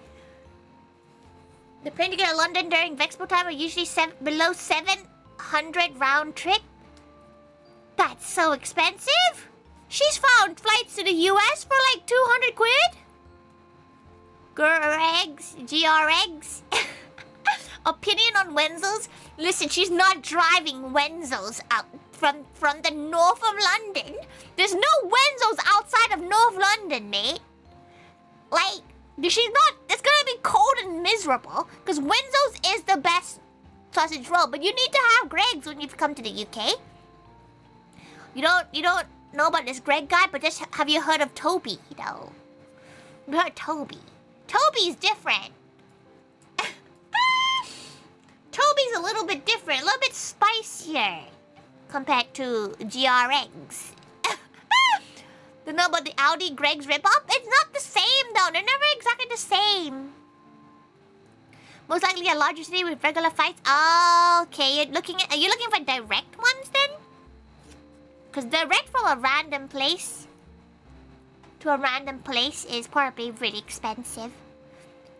The plane to get to London during Vexpo time are usually below 700 round trip. That's so expensive. She's found flights to the US for like 200 quid. GREGS. Opinion on Wenzel's? Listen, she's not driving Wenzel's out from the north of London. There's no Wenzel's outside of North London, mate. Like, she's not. It's gonna be cold and miserable because Wenzel's is the best sausage roll. But you need to have Greg's when you come to the UK. You don't know about this Greg guy, but just have you heard of Toby? Though, you heard Toby. Toby's different. Toby's a little bit different, a little bit spicier compared to GRX. Don't know about the Audi Greg's ripoff? It's not the same though. They're never exactly the same. Most likely a larger city with regular flights. Okay, are you looking for direct ones then? Because direct from a random place to a random place is probably really expensive.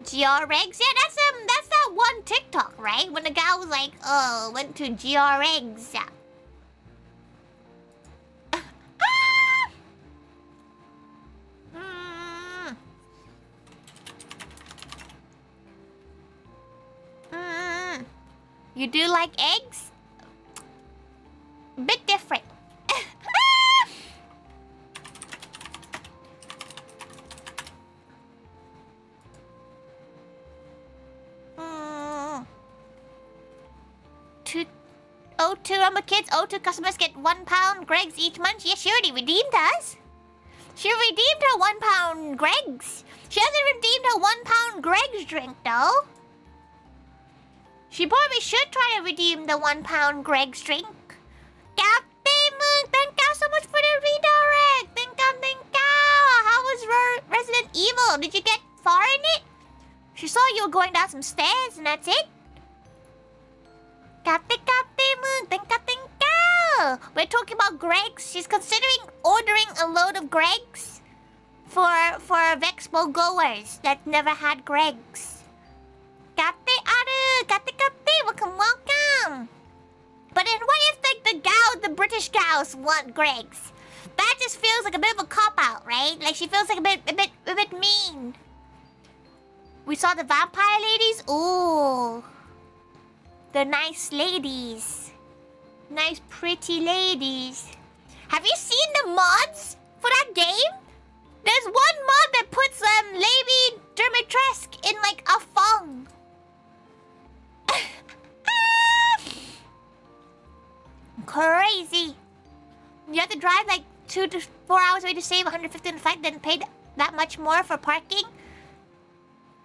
GRX? Yeah, that's that one TikTok, right? When the guy was like, oh, went to GRX. You do like eggs? Bit different. O2 Rumble Kids, O2 customers get £1 Greg's each month. Yeah, she already redeemed us. She redeemed her £1 Greg's. She hasn't redeemed her £1 Greg's drink though. She probably should try to redeem the £1 Greg's drink. Captain Moon, thank you so much for the redirect. Thank you. How was Resident Evil? Did you get far in it? She saw you were going down some stairs and that's it. Captain Moon, thank you. We're talking about Greg's. She's considering ordering a load of Greg's for Vexpo goers that never had Greg's. Welcome. But then what if like the British gals want Greg's? That just feels like a bit of a cop-out, right? Like she feels like a bit mean. We saw the vampire ladies. Ooh. The nice ladies. Nice pretty ladies. Have you seen the mods for that game? There's one mod that puts Lady Dimitrescu in like a thong. Crazy. You have to drive like 2 to 4 hours away to save 150 on the flight, then pay that much more for parking.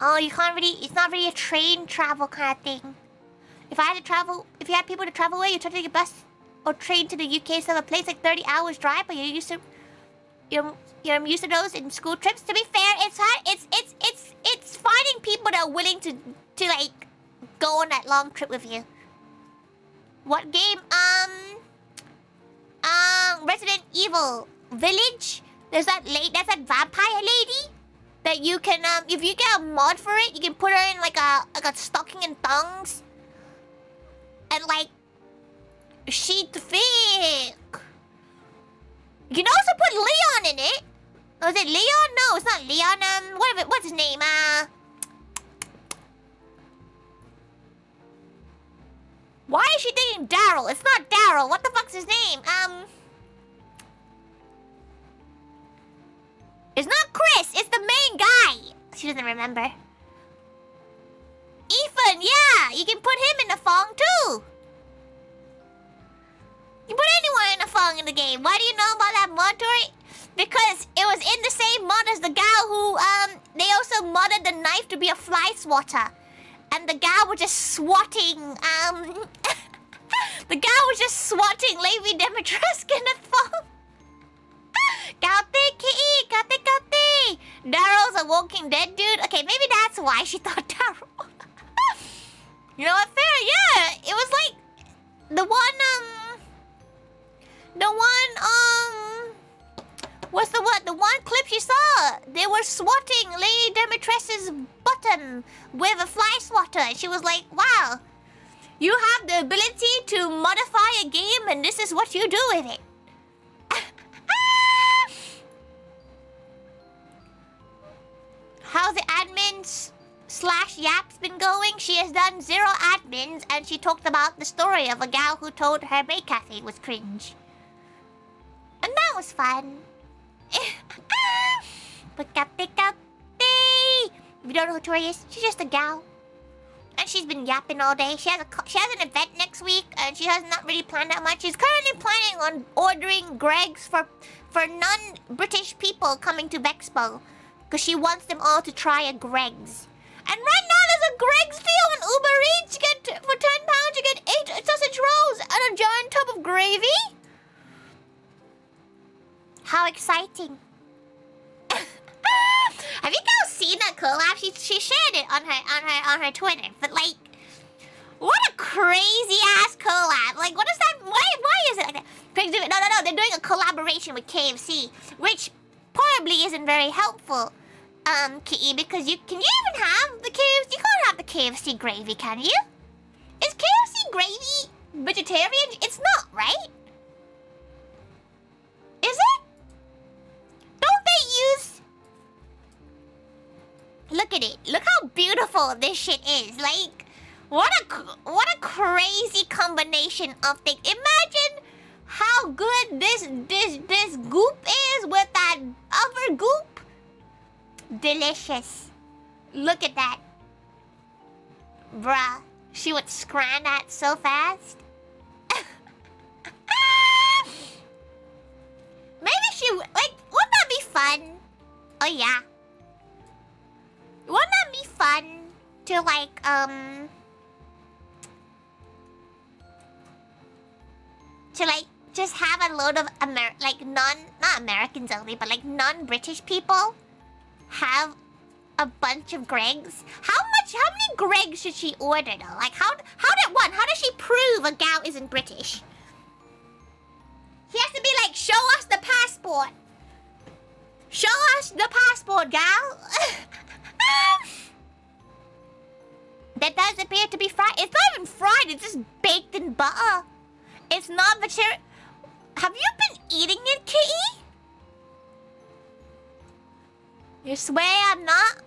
Oh, you can't really. It's not really a train travel kind of thing. If I had to travel, if you had people to travel with, you try to take a bus or train to the UK instead of a place like 30 hours drive, but you're used to. You're used to those in school trips. To be fair, it's hard. It's finding people that are willing to like go on that long trip with you. What game? Resident Evil Village. There's that that's that vampire lady that you can if you get a mod for it, you can put her in like a stocking and thongs, and like she's thick. You can also put Leon in it. Oh, is it Leon? No, it's not Leon. What's his name? Why is she thinking Daryl? It's not Daryl. What the fuck's his name? It's not Chris. It's the main guy. She doesn't remember. Ethan, yeah. You can put him in the thong too. You put anyone in a thong in the game. Why do you know about that mod, Tori? Because it was in the same mod as the gal who, they also modded the knife to be a fly swatter. And the gal was just swatting, the gal was just swatting Lady Dimitrescu in the thong. Kate, kitty, Kate. Daryl's a Walking Dead dude. Okay, maybe that's why she thought Daryl. You know what, fair, yeah. It was like, the one, what's the what? The one clip you saw, they were swatting Lady Dimitrescu's bottom with a fly swatter. And she was like, wow, you have the ability to modify a game and this is what you do with it. How's the admins / Yaps been going? She has done 0 admins and she talked about the story of a gal who told her maid cafe was cringe. And that was fun. But Kate. If you don't know who Tori is, she's just a gal. And she's been yapping all day. She has an event next week and she has not really planned that much. She's currently planning on ordering Greg's for non-British people coming to Vexpo. Because she wants them all to try a Greg's. And right now there's a Greg's deal on Uber Eats. You get, for £10 you get 8 sausage rolls and a giant tub of gravy. How exciting. Have you guys seen that collab? She shared it on her Twitter. But like, what a crazy ass collab. Like, what is that? Why is it like that? No, they're doing a collaboration with KFC, which probably isn't very helpful, Kitty, because can you even have the KFC? You can't have the KFC gravy, can you? Is KFC gravy vegetarian? It's not, right? Is it? Don't they use... Look at it. Look how beautiful this shit is. Like, what a crazy combination of things. Imagine how good this goop is with that other goop. Delicious. Look at that. Bruh. She would scran that so fast. Maybe she would, like, wouldn't that be fun? Oh yeah. Wouldn't that be fun to like, to like just have a load of not Americans only, but like non-British people have a bunch of Greg's? How many Greg's should she order though? Like how does she prove a gal isn't British? He has to be like, show us the passport. Show us the passport, gal. That does appear to be fried. It's not even fried, it's just baked in butter. It's not vegetarian. Have you been eating it, Kitty? You swear I'm not?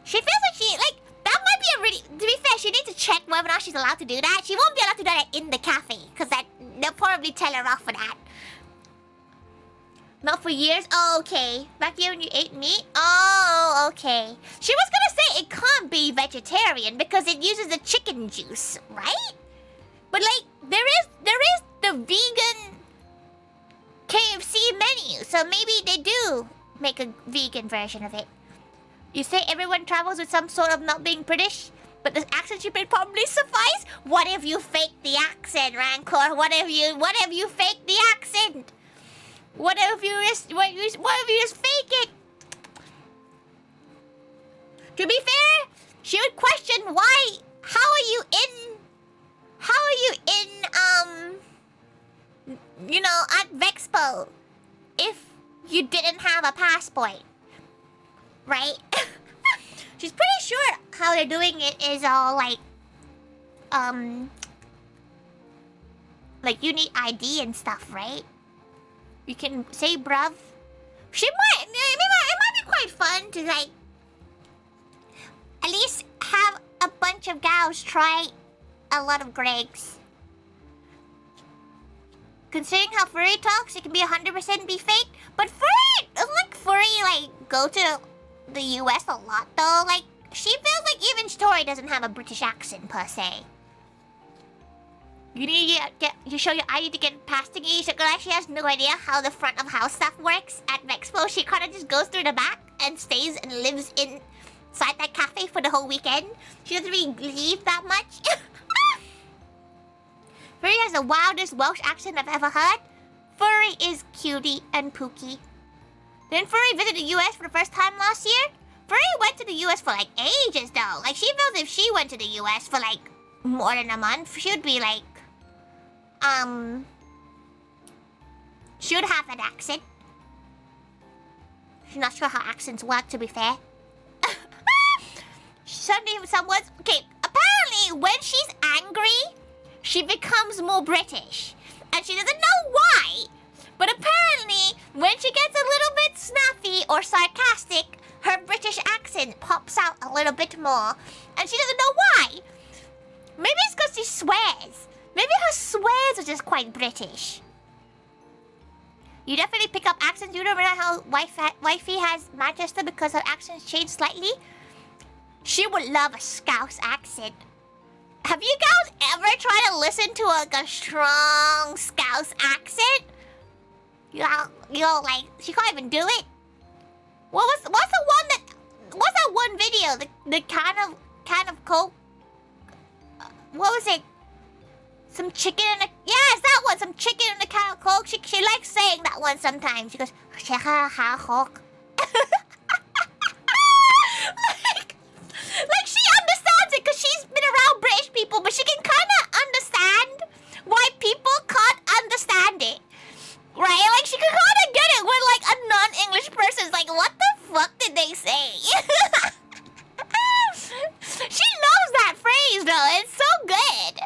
She feels like that might be a really... To be fair, she needs to check whether or not she's allowed to do that. She won't be allowed to do that in the cafe, because they'll probably tell her off for that. Not for years? Oh, okay. Back here when you ate meat? Oh, okay. She was gonna say it can't be vegetarian because it uses the chicken juice, right? But like, there is the vegan KFC menu, so maybe they do make a vegan version of it. You say everyone travels with some sort of not being British, but the accent you made probably suffice? What if you fake the accent, Rancor? What if you fake the accent? What if you just fake it? To be fair, she would question why. How are you in at Vexpo if you didn't have a passport, right? She's pretty sure how they're doing it is all like you need ID and stuff, right? You can say bruv. It might be quite fun to like at least have a bunch of gals try a lot of Gregs. Considering how furry talks, it can be 100% be fake. But furry, doesn't like furry like go to the US a lot though? Like she feels like even Tori doesn't have a British accent per se. You need to show your ID to get past thingy. So she has no idea how the front of house stuff works at Vexpo. She kind of just goes through the back and stays and lives inside that cafe for the whole weekend. She doesn't really leave that much. Furry has the wildest Welsh accent I've ever heard. Furry is cutie and pooky. Didn't Furry visit the US for the first time last year? Furry went to the US for like ages though. Like she feels if she went to the US for like more than a month, she would be like she would have an accent. She's not sure how accents work, to be fair. Okay, apparently when she's angry, she becomes more British. And she doesn't know why. But apparently, when she gets a little bit snappy or sarcastic, her British accent pops out a little bit more. And she doesn't know why. Maybe it's because she swears. Maybe her swears are just quite British. You definitely pick up accents. You don't remember how Wifey has Manchester because her accent's changed slightly? She would love a Scouse accent. Have you guys ever tried to listen to a strong Scouse accent? Like, she can't even do it. What's that one video? The can of Coke? What was it? Some chicken in a... Yes, that one! Some chicken in a can of Coke. She likes saying that one sometimes. She goes... Like she understands it because she's been around British people, but she can kind of understand why people can't understand it. Right? Like she can kind of get it when like a non-English person's like, what the fuck did they say? She loves that phrase though. It's so good.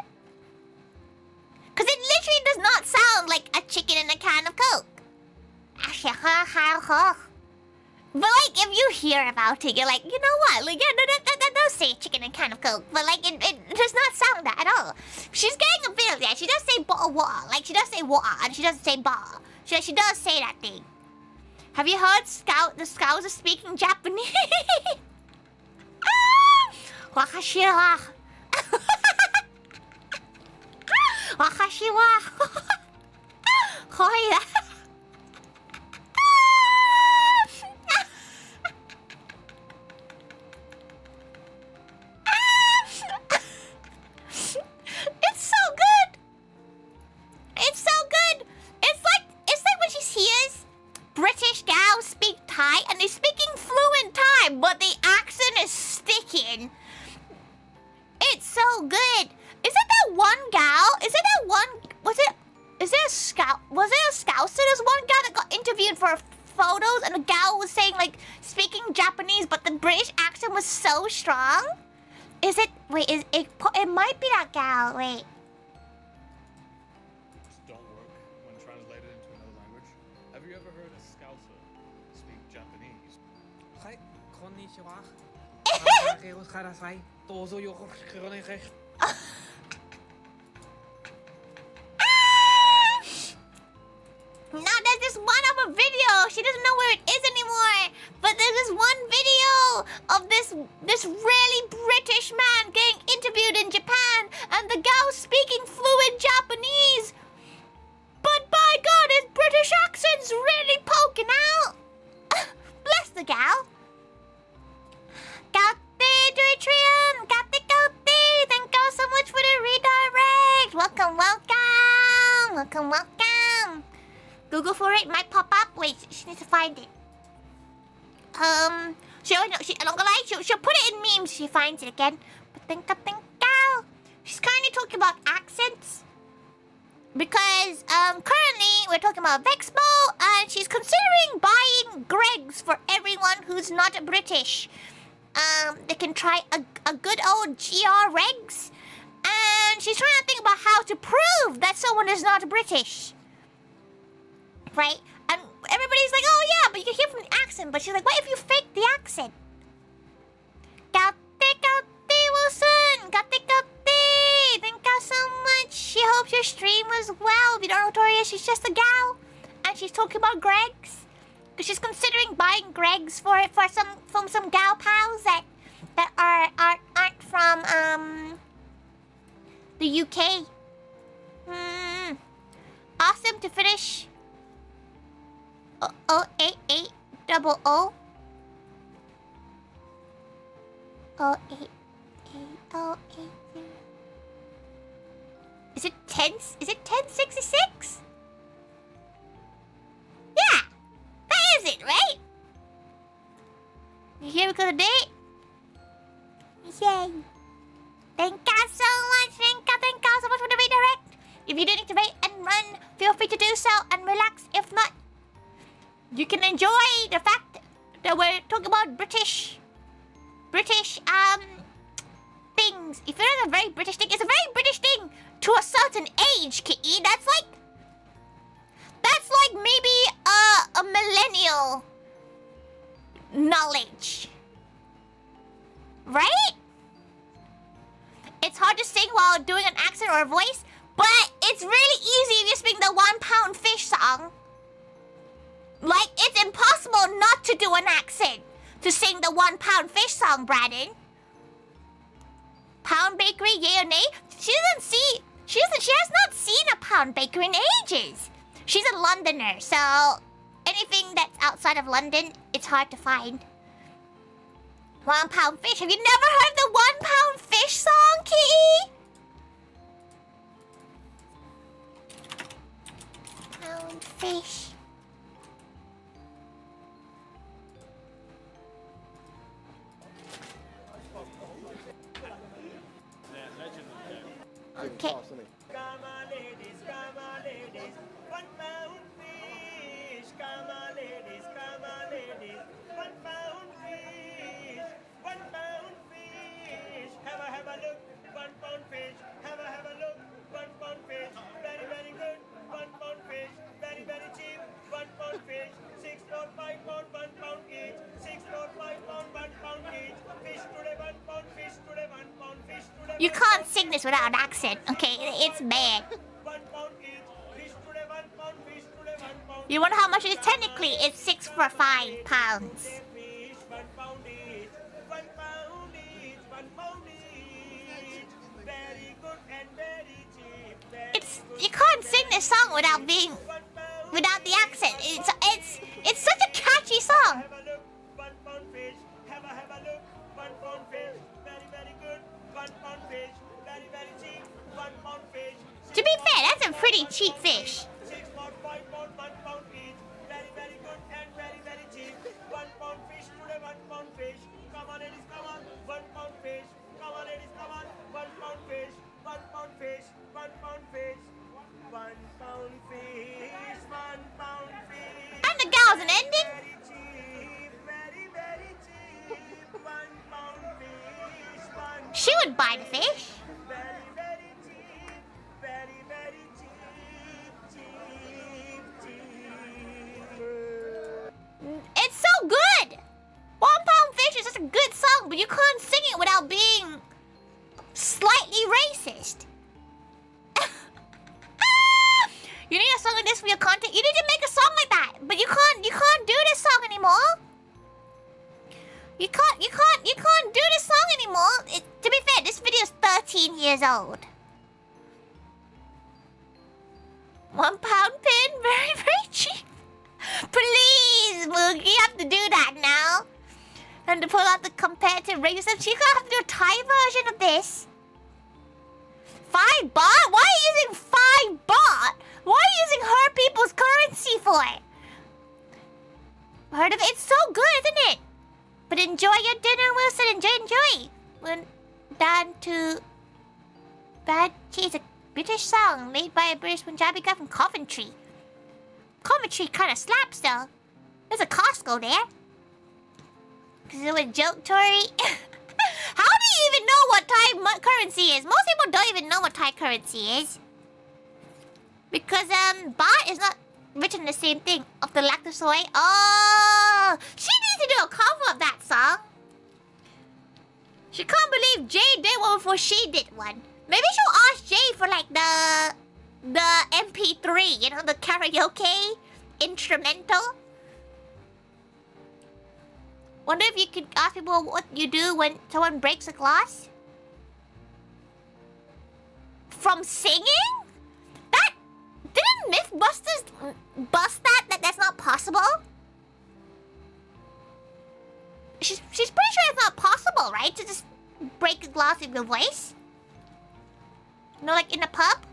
Because it literally does not sound like a chicken in a can of Coke. But like, if you hear about it, you're like, you know what? Like, yeah, no, don't say chicken and can of Coke. But like, it does not sound that at all. She's getting a bit of that. She does say bottle water. Like, she does say water, and she doesn't say bar. She does say that thing. Have you heard the Scouts are speaking Japanese? Wakashiwa. Wakashiwa. Hoya. It's so good. It's so good. It's like when she hears British gals speak Thai and they're speaking fluent Thai, but the accent is sticking. It's so good. Is it that one gal? Is it that one? Was it a scout? Was it a scouser? There's one gal that got interviewed for photos, and the gal was saying like speaking Japanese, but the British accent was so strong. Is it? Wait, it might be that gal. Wait. Don't work when translated into another language. Have you ever heard a Scouser speak Japanese? Hi, konnichiwa. Dozo yokoshirone. Now there's this one of a video. She doesn't know where it is anymore. But there's this one video of this really British man getting interviewed in Japan, and the gal speaking fluent Japanese. But by God, his British accent's really poking out. Bless the gal. Welcome, welcome. Google for it might pop up. Wait, she needs to find it. She'll put it in memes. She finds it again. But think. She's currently talking about accents. Because currently we're talking about Vexpo, and she's considering buying Greg's for everyone who's not British. They can try a good old GR Regs, and she's trying to think about how to prove that someone is not British, right? And everybody's like, "Oh yeah, but you can hear from the accent." But she's like, "What if you fake the accent?" Wilson, thank you so much. She hopes your stream was well. If you don't know Tori, she's just a gal, and she's talking about Greg's because she's considering buying Greg's from some gal pals that aren't from the UK. Awesome to finish. 08800 08880. Is it 1066? Yeah, that is it, right? You here because of it? Yay! Thank you so much. Thank you so much for the redirect. If you do need to wait and run, feel free to do so and relax. If not, you can enjoy the fact that we're talking about British things. If it's a very British thing, it's a very British thing to a certain age, Kitty. That's like maybe a millennial knowledge, right? It's hard to sing while doing an accent or a voice, but it's really easy if you sing the 1 pound fish song. Like, it's impossible not to do an accent to sing the 1 pound fish song, Brandon. Pound Bakery, yay or nay? She has not seen a Pound Bakery in ages. She's a Londoner, so anything that's outside of London, it's hard to find. 1 pound fish. Have you never heard the 1 pound fish song, Kitty? Pound fish. Okay. Come on, ladies, 1 pound fish. Come on, ladies, 1 pound fish. 1 pound fish. Have a look. 1 pound fish. Have a look. 1 pound fish. Very, very good. 1 pound fish. Very, very cheap. 1 pound fish. 6 pound, 5 pound, 1 pound each. 6 pound, 5 pound, 1 pound each. Fish today, 1 pound. Fish today, 1 pound. Fish today. You can't sing this without an accent, okay? It's bad. 1 pound each. Fish today, 1 pound. Fish today, 1 pound. You wonder how much it is technically? It's 6 for 5 pounds. Fish, 1 pound each. 1 pound each. 1 pound each. Very good and very cheap. You can't sing this song without the accent. It's such a catchy song. Have a look. 1 pound fish. Have a look. 1 pound fish. Very, very good. 1 pound fish. Very, very cheap. 1 pound fish. To be fair, that's a pretty cheap fish. 6 pound, 5 pound, 1 pound each. Very, very good and very, very cheap. 1 pound fish today, 1 pound fish. Come on, ladies, come on. 1 pound fish. Come on, ladies, come on. 1 pound fish. 1 pound fish. 1 pound fish. 1 pound fish. 1 pound fish. And the gal's an ending. Very cheap. Very, very cheap. 1 pound fish. 1 She would buy the fish. very, very cheap. Very, very cheap. Cheap. It's so good. 1 pound fish is just a good song, but you can't sing it without being slightly racist. You need a song like this for your content. You need to make a song like that, but you can't do this song anymore. You can't do this song anymore. To be fair, this video is 13 years old. 1 pound pin, very, very cheap. Please, Moogie, you have to do that now. And to pull out the comparative racism, you gotta have to do a Thai version of this. 5 baht? Why are you using 5 baht? What are you using her people's currency for? Heard of it? It's so good, isn't it? But enjoy your dinner, Wilson. Enjoy. When down to Bad Cheese, a British song made by a British Punjabi guy from Coventry. Coventry kind of slaps though. There's a Costco there. Is it a joke, Tori? How do you even know what Thai currency is? Most people don't even know what Thai currency is. Because baht is not written the same thing. Of the lactosoy. Oh, she needs to do a cover of that song. She can't believe Jay did one before she did one. Maybe she'll ask Jay for like the MP3, you know, the karaoke instrumental. Wonder if you could ask people what you do when someone breaks a glass? From singing? That... Didn't Mythbusters bust that that's not possible? She's pretty sure it's not possible, right? To just break a glass with your voice? You know, like in a pub?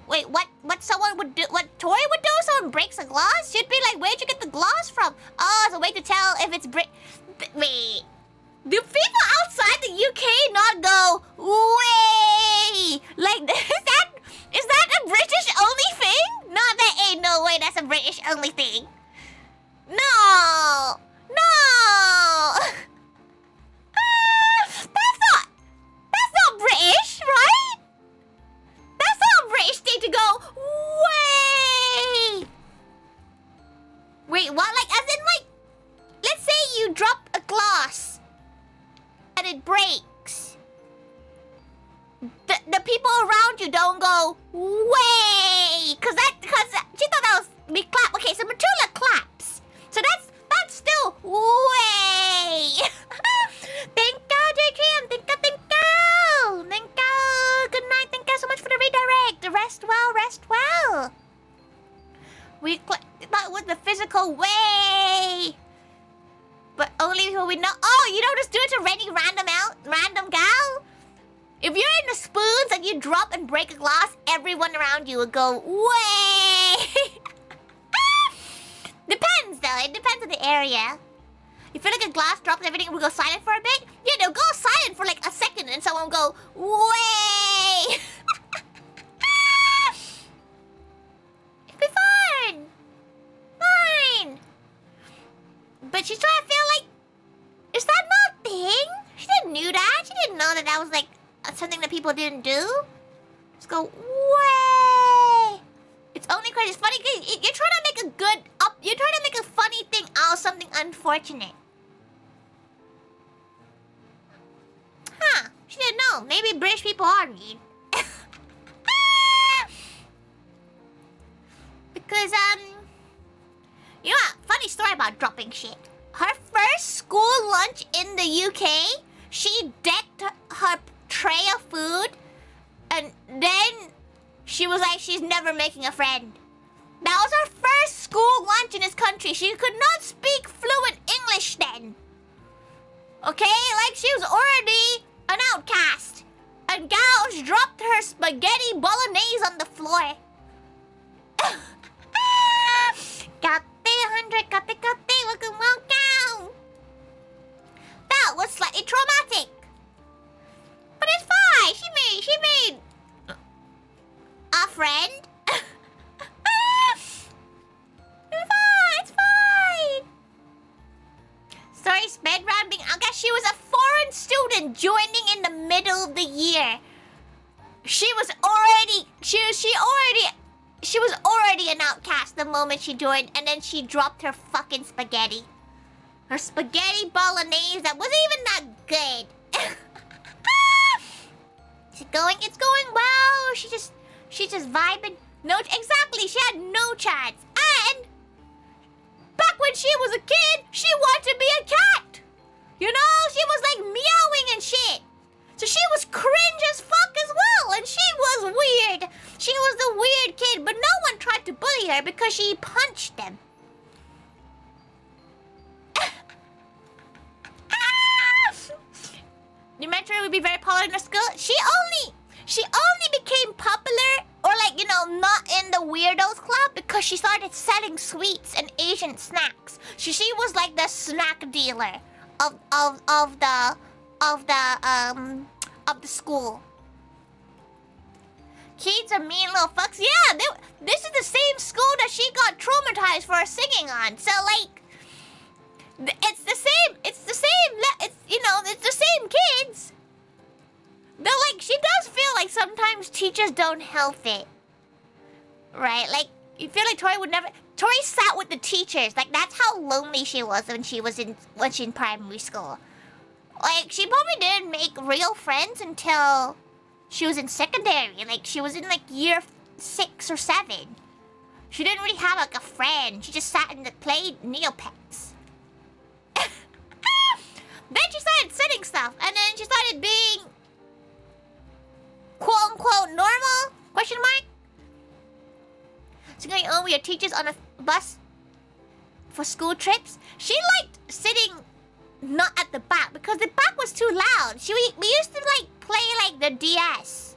Wait, what someone would do, what Tori would do if someone breaks a glass? She'd be like, where'd you get the glass from? Oh, it's a way to tell if it's wait. Do people outside the UK not go, way? Like, is that a British only thing? No, that ain't no way that's a British only thing. No! That's not British, right? That's not a British thing to go, way! Wait, what? Like, as in, like, let's say you drop a glass and it breaks. The people around you don't go, way! Because she thought that was, we clap. Okay, so Matula claps. So that's still way. Thank you, JGM. Thank you. Good night. Thank you so much for the redirect. Rest well. That was the physical way. But only who we know. Oh, you don't just do it to any random gal? If you're in the spoons and you drop and break a glass, everyone around you would go, way. Depends though, it depends on the area. You feel like a glass drops and everything will go silent for a bit? Yeah, they'll go silent for like a second and someone will go, way! It'll be fine! Fine! But she's trying to feel like, is that not a thing? She didn't know that. She didn't know that was like something that people didn't do. Just go, way! It's only crazy. It's funny because you're trying to make a good up. You're trying to make a funny thing out of something unfortunate. Huh? She didn't know. Maybe British people are mean. Because you know what? Funny story about dropping shit. Her first school lunch in the UK, she decked her tray of food, and then she was like, she's never making a friend. That was her first school lunch in this country. She could not speak fluent English then. Okay? Like, she was already an outcast. And gals dropped her spaghetti bolognese on the floor. Got 100, got welcome. That was slightly traumatic. But it's fine. She made a friend. It's fine. Sorry, sped round being outcast. She was a foreign student joining in the middle of the year. She was already an outcast the moment she joined, and then she dropped her fucking spaghetti. Her spaghetti bolognese that wasn't even that good. It's going well. She's just vibing. No, exactly. She had no chance. And back when she was a kid, she wanted to be a cat. You know, she was like meowing and shit. So she was cringe as fuck as well, and she was weird. She was the weird kid, but no one tried to bully her because she punched them. You mentioned it would be very popular in her school. She She only became popular, or like, you know, not in the weirdos club, because she started selling sweets and Asian snacks. She was like the snack dealer of the school. Kids are mean little fucks. Yeah, this is the same school that she got traumatized for singing on. So like, it's the same. It's the same kids. Though like, she does feel like sometimes teachers don't help it, right? Like, you feel like Tori would never. Tori sat with the teachers. Like, that's how lonely she was when she was in primary school. Like, she probably didn't make real friends until she was in secondary. Like, she was in like year 6 or 7. She didn't really have like a friend. She just sat and played Neopets. Then she started setting stuff, and then she started being quote unquote normal? Question mark? So going over your teachers on a bus for school trips. She liked sitting not at the back because the back was too loud. We used to like play like the DS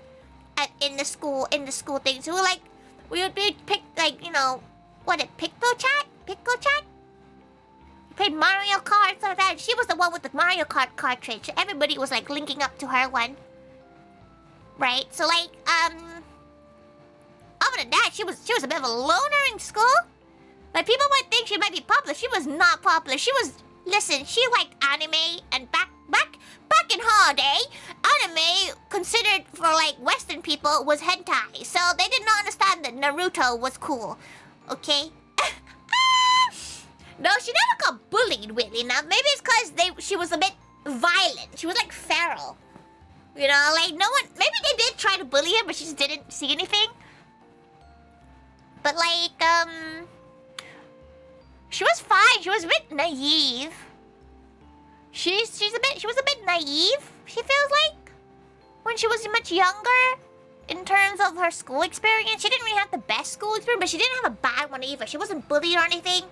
in the school thing. So we would pick like, you know, Pickle Chat? We played Mario Kart, stuff like that. She was the one with the Mario Kart cartridge. Everybody was like linking up to her one. Right? So like, other than that, she was a bit of a loner in school. Like, people might think she might be popular. She was not popular. She liked anime, and back in her day, anime considered for like Western people was hentai. So they did not understand that Naruto was cool. Okay? No, she never got bullied, weirdly enough. Maybe it's because she was a bit violent. She was like feral. You know, like no one. Maybe they did try to bully her, but she just didn't see anything. But like, she was fine. She was a bit naive. She was a bit naive. She feels like when she was much younger, in terms of her school experience. She didn't really have the best school experience, but she didn't have a bad one either. She wasn't bullied or anything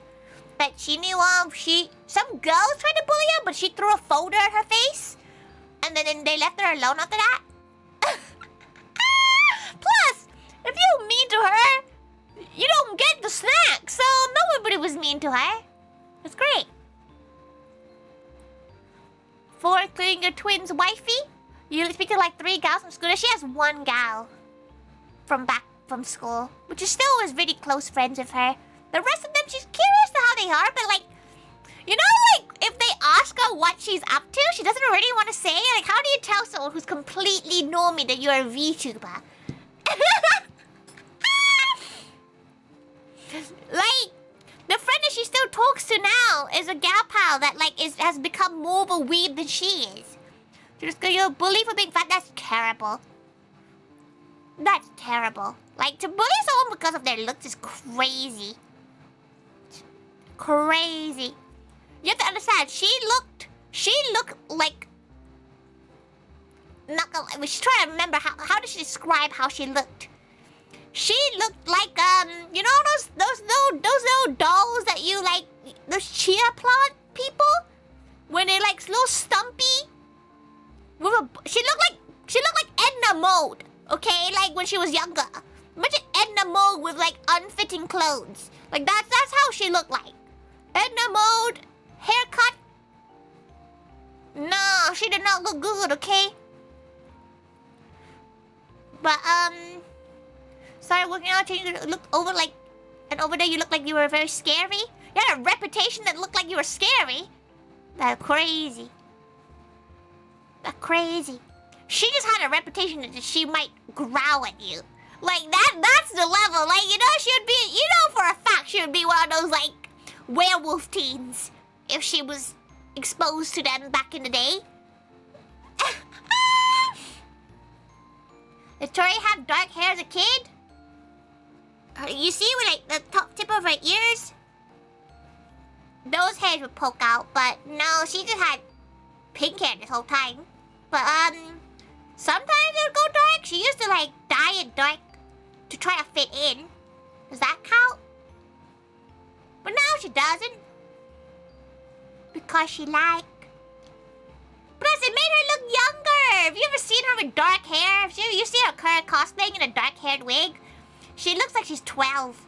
that she knew of. Some girls tried to bully her, but she threw a folder at her face. And then they left her alone after that. Plus, if you're mean to her, you don't get the snack. So nobody was mean to her. It's great. 4, including your twins' wifey. You speak to like 3 gals from school. She has 1 gal from school, which is still was really close friends with her. The rest of them, she's curious to how they are, but like, you know, like, if they ask her what she's up to, she doesn't really want to say. Like, how do you tell someone who's completely normie that you're a VTuber? Like, the friend that she still talks to now is a gal pal that, like, has become more of a weeb than she is. So just go, you're a bully for being fat? That's terrible. That's terrible. Like, to bully someone because of their looks is crazy. Crazy. You have to understand, she looked like... Not gonna, she's trying to remember, how did she describe how she looked? She looked like, you know those little dolls that you like, those chia plant people? When they're like little stumpy? She looked like Edna Mode, okay? Like when she was younger. Imagine Edna Mode with like unfitting clothes. Like that's how she looked like. Edna Mode, haircut. No, she did not look good, okay? But started working out, looked over like, and over there you looked like you were very scary. You had a reputation that looked like you were scary. That's crazy. That's crazy. She just had a reputation that she might growl at you. Like that's the level. Like, you know, she would be, you know for a fact she would be one of those like werewolf teens if she was exposed to them back in the day. Did Tori have dark hair as a kid? You see with like the top tip of her ears? Those hairs would poke out, but no, she just had pink hair this whole time. But sometimes it would go dark. She used to like dye it dark to try to fit in. Does that count? But now she doesn't. Because she like. Plus, it made her look younger. Have you ever seen her with dark hair? You see her her cosplaying in a dark-haired wig. She looks like she's 12.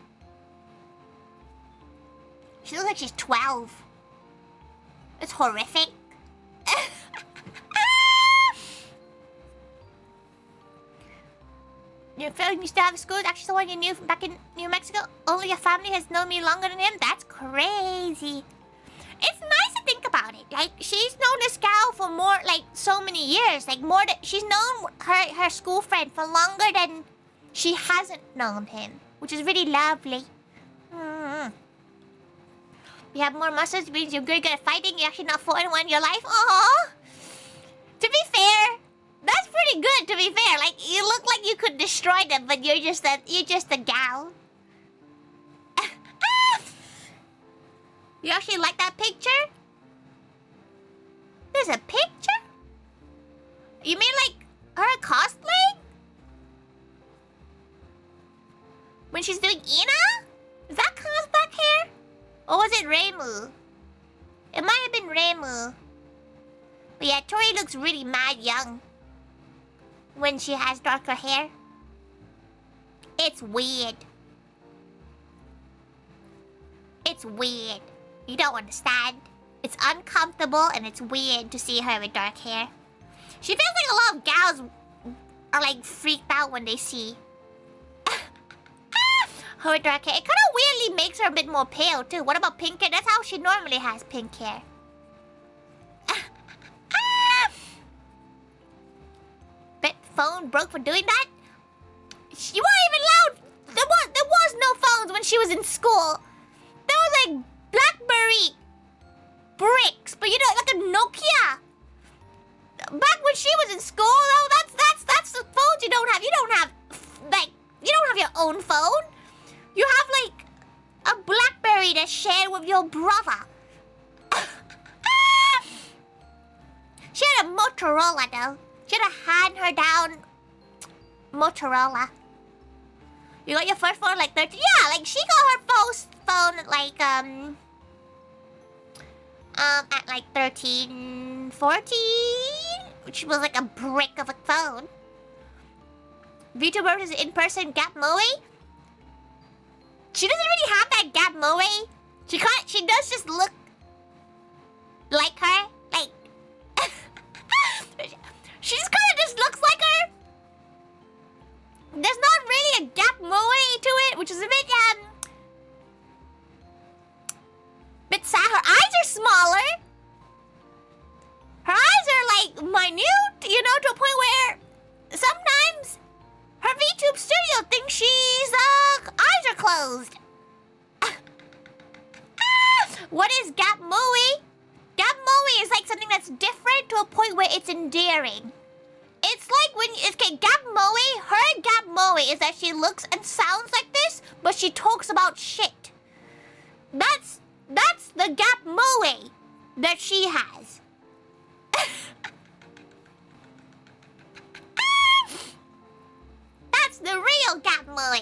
She looks like she's 12. It's horrific. Your film used to have a school. Actually, someone you knew from back in New Mexico. Only your family has known me longer than him. That's crazy. It's nice to think about it. Like, she's known this gal for more, like, so many years. Like, more than... She's known her school friend for longer than she hasn't known him. Which is really lovely. You have more muscles, means you're good at fighting. You're actually not fought in one in your life. Aww. To be fair, that's pretty good, to be fair. Like, you look like you could destroy them, but you're just a gal. You actually like that picture? There's a picture? You mean like her cosplay? When she's doing Ina? Is that Kaz back hair? Or was it Reimu? It might have been Reimu. But yeah, Tori looks really mad young when she has darker hair. It's weird. It's weird. You don't understand. It's uncomfortable and it's weird to see her with dark hair. She feels like a lot of gals are like freaked out when they see her with dark hair. It kind of weirdly makes her a bit more pale too. What about pink hair? That's how she normally has pink hair. Bet phone broke for doing that? You weren't even allowed. There was no phones when she was in school. There was like BlackBerry bricks, but you know, like a Nokia. Back when she was in school, though, that's the phones you don't have. You don't have your own phone. You have like a BlackBerry to share with your brother. She had a Motorola though. She had a hand her down Motorola. You got your first phone at like 13? Yeah, like she got her first phone at like at like 13, 14, which was like a brick of a phone. Vtuber is an in-person Gap Moe. She doesn't really have that Gap Moe. She does just look like her. Like she just kind of just looks like her. There's not really a Gap Moe to it, which is a bit sad. Her eyes are smaller. Her eyes are like minute, you know, to a point where sometimes her VTube studio thinks she's eyes are closed. What is Gap Moe? Gap Moe is like something that's different to a point where it's endearing. It's like when Gap Moe, her Gap Moe is that she looks and sounds like this, but she talks about shit. That's the Gap Moe that she has. That's the real Gap Moe.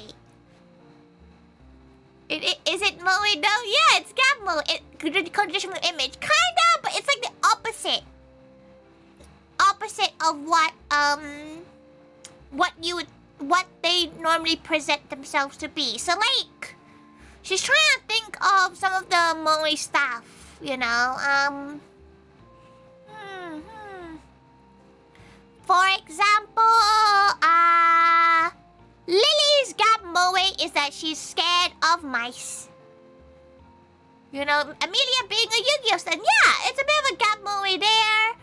Is it Moe though? Yeah, it's Gap Moe. Conditional image. Kinda, but it's like the opposite. Opposite of what they normally present themselves to be. So like, she's trying to think of some of the Moe stuff, you know. For example, Lily's Gap Moe is that she's scared of mice. You know, Amelia being a Yu-Gi-Oh stan, yeah, it's a bit of a Gap Moe there.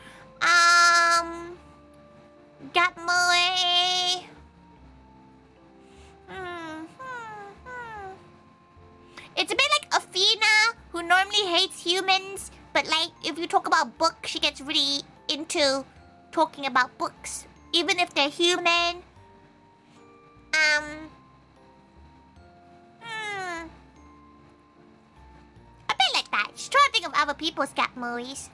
Gap Moe. It's a bit like Athena, who normally hates humans, but like if you talk about books, she gets really into talking about books, even if they're human. A bit like that. Just trying to think of other people's Gap Moes.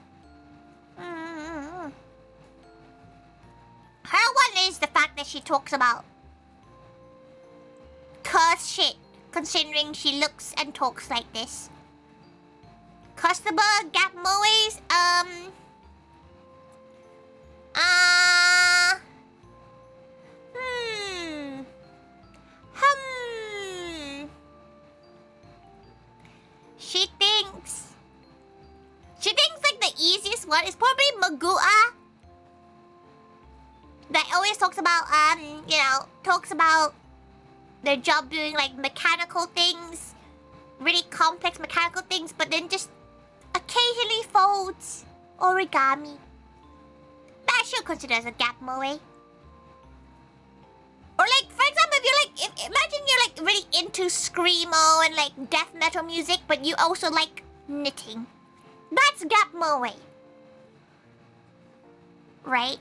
Her one is the fact that she talks about curse shit, considering she looks and talks like this. Customer Gap Moes, that always talks about talks about their job doing like mechanical things, really complex mechanical things, but then just occasionally folds origami. That should consider as a gap moe. Or like, for example, if you're like, imagine you're like really into screamo and like death metal music, but you also like knitting. That's gap moe. Right?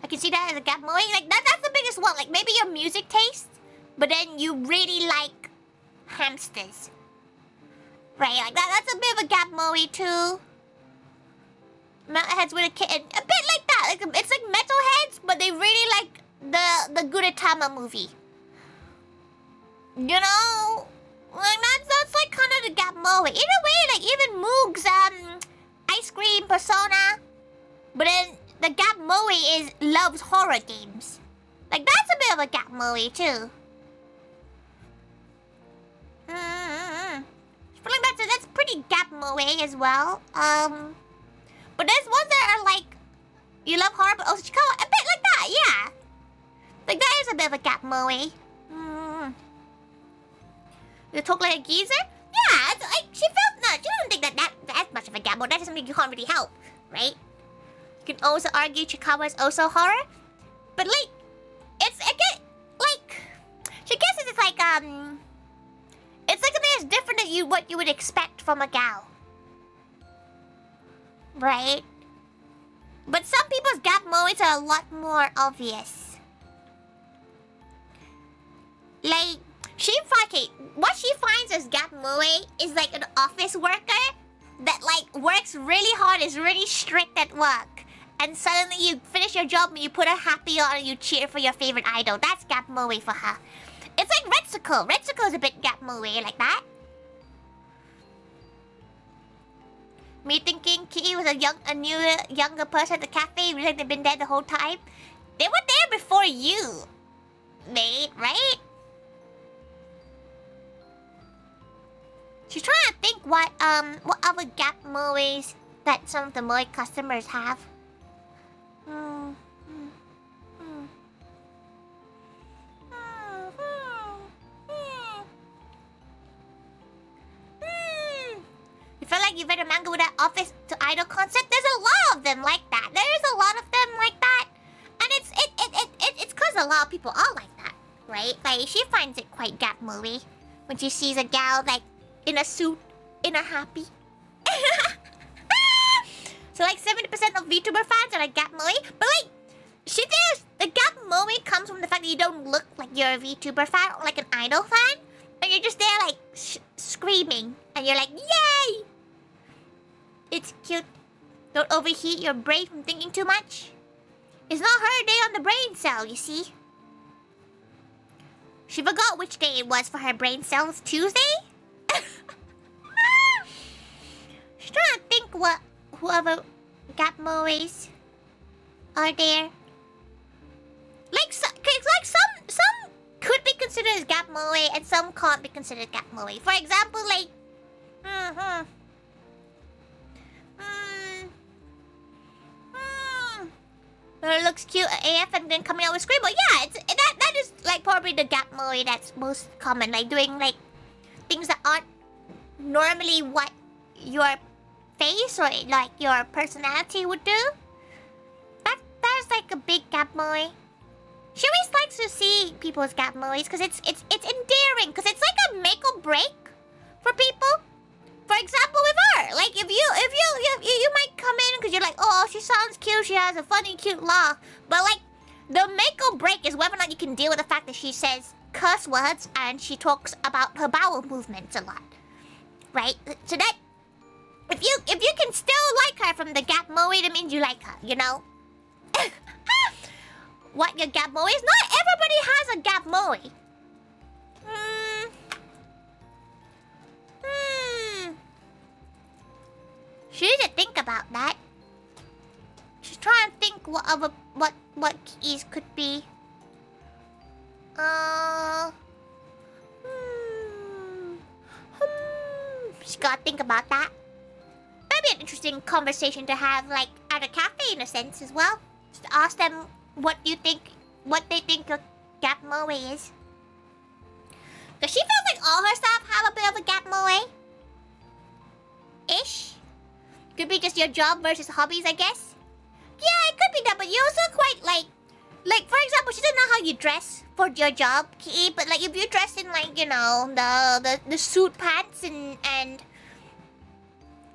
I can see that as a gap moe. Like that's the biggest one. Like maybe your music taste, but then you really like hamsters. Right? Like that's a bit of a gap moe too. Metalheads with a kitten. A bit like that. Like it's like metalheads, but they really like the Gudetama movie. You know? Like that's like kind of the gap moe. In a way, like even Moog's ice cream persona. But then the gap moe is loves horror games. Like that's a bit of a gap moe too. But like that's pretty gap moe as well. But there's ones that are like you love horror but also Chikawa. A bit like that, yeah. Like that is a bit of a gap moe. You talk like a geezer? Yeah, it's like she felt no, she doesn't think that's much of a gap moe. That is something you can't really help, right? You can also argue Chikawa is also horror. But like it's like she guesses it's like something that's different than what you would expect from a gal. Right? But some people's gap moes are a lot more obvious. Like what she finds as gap moe is like an office worker that like works really hard, is really strict at work, and suddenly you finish your job and you put a happy on and you cheer for your favorite idol. That's gap moe for her. It's like Retsuko. Retsuko is a bit gap moe like that. Me thinking Kitty was a younger person at the cafe, really like they've been there the whole time. They were there before you, mate, right? She's trying to think what other gap moes that some of the moe customers have. You feel like you've read a manga with that office to idol concept? There's a lot of them like that. There's a lot of them like that. And it's cause a lot of people are like that, right? Like she finds it quite gap moe when she sees a gal like in a suit, in a happy. So like 70% of Vtuber fans are like gap moe. But like she thinks the gap moe comes from the fact that you don't look like you're a Vtuber fan or like an idol fan. And you're just there like screaming. And you're like, yay! It's cute. Don't overheat your brain from thinking too much. It's not her day on the brain cell, you see. She forgot which day it was for her brain cells. Tuesday? She's trying to think whoever gap moes are there. Like some could be considered as gap moe and some can't be considered gap moe. For example, like but it looks cute AF and then coming out with Scribble. Yeah, that is like probably the gap moe that's most common. Like doing like things that aren't normally what your face or like your personality would do. That's like a big gap moe. She always likes to see people's gap moes because it's endearing, because it's like a make or break for people. For example, with her, like if you might come in because you're like, oh, she sounds cute, she has a funny, cute laugh, but like the make or break is whether or not you can deal with the fact that she says curse words and she talks about her bowel movements a lot, right? So that if you can still like her from the gap moe, that means you like her, you know. What your gap moe is? Not everybody has a gap moe. She needs to think about that. She's trying to think what keys could be. She's gotta think about that. That'd be an interesting conversation to have, like, at a cafe in a sense as well. Just ask them what they think a gap moe is. Cause she feels like all her stuff have a bit of a gap moe. Ish. Could be just your job versus hobbies, I guess. Yeah, it could be that, but you also quite like for example, she doesn't know how you dress for your job, Key, but like if you dress in like, you know, the suit pants and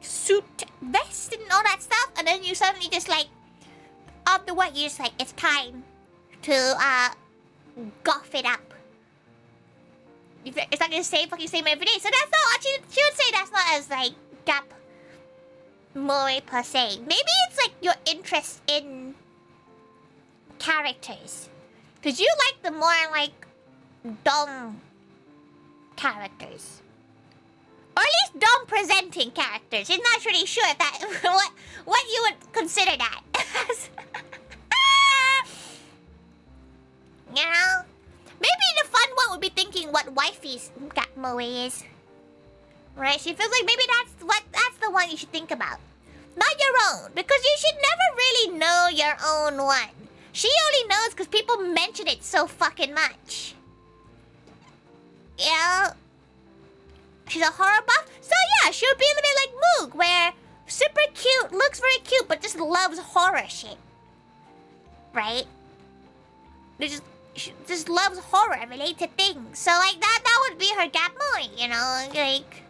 suit vest and all that stuff, and then you suddenly just like after what you're just like, it's time to guff it up. It's not gonna say fucking same every day, so that's not. She would say that's not as like gap moe per se. Maybe it's like your interest in characters, cause you like the more like dumb characters, or at least dumb presenting characters. She's not really sure if that what you would consider that. You know, maybe the fun one would be thinking what wifey's gap moe is. Right? She feels like maybe that's the one you should think about, not your own, because you should never really know your own one. She only knows because people mention it so fucking much. Yeah. She's a horror buff, so yeah, she would be a little bit like Moog, where super cute, looks very cute, but just loves horror shit. Right? She just loves horror related things. So like that would be her gap moe, you know, like.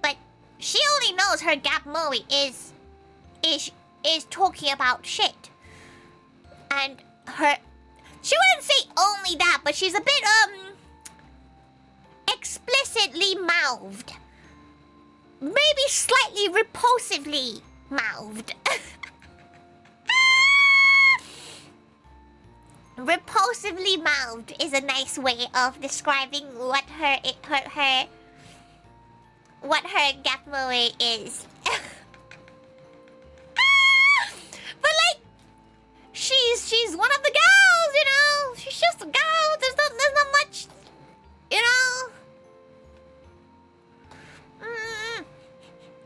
But she only knows her gap moe is talking about shit. And she wouldn't say only that, but she's a bit explicitly mouthed. Maybe slightly repulsively mouthed. Repulsively mouthed is a nice way of describing what her gap moe is. But like, she's one of the gals, you know. She's just a gal. There's not much, you know.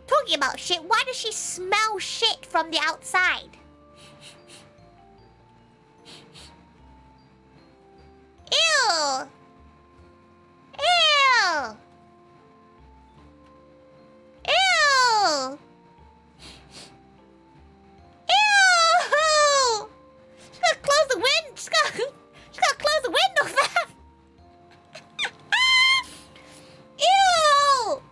Talking about shit. Why does she smell shit from the outside? Ew! Ew! Ew! Ew! She's gotta close the window. She's gotta close the window, fam. Ew!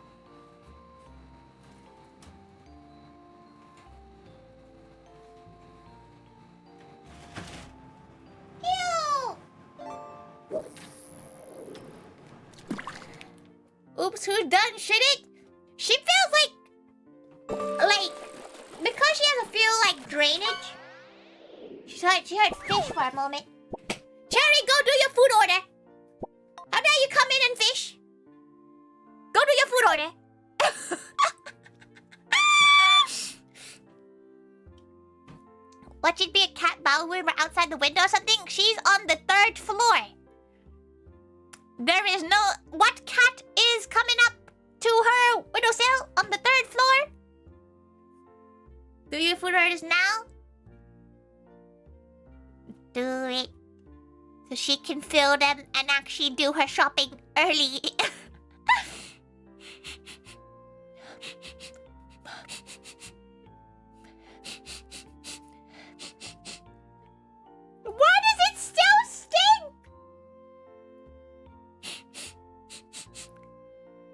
Ew! Oops, who's done shit it? She feels like because she has a feel like drainage. She heard fish for a moment. Cherry, go do your food order. How dare you come in and fish? Go do your food order. What should be a cat bowing outside the window or something? She's on the 3rd floor. There is no... What cat is coming up to her windowsill on the 3rd floor? Do your food orders now? Do it. So she can fill them and actually do her shopping early. Why does it still stink?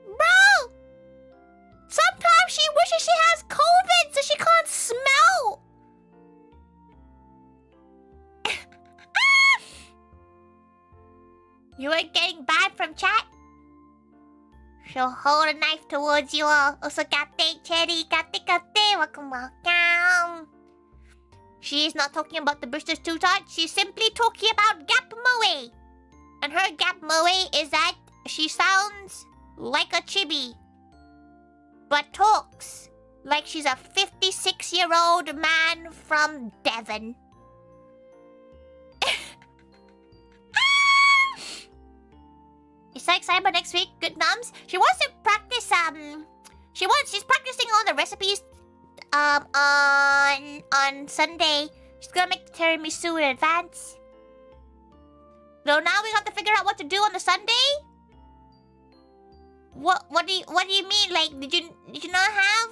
Bro! Sometimes she wishes she has COVID so she can't smell. You are getting bad from chat? She'll hold a knife towards you all. Also, kate, cherry, kate, welcome, welcome. She's not talking about the Brewster's Two Tots. She's simply talking about gap moe. And her gap moe is that she sounds like a chibi, but talks like she's a 56-year-old man from Devon. You're so excited about next week? Good nums. She wants to practice, she's practicing all the recipes on Sunday. She's gonna make the tiramisu in advance. So now we have to figure out what to do on the Sunday? What do you mean? Like, did you not have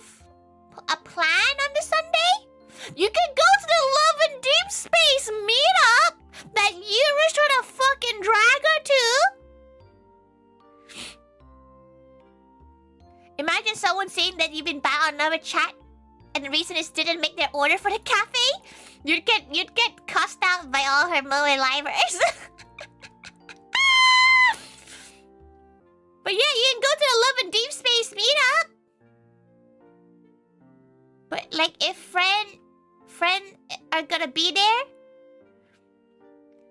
a plan on the Sunday? You can go to the Love and Deep Space meetup that Yuru's trying to fucking drag her to. Imagine someone saying that you've been banned on another chat and the reason is didn't make their order for the cafe. You'd get cussed out by all her Moe livers. But yeah, you can go to the Love and Deep Space meetup. But like, if friend are gonna be there,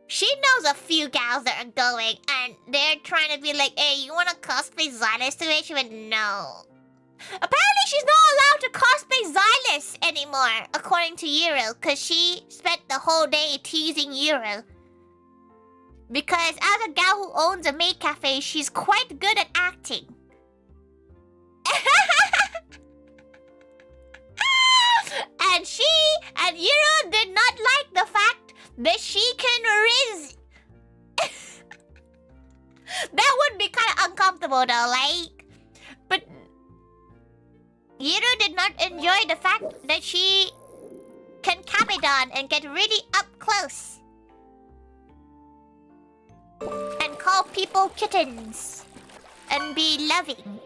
she knows a few gals that are going, and they're trying to be like, "Hey, you wanna cosplay Xylus today?" She went, "No." Apparently, she's not allowed to cosplay Xylus anymore, according to Euro, because she spent the whole day teasing Euro. Because as a gal who owns a maid cafe, she's quite good at acting. And Euro did not like the fact that she can riz. That would be kind of uncomfortable though, like. But Euro did not enjoy the fact that she can Capidon and get really up close. And call people kittens. And be loving.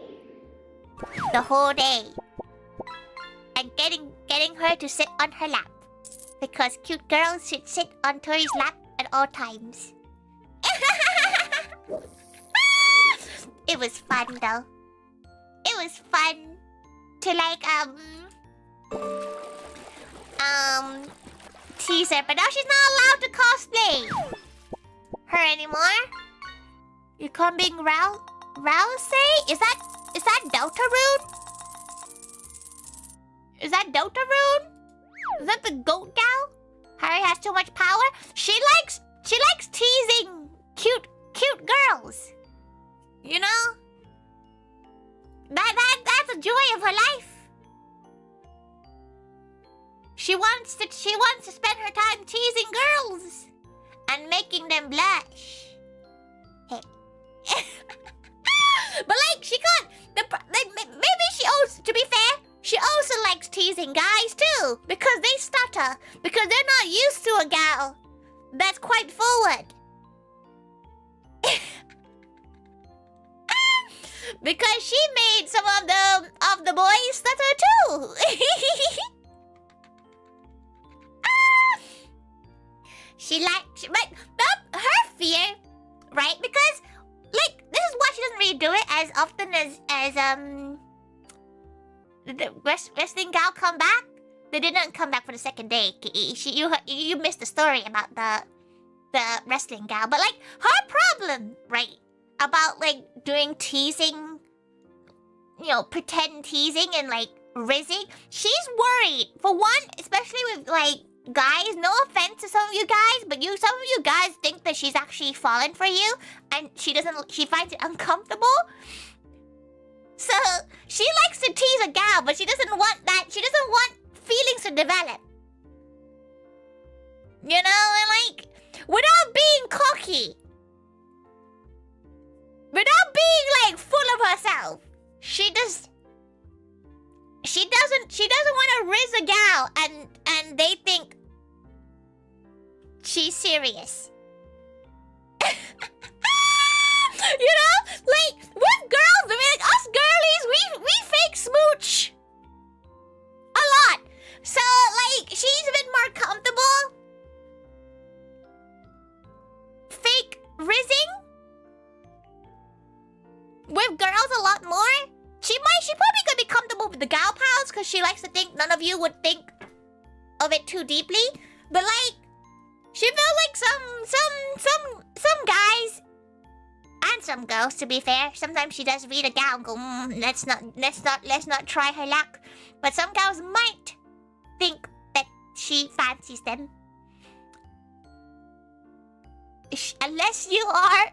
The whole day. And getting her to sit on her lap. Because cute girls should sit on Tori's lap at all times. It was fun though. It was fun to like tease her, but now she's not allowed to cosplay her anymore. You come being Rouse? Is that Deltarune? Is that Deltarune? Is that the goat gal? Harry has too much power. She likes teasing cute girls. You know? That's a joy of her life. She wants to spend her time teasing girls and making them blush. Hey. But like she can't. Maybe she also, to be fair, she also likes teasing guys too, because they stutter, because they're not used to a gal that's quite forward. Because she made some of the boys stutter too. But her fear, right? Because like this is why she doesn't really do it as often as the wrestling gal come back. They didn't come back for the second day. You missed the story about the wrestling gal, but like her problem, right? About like doing teasing, you know, pretend teasing and like rizzing. She's worried for one, especially with like guys. No offense to some of you guys, but some of you guys think that she's actually fallen for you, and she finds it uncomfortable. So she likes to tease a gal, but she doesn't want that. She doesn't want feelings to develop. You know, and like without being cocky. Without being like full of herself, she doesn't want to riz a gal and they think she's serious. You know, like with girls, I mean, like us girlies, we fake smooch a lot. So like she's a bit more comfortable fake rizzing with girls a lot more. She probably gonna be comfortable with the gal pals because she likes to think none of you would think of it too deeply. But like, she feels like some guys and some girls, to be fair. Sometimes she does read a gal and go, let's not try her luck. But some gals might think that she fancies them. Unless you are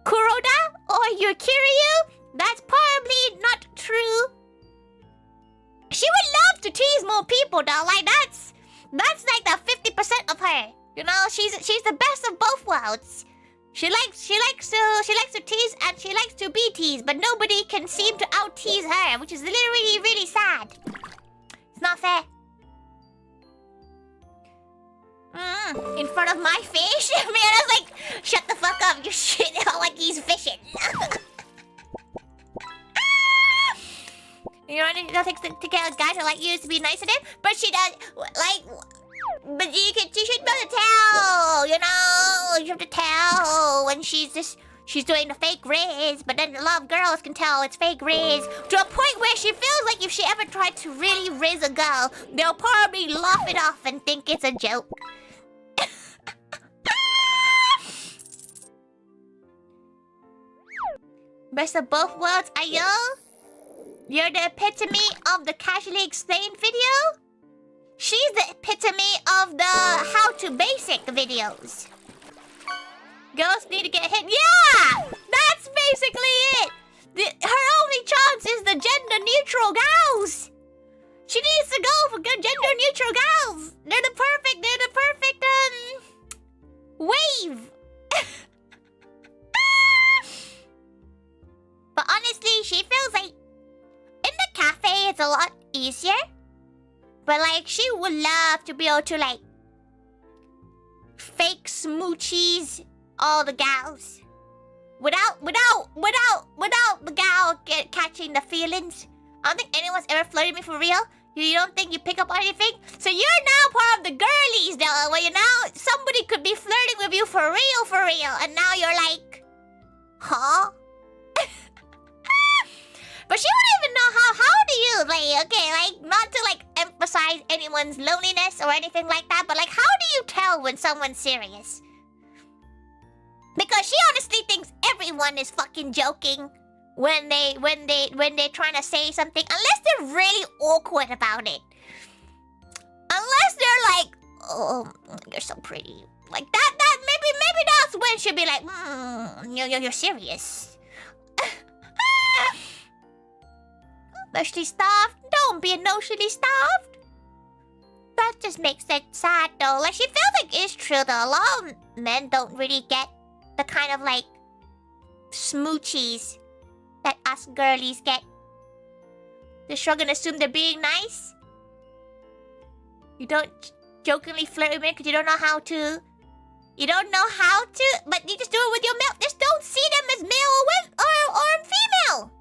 Kuroda or you're Kiryu, that's probably not true. She would love to tease more people though. Like that's like the 50% of her. You know, she's the best of both worlds. She likes to tease and she likes to be teased, but nobody can seem to out tease her, which is really really sad. It's not fair. In front of my fish? Man, I was like, shut the fuck up, you shit, like he's fishing. You know, it takes to get a guy to like you to be nice to him, but she does, like, but you should be able to tell, you know, you have to tell when she's doing the fake riz, but then a lot of girls can tell it's fake riz, to a point where she feels like if she ever tried to really riz a girl, they'll probably laugh it off and think it's a joke. Best of both worlds, Ayo? You're the epitome of the casually explained video? She's the epitome of the how to basic videos. Girls need to get hit. Yeah! That's basically it! Her only chance is the gender neutral gals! She needs to go for good gender neutral gals! They're the perfect wave! But honestly, she feels like in the cafe it's a lot easier. But like she would love to be able to like fake smoochies all the gals without the gal catching the feelings. I don't think anyone's ever flirted me for real. You don't think you pick up on anything? So you're now part of the girlies though, where you now somebody could be flirting with you for real, and now you're like, huh? But she wouldn't even know how do you like, okay, like not to like emphasize anyone's loneliness or anything like that, but like how do you tell when someone's serious? Because she honestly thinks everyone is fucking joking when they're trying to say something, unless they're really awkward about it. Unless they're like, oh, you're so pretty, like that maybe that's when she'll be like, you're serious. Emotionally starved? Don't be emotionally starved. That just makes it sad though. Like she feels like it's true though. A lot of men don't really get the kind of like smoochies that us girlies get. They're sure gonna assume they're being nice. You don't jokingly flirt with men because you don't know how to. You don't know how to, but you just do it with your male. Just don't see them as male or female.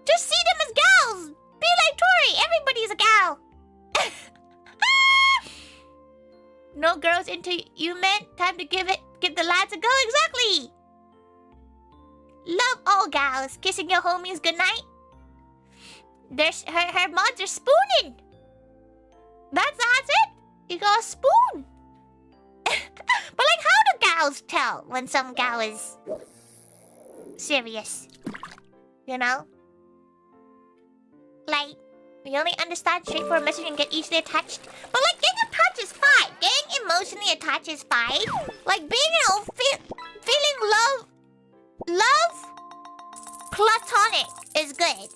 Just see them as gals. Be like Tori. Everybody's a gal. No girls into you, men. Time to give the lads a go. Exactly. Love all gals. Kissing your homies goodnight. There's her mods are spooning. That's it. You got a spoon. But like, how do gals tell when some gal is serious? You know? Like, we only understand straightforward messaging and get easily attached. But like, getting attached is fine. Getting emotionally attached is fine. Like, being, you know, feeling love platonic is good.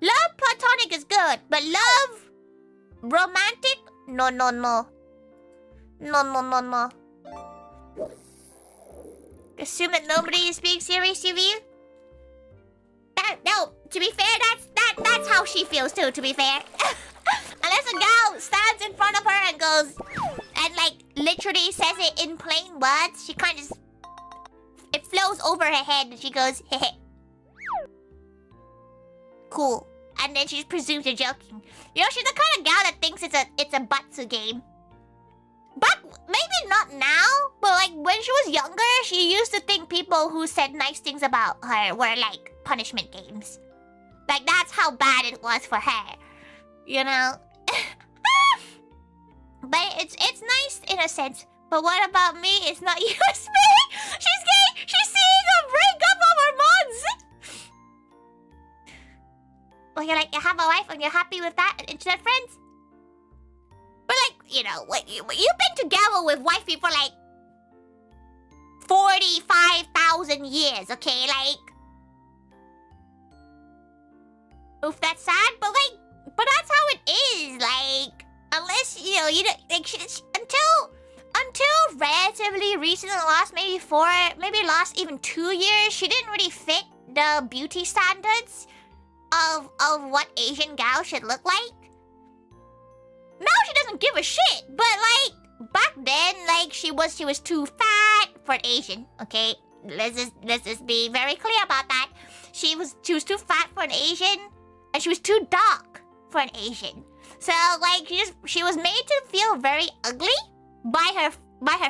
Love platonic is good, but love romantic? No. No. Assume that nobody is being serious with you? No, to be fair, that's how she feels too, to be fair. Unless a gal stands in front of her and goes, and like literally says it in plain words, she kind of just, it flows over her head and she goes, heh. Cool. And then she just presumes you're joking. You know, she's the kind of gal that thinks it's a Batsu game. But maybe not now, but like when she was younger, she used to think people who said nice things about her were like punishment games. Like that's how bad it was for her, you know? But it's nice in a sense. But what about me? It's not you, it's me! She's gay! She's seeing a breakup of her mods! Well, you're like, you have a wife and you're happy with that and internet friends? But like, you know, you've been together with wifey for like 45,000 years, okay? Like, oof, that's sad, but like, But that's how it is. Like, unless you know, you don't like until relatively recently, last even 2 years, she didn't really fit the beauty standards of what Asian gals should look like. Now she doesn't give a shit, but like back then, like she was too fat for an Asian. Okay, let's just be very clear about that. She was too fat for an Asian, and she was too dark for an Asian. So like she was made to feel very ugly by her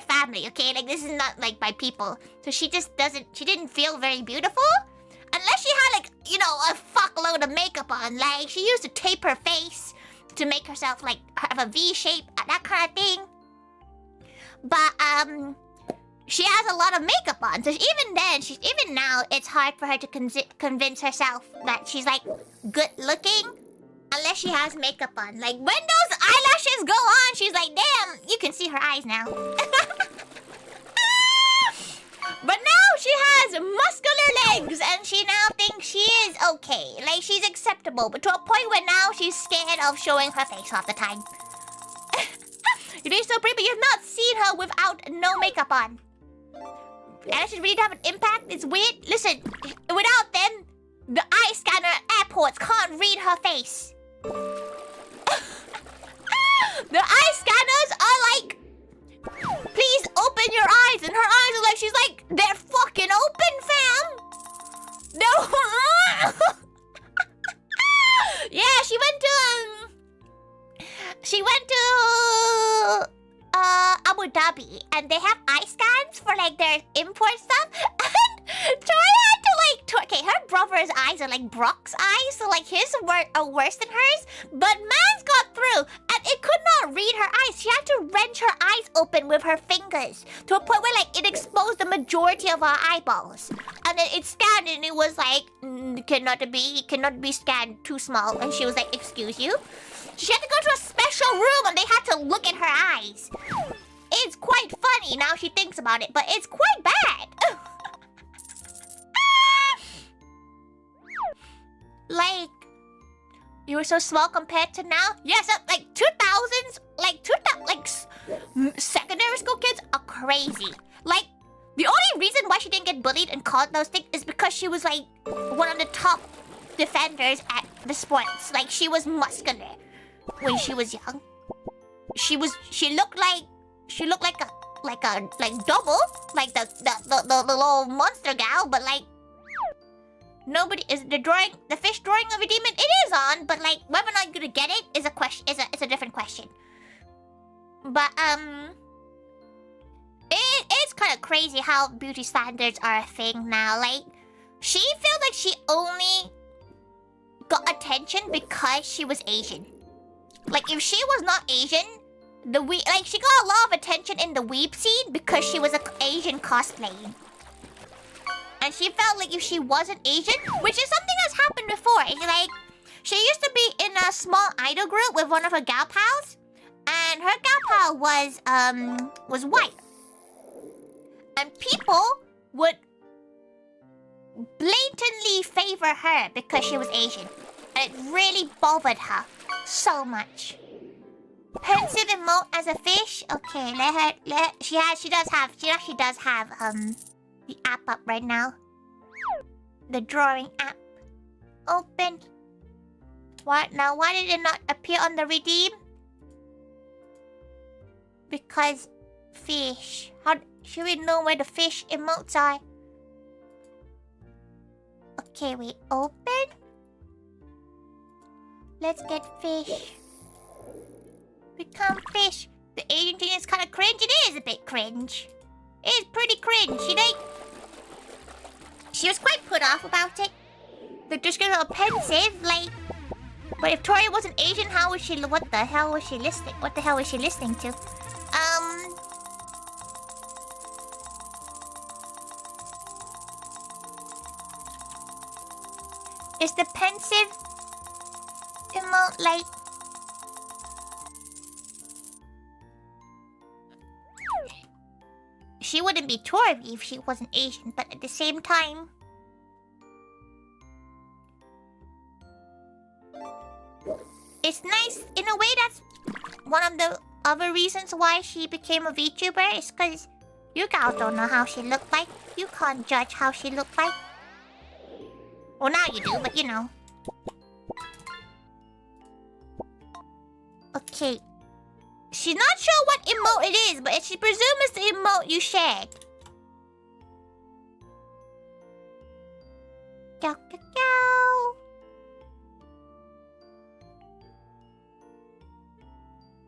family. Okay, like this is not like by people. So she didn't feel very beautiful unless she had like, you know, a fuckload of makeup on. Like she used to tape her face to make herself like have a V shape, that kind of thing. But she has a lot of makeup on, so even now, it's hard for her to convince herself that she's like good looking, unless she has makeup on. Like when those eyelashes go on, she's like, damn, you can see her eyes now. But now she has muscular legs, and she now thinks she is okay. Like she's acceptable, but to a point where now she's scared of showing her face half the time. You think so pretty, but you've not seen her without no makeup on. Eyelashes really have an impact. It's weird. Listen, without them, the eye scanner at airports can't read her face. The eye scanners are like, please open your eyes, and her eyes are like, she's like, they're fucking open, fam. No. Yeah, she went to Abu Dhabi, and they have eye scans for like their import stuff. And Tori had to like, okay, her brother's eyes are like Brock's eyes, so like his are worse than hers. But man's got through, and it could not read her eyes. She had to wrench her eyes open with her fingers to a point where like it exposed the majority of her eyeballs. And then it scanned, and it was like, cannot be scanned, too small. And she was like, excuse you? She had to go to a special room, and they had to look at her eyes. It's quite funny now she thinks about it, but it's quite bad. Like, you were so small compared to now? Yes, like 2000s, secondary school kids are crazy. Like, the only reason why she didn't get bullied and called those things is because she was like one of the top defenders at the sports. Like, she was muscular when she was young. She looked like double, like the little monster gal, but like nobody is the fish drawing of a demon. It is on, but like whether or not you're gonna get it is a question. It's a different question. But it's kind of crazy how beauty standards are a thing now. Like she feels like she only got attention because she was Asian. Like if she was not Asian, she got a lot of attention in the weeb scene because she was an Asian cosplaying. And she felt like if she wasn't Asian, which is something that's happened before. It's like she used to be in a small idol group with one of her gal pals, and her gal pal was white, and people would blatantly favor her because she was Asian, and it really bothered her so much. Pensive emote as a fish. Okay, she actually does have the app up right now. The drawing app. Open. What now? Why did it not appear on the redeem? Because fish. How should we know where the fish emotes are? Okay, we open. Let's get fish. Become fish. The Asian thing is kind of cringe. It is a bit cringe. It is pretty cringe. She was quite put off about it. Like just a little pensive, like. But if Tori wasn't Asian, how was she? What the hell was she listening? What the hell was she listening to? Is the pensive emote like? She wouldn't be Tori if she wasn't Asian, but at the same time... one of the other reasons why she became a VTuber is because you guys don't know how she looked like. You can't judge how she looked like. Well, now you do, but you know. Okay. She's not sure what emote it is, but she presumes it's the emote you shared. Cow, cow, cow.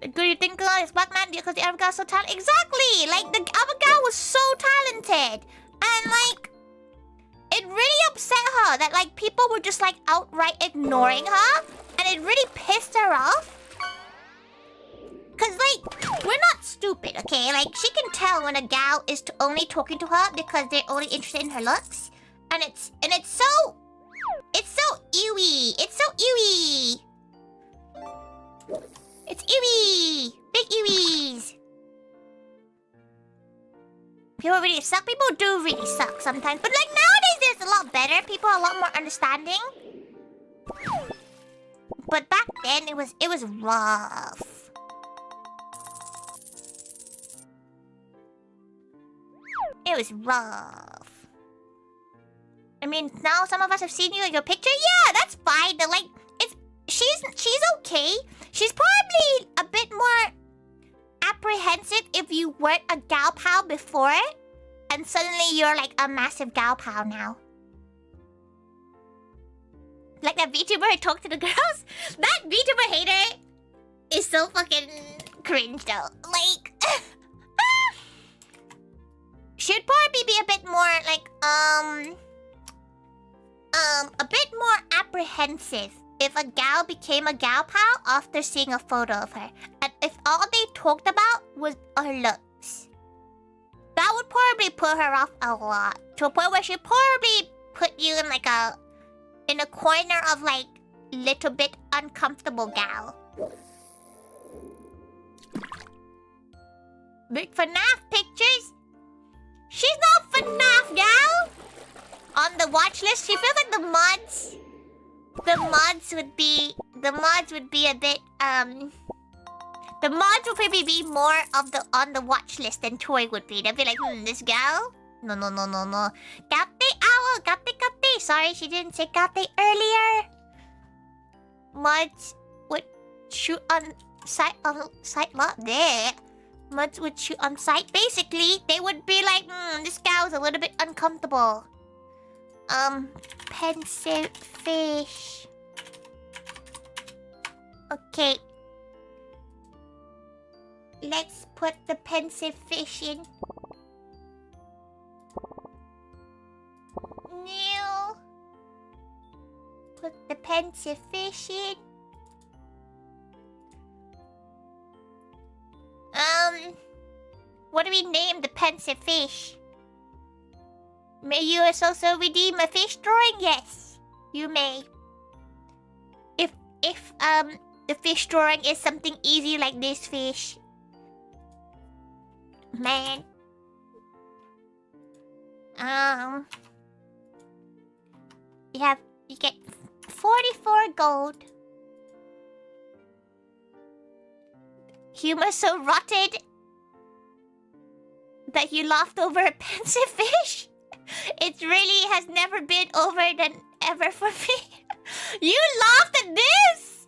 The good you think is Black Man because the other girl was so talented. Exactly! Like, the other girl was so talented. And, like, it really upset her that, like, people were just, like, outright ignoring her. And it really pissed her off. Because, like, we're not stupid, okay? Like, she can tell when a gal is only talking to her because they're only interested in her looks. And it's so... It's so ewy. It's so ewy. It's ewy. Big ewies. People really suck. People do really suck sometimes. But, like, nowadays there's a lot better. People are a lot more understanding. But back then, it was rough. It was rough. I mean, now some of us have seen you in your picture. Yeah, that's fine. But, like, she's okay. She's probably a bit more apprehensive if you weren't a gal pal before, and suddenly you're like a massive gal pal now. Like that VTuber who talked to the girls. That VTuber hater is so fucking cringe though. Like, she'd probably be a bit more like a bit more apprehensive if a gal became a gal pal after seeing a photo of her. And if all they talked about was her looks. That would probably put her off a lot. To a point where she'd probably put you in like in a corner of like little bit uncomfortable gal. Big FNAF pictures? She's not FNAF gal! On the watch list, she feels like the mods would be a bit the mods would probably be more of the on the watch list than Tori would be. They'd be like, this gal? No. Gate owl, gate. Sorry, she didn't say gate earlier. Mods would shoot on sight lot there. Mods would shoot on sight. Basically, they would be like, this gal's a little bit uncomfortable. Pensive fish. Okay. Let's put the pensive fish in. New. Put the pensive fish in. What do we name the pensive fish? May you also redeem a fish drawing? Yes, you may. If the fish drawing is something easy like this fish. Man. You get 44 gold. Humor so rotted that you laughed over a pensive fish? It really has never been over than ever for me. You laughed at this?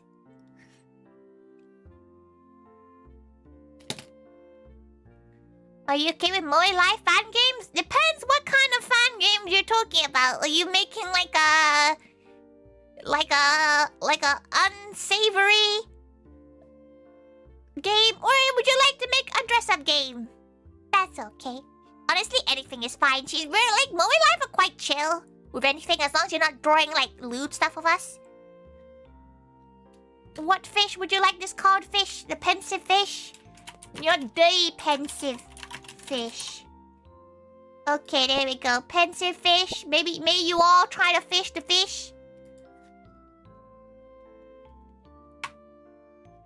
Are you okay with Moe Live fan games? Depends what kind of fan games you're talking about. Are you making like a unsavory game, or would you like to make a dress-up game? That's okay. Honestly, anything is fine. We're like Moe Live are quite chill with anything as long as you're not drawing like lewd stuff of us. What fish would you like this called? Fish? The pensive fish? You're the pensive fish. Okay, there we go. Pensive fish. Maybe may you all try to fish the fish.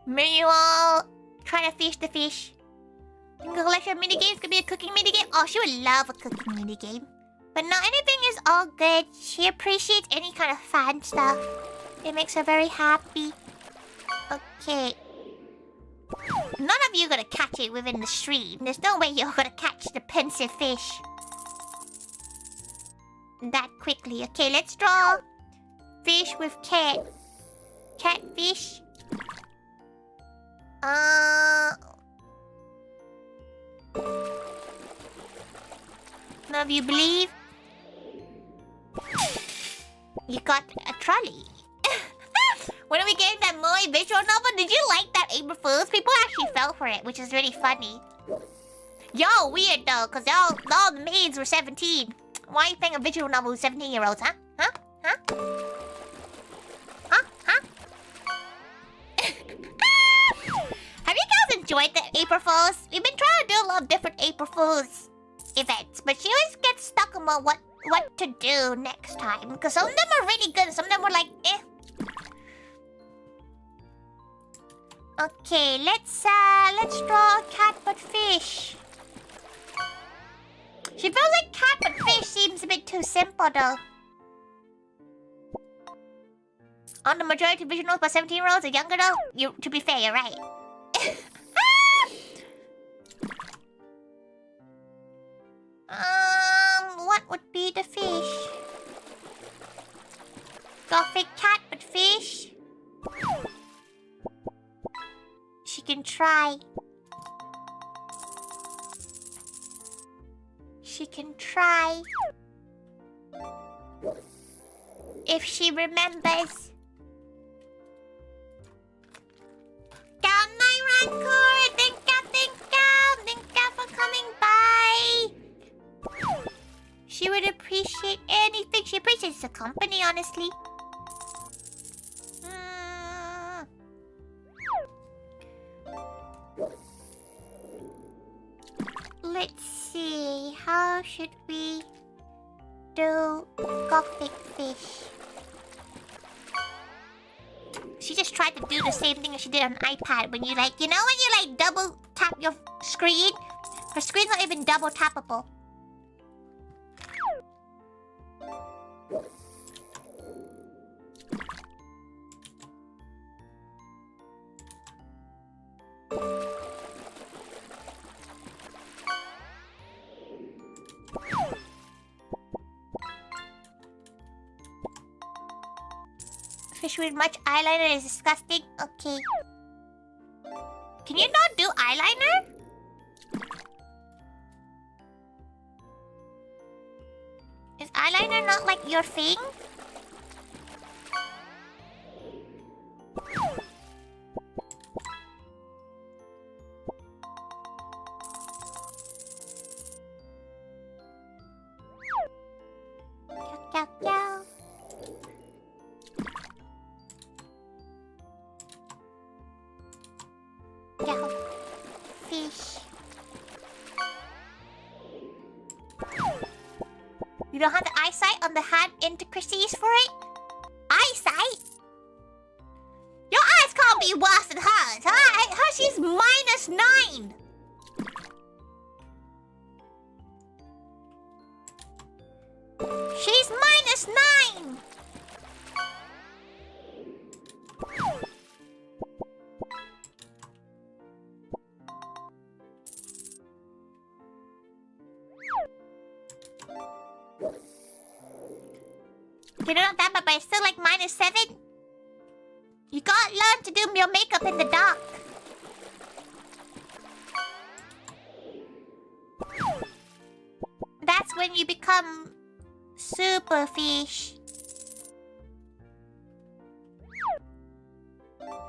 May you all try to fish the fish. Collection of minigames could be a cooking minigame. Oh, she would love a cooking minigame. But no, anything is all good. She appreciates any kind of fan stuff. It makes her very happy. Okay. gonna catch it within the stream. There's no way you're gonna catch the pensive fish that quickly. Okay, let's draw fish with cat. Catfish. Now, if you believe, you got a trolley. When are we getting that Moe visual novel? Did you like that, April Fools? People actually fell for it, which is really funny. Yo, weird though, because all the maids were 17. Why are you playing a visual novel with 17-year-olds, huh? Huh? Huh? Huh? Huh? Have you guys enjoyed the April Fools? We've been trying to do a lot of different April Fools events, but she always gets stuck on what to do next time. Because some of them are really good and some of them were like, eh. Okay, let's draw a cat but fish. She feels like cat but fish seems a bit too simple though. On the majority of visuals by 17-year-olds or younger though? To be fair, you're right. What would be the fish? Gothic cat but fish? She can try. She can try. If she remembers. Down my Rancor! Thank you for coming by! She would appreciate anything. She appreciates the company, honestly. Let's see. How should we do Gothic fish? She just tried to do the same thing as she did on iPad when you like, you know when you like double tap your screen? Her screen's not even double tappable. Fish with much eyeliner is disgusting. Okay. Can you not do eyeliner? Is eyeliner not like your thing? Fish. You don't have the eyesight on the hand intricacies for it? Eyesight? Your eyes can't be worse than hers, huh? She's -9. She's -9. You're not that bad, but it's still like -7. You gotta learn to do your makeup in the dark. That's when you become super fish.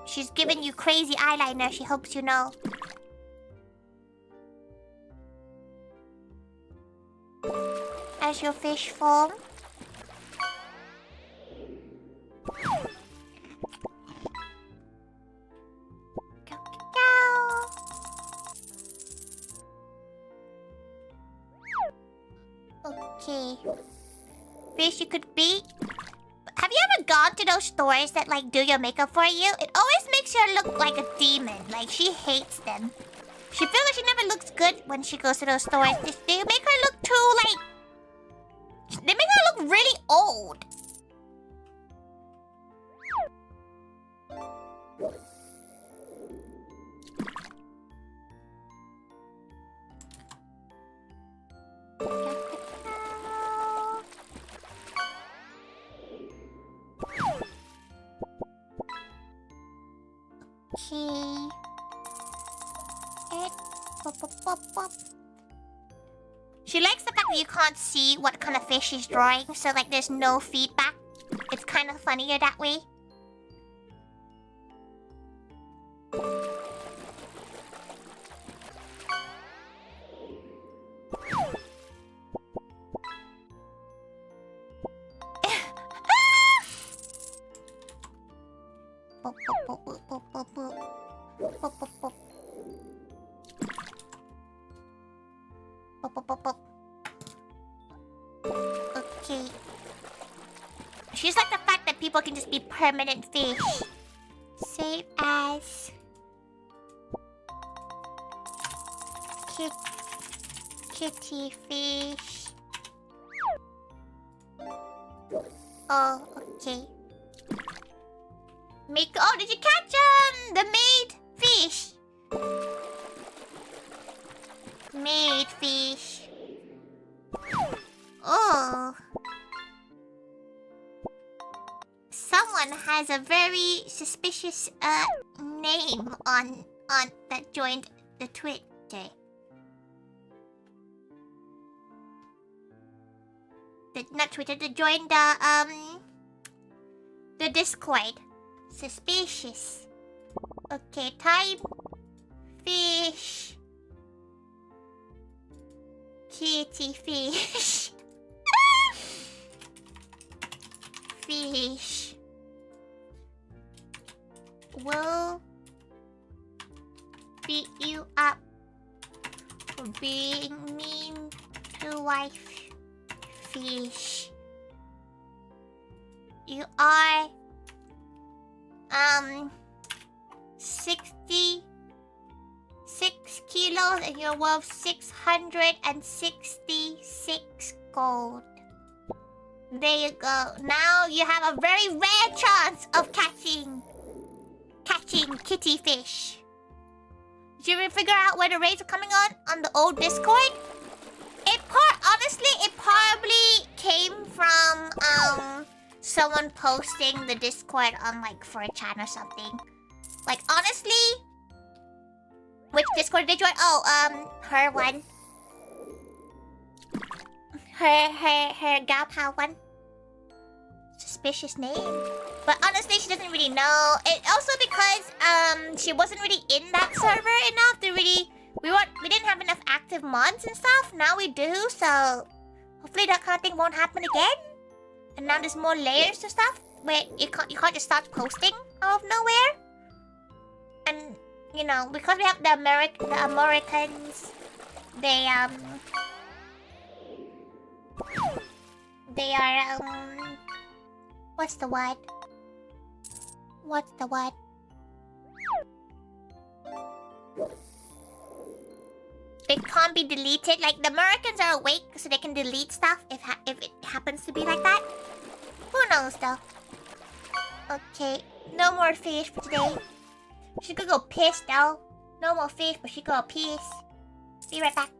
She's giving you crazy eyeliner, she hopes you know. As your fish form. Okay. Fish you could be. Have you ever gone to those stores that like do your makeup for you? It always makes her look like a demon. Like she hates them. She feels like she never looks good when she goes to those stores. They make her look too like... They make her look really old. it. Pop, pop, pop, pop. She likes the fact that you can't see what kind of fish she's drawing, so like there's no feedback. It's kind of funnier that way. Pop, pop, pop, pop, pop, pop. Pop, pop, pop. Pop, pop, pop, pop. Okay. She's like the fact that people can just be permanent fish. Save as kitty fish. Oh, okay. Oh, did you catch the maid fish? Maid fish. Oh. Someone has a very suspicious name on that joined the Twitter. Not Twitter, that joined the Discord. Suspicious. Okay, type fish. Kitty fish. Fish. Will beat you up for being mean to wife. Fish. You are 66 kilos and you're worth 666 gold. There you go. Now you have a very rare chance of catching kitty fish. Did you ever figure out where the raids are coming on the old Discord? Honestly, it probably came from someone posting the Discord on like 4chan or something. Like honestly, which Discord did you join? Oh, her one. Her gal pal one. Suspicious name. But honestly, she doesn't really know. It also because she wasn't really in that server enough to really. We didn't have enough active mods and stuff. Now we do, so hopefully that kind of thing won't happen again. And now there's more layers to stuff where you can't just start posting out of nowhere. And you know, because we have the Americans, they are what's the word? They can't be deleted. Like the Americans are awake, so they can delete stuff if it happens to be like that. Who knows though? Okay, no more fish for today. She could go piss though. No more fish, but she could go piss. Be right back.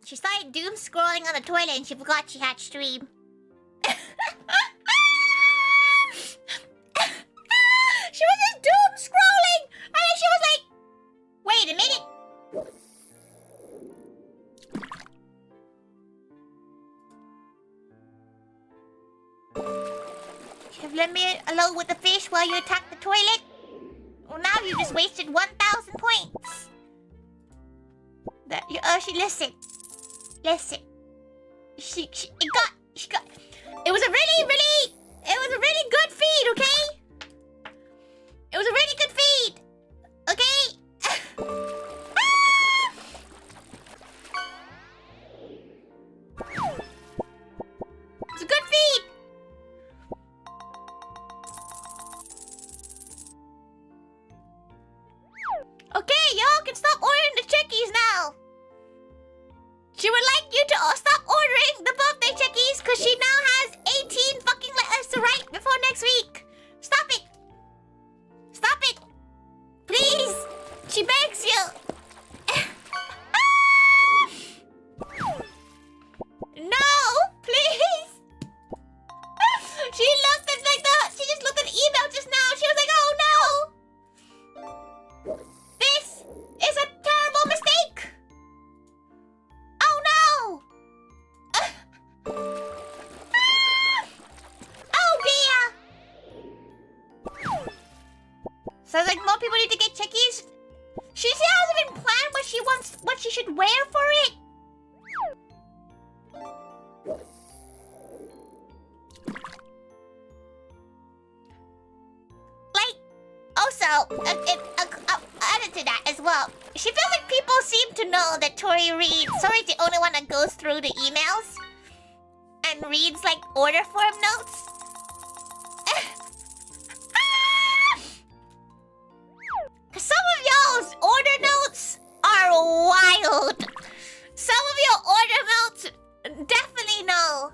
She started doom scrolling on the toilet and she forgot she had stream. She was just doom scrolling and then she was like, wait a minute. You have left me alone with the fish while you attacked the toilet? Well, now you just wasted 1,000 points. She listen. Listen. It was a really good feed, okay? It was a really good feed. Okay? It's a good feed. Okay, y'all can stop ordering the chickies now. She would like you to stop ordering the birthday chickies because she now has 18 fucking letters to write before next week. Stop it. Stop it. Please. She begs you. No, please. She looked at she just looked at the email just now. She was like, oh no. This is a terrible mistake. Oh no. Oh dear. Sounds like more people need to get chickies. She hasn't even planned what she should wear for it. Like, also, added to that as well. She feels like people seem to know that Tori's the only one that goes through the emails and reads like order form notes. Cause some of y'all's order notes are wild. Some of your order notes definitely know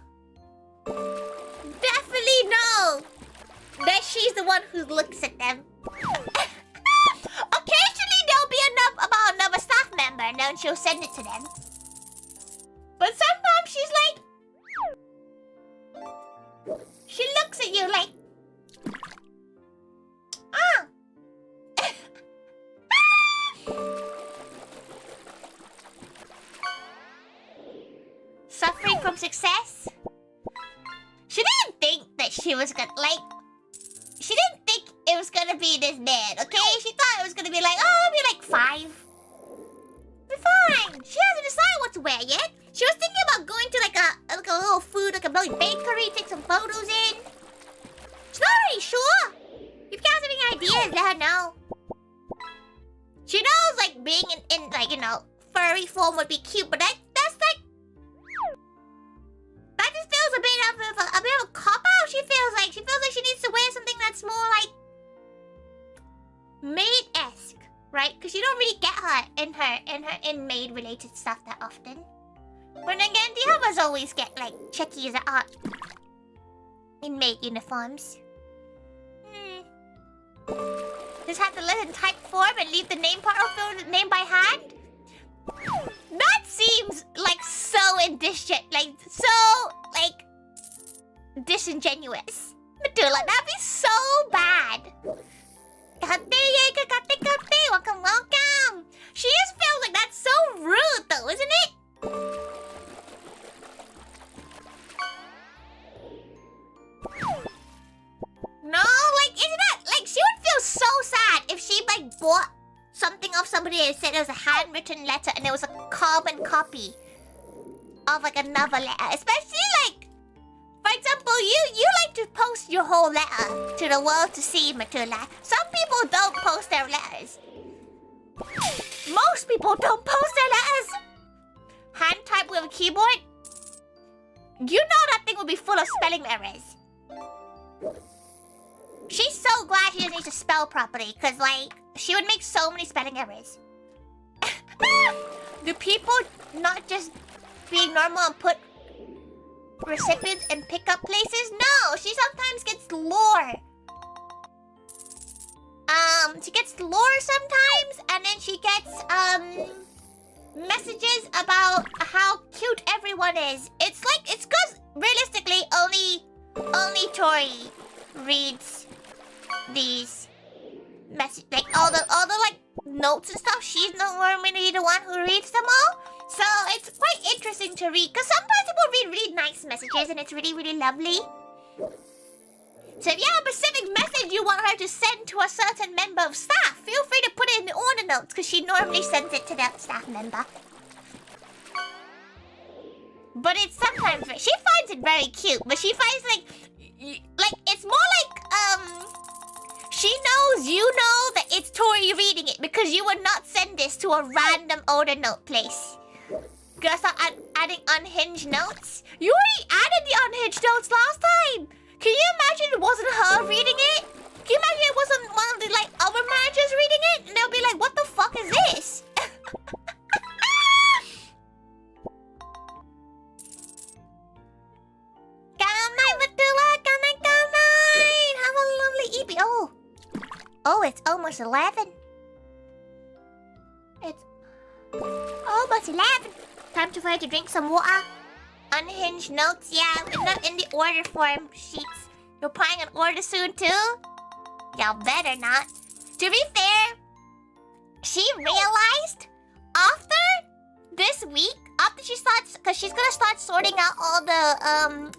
that she's the one who looks at them. Occasionally there'll be enough about another staff member and then she'll send it to them. But sometimes she's like, she looks at you like, ah. Suffering from success? She didn't think that she was gonna, she didn't think it was gonna be this bad, okay? She thought it was gonna be like, oh, it'll be like 5. Be fine. She hasn't decided what to wear yet. She was thinking about going to like a little food, like a little bakery, take some photos in. She's not really sure. If you guys have any ideas, let her know. She knows like being in like, you know, furry form would be cute, but that's like, that just feels a bit of a cop out. She feels like she needs to wear something that's more like maid-esque, right? Because you don't really get her in maid related stuff that often. But then again, the others always get like chickies that aren't in maid uniforms. Just have to let him type form and leave the name part or fill the name by hand? That seems like so disingenuous. Matula, that'd be so bad. Welcome, welcome. She just feels like that's so rude though, isn't it? No, like, isn't that, like, she would feel so sad if she, like, bought something off somebody and said it was a handwritten letter and it was a carbon copy of, like, another letter. Especially, like, for example, you like to post your whole letter to the world to see, Matula. Some people don't post their letters. Most people don't post their letters. Hand type with a keyboard. You know that thing will be full of spelling errors. She's so glad she doesn't need to spell properly, because, like, she would make so many spelling errors. Do people not just be normal and put recipients in pickup places? No, she sometimes gets lore. She gets lore sometimes, and then she gets, messages about how cute everyone is. It's because realistically only Tori reads these messages, like all the like notes and stuff. She's not normally the one who reads them all, so it's quite interesting to read. Because sometimes people read really nice messages and it's really, really lovely. So if you have a specific message you want her to send to a certain member of staff, feel free to put it in the order notes because she normally sends it to that staff member. But it's sometimes she finds it very cute, but she finds like it's more like she knows you know that it's Tori reading it because you would not send this to a random order note place. Gonna start adding unhinged notes. You already added the unhinged notes last time. Can you imagine it wasn't her reading it? Can you imagine it wasn't one of the like other managers reading it? And they'll be like, what the fuck is this? Good night, Vtuber. Good night. Have a lovely evening. Oh, it's almost 11. It's almost 11. Time for her to drink some water. Unhinged notes, yeah, not in the order form sheets. You're playing an order soon too? Y'all better not. To be fair, she realized after this week, after she starts, because she's gonna start sorting out all the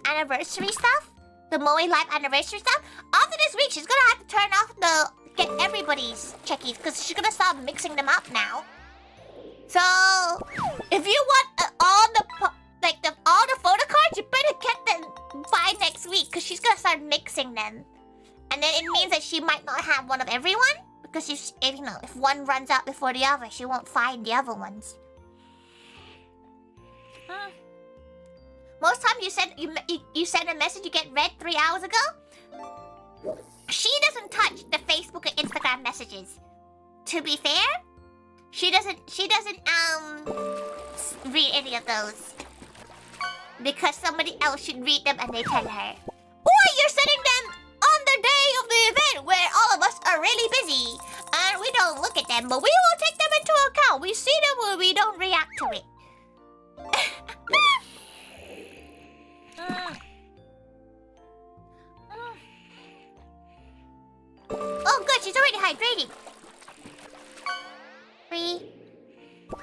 anniversary stuff, the Moe Live anniversary stuff. After this week, she's gonna have to turn off get everybody's checkies because she's gonna start mixing them up now. So if you want all the photo cards, you better get them by next week because she's gonna start mixing them, and then it means that she might not have one of everyone because if one runs out before the other, she won't find the other ones. Most times you send a message you get read 3 hours ago. She doesn't touch the Facebook or Instagram messages. To be fair, she doesn't read any of those. Because somebody else should read them and they tell her. Or you're sending them on the day of the event where all of us are really busy. And we don't look at them, but we will take them into account. We see them or we don't react to it. Oh good, she's already hydrating. 3, 4,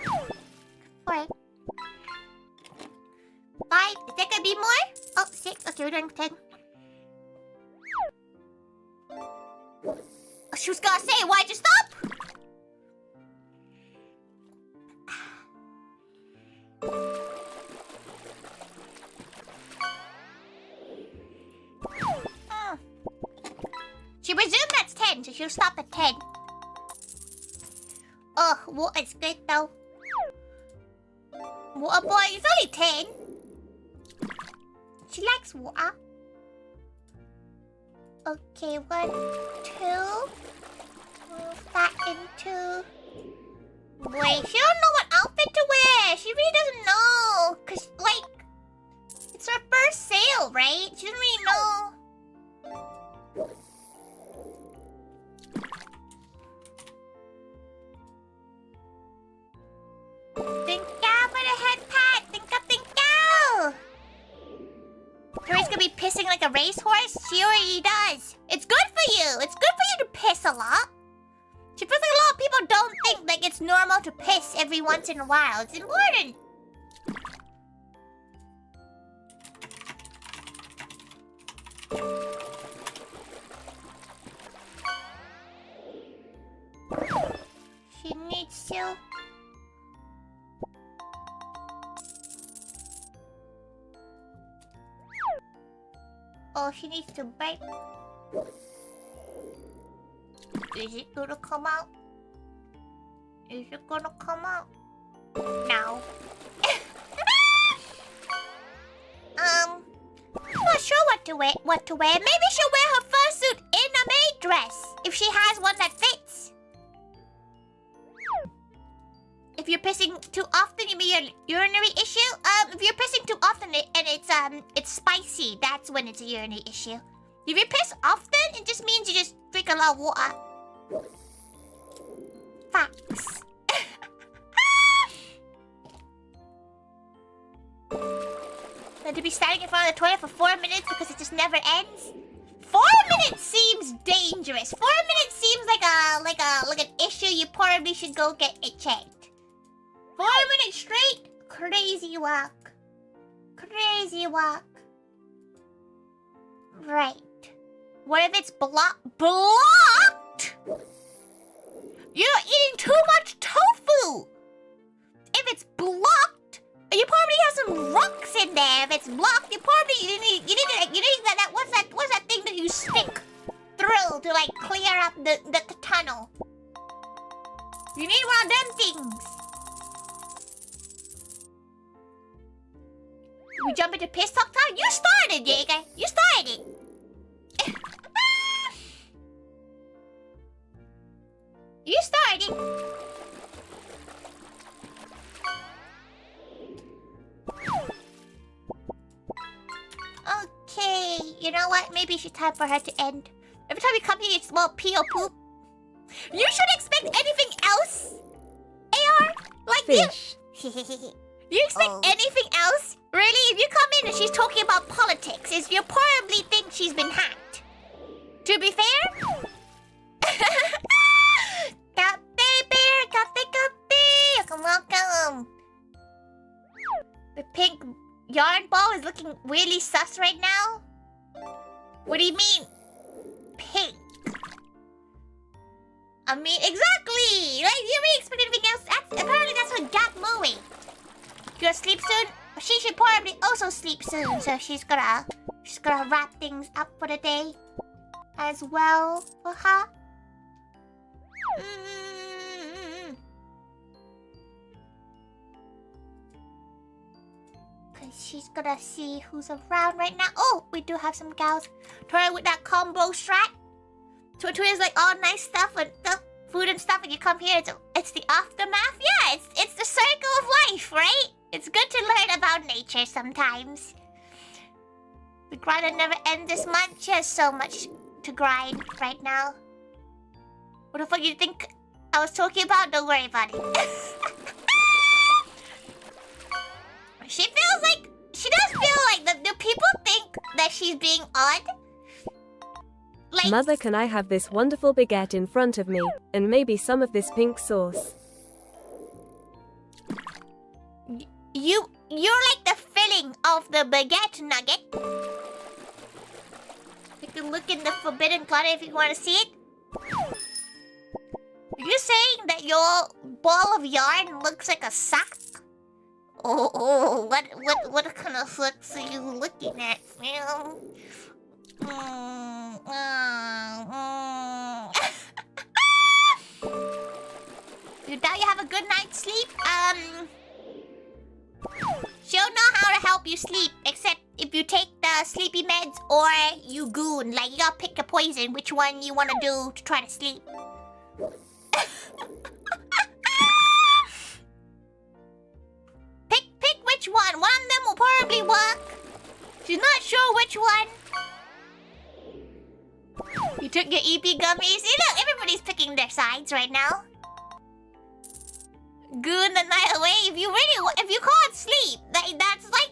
5. Is there gonna be more? Oh, 6. Okay, we're doing 10. She was gonna say, why'd you stop? She resumed at 10, so she'll stop at 10. Oh, water's good though. Water boy, it's only 10. She likes water. Okay, 1, 2. Move that into... Wait, she don't know what outfit to wear. She really doesn't know. Cause, like, it's her first sale, right? She doesn't really know. Think out for the head pat. Think up. Tori's gonna be pissing like a racehorse? She already does. It's good for you. It's good for you to piss a lot. She feels like a lot of people don't think like it's normal to piss every once in a while. It's important. She needs to... Oh, she needs to bite. Is it gonna come out? Is it gonna come out? No. I'm not sure what to wear. Maybe she'll wear her fursuit in a maid dress if she has one that fits. If you're pissing too often, you mean your urinary issue? If you're pissing too often and it's spicy, that's when it's a urinary issue. If you piss often, it just means you just drink a lot of water. Facts. And to be standing in front of the toilet for 4 minutes because it just never ends. 4 minutes seems dangerous. 4 minutes seems like an issue you probably should go get it checked. 4 minutes straight, crazy walk. Crazy walk. Right. What if it's blocked? You're eating too much tofu. If it's blocked, you probably have some rocks in there. If it's blocked, you need that what's that thing that you stick through to like clear up the tunnel. You need one of them things. We jump into piss talk time? You started, Jaeger. You started. You started. Okay, you know what? Maybe it's time for her to end. Every time we come here, it's more pee or poop. You should expect anything else, AR? Like Fish. You expect anything else? Really? If you come in and she's talking about politics, you probably think she's been hacked. To be fair? Cafe bear, cafe. Welcome. The pink yarn ball is looking really sus right now. What do you mean? Pink. I mean, exactly! Like, you really expect anything else? Apparently that's what got Moe. You gonna sleep soon? She should probably also sleep soon, so she's gonna wrap things up for the day as well for her. Cause she's gonna see who's around right now. Oh, we do have some gals. Tori with that combo strat. So Tori's like all nice stuff and food and stuff, and you come here, it's the aftermath. Yeah, it's the circle of life, right? It's good to learn about nature sometimes. The grind will never end this month. She has so much to grind right now. What the fuck you think I was talking about? Don't worry about it. She does feel like the people think that she's being odd. Like, Mother, can I have this wonderful baguette in front of me, and maybe some of this pink sauce? You're like the filling of the baguette nugget. You can look in the forbidden clutter if you want to see it. Are you saying that your ball of yarn looks like a sack? Oh, what kind of flicks are you looking at, Phil? You doubt you have a good night's sleep? She'll know how to help you sleep, except if you take the sleepy meds or you goon. Like, you gotta pick a poison, which one you wanna do to try to sleep. Pick which one. One of them will probably work. She's not sure which one. You took your EP gummies? You know, everybody's picking their sides right now. Goon the night away. If you can't sleep, that's what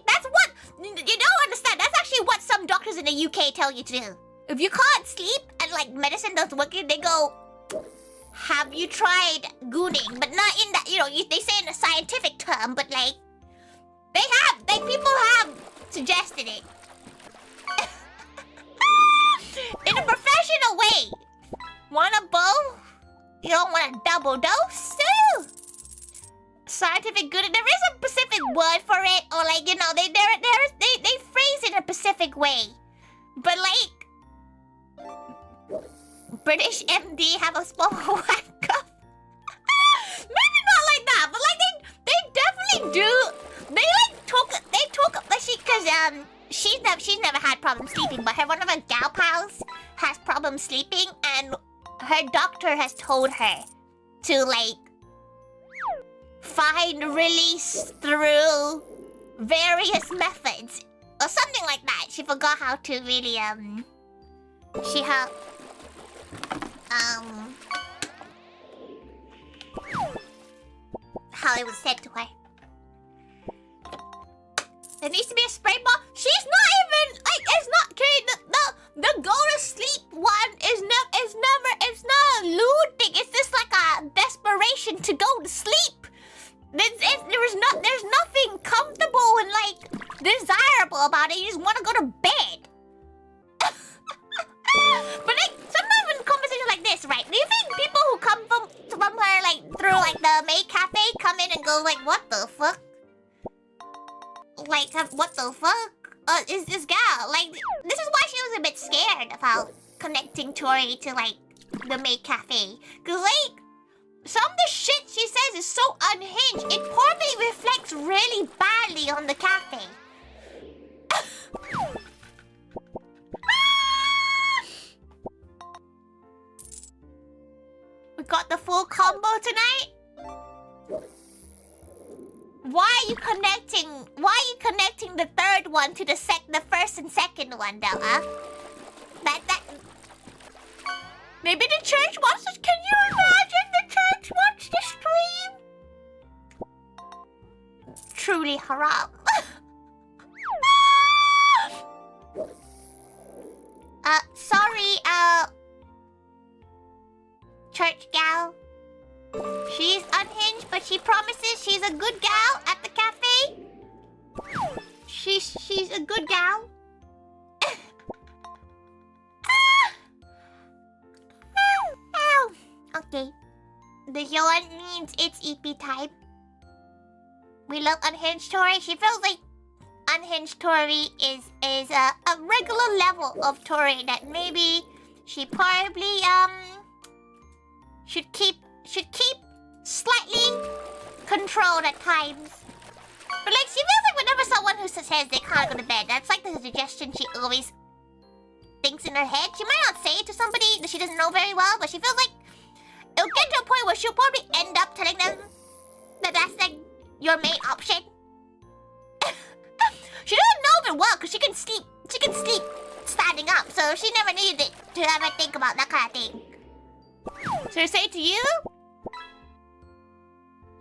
you don't understand. That's actually what some doctors in the UK tell you to do. If you can't sleep and like medicine doesn't work, they go, "Have you tried gooning?" But not in that, they say in a scientific term, but like people have suggested it in a professional way. Want a bow? You don't want a double dose? Scientific good. There is a specific word for it, or like they phrase it in a specific way. But like British MD have a small whack up. Maybe not like that, but like they definitely do. They talk like she's never had problems sleeping, but one of her gal pals has problems sleeping, and her doctor has told her to like find release through various methods or something like that. She forgot how to really how it was said to her. There needs to be a spray ball. She's not even like it's not okay. The go to sleep one is never it's not a lewd thing. It's just like a desperation to go to sleep. There's nothing comfortable and like desirable about it. You just want to go to bed. But like sometimes in conversations like this, right? Do you think people who come from her like through like the maid cafe come in and go like, what the fuck? Like what the fuck? Is this gal like? This is why she was a bit scared about connecting Tori to like the maid cafe, cause like some of the shit she says is so unhinged. It probably reflects really badly on the cafe. We got the full combo tonight. Why are you connecting the third one to the first and second one though, huh? That maybe the church wants us. Can you imagine the church wants to stream? Truly haram. Sorry, church gal. She's unhinged, but she promises she's a good gal at the cafe. She's a good gal. Okay. The yawn means it's EP time. We love unhinged Tori. She feels like unhinged Tori is a regular level of Tori that maybe she probably should keep slightly controlled at times. But like she feels like whenever someone who says they can't go to bed, that's like the suggestion she always thinks in her head. She might not say it to somebody that she doesn't know very well, but she feels like it'll get to a point where she'll probably end up telling them that that's like your main option. She doesn't know it well because she can sleep standing up, so she never needed it to ever think about that kind of thing. So I say to you,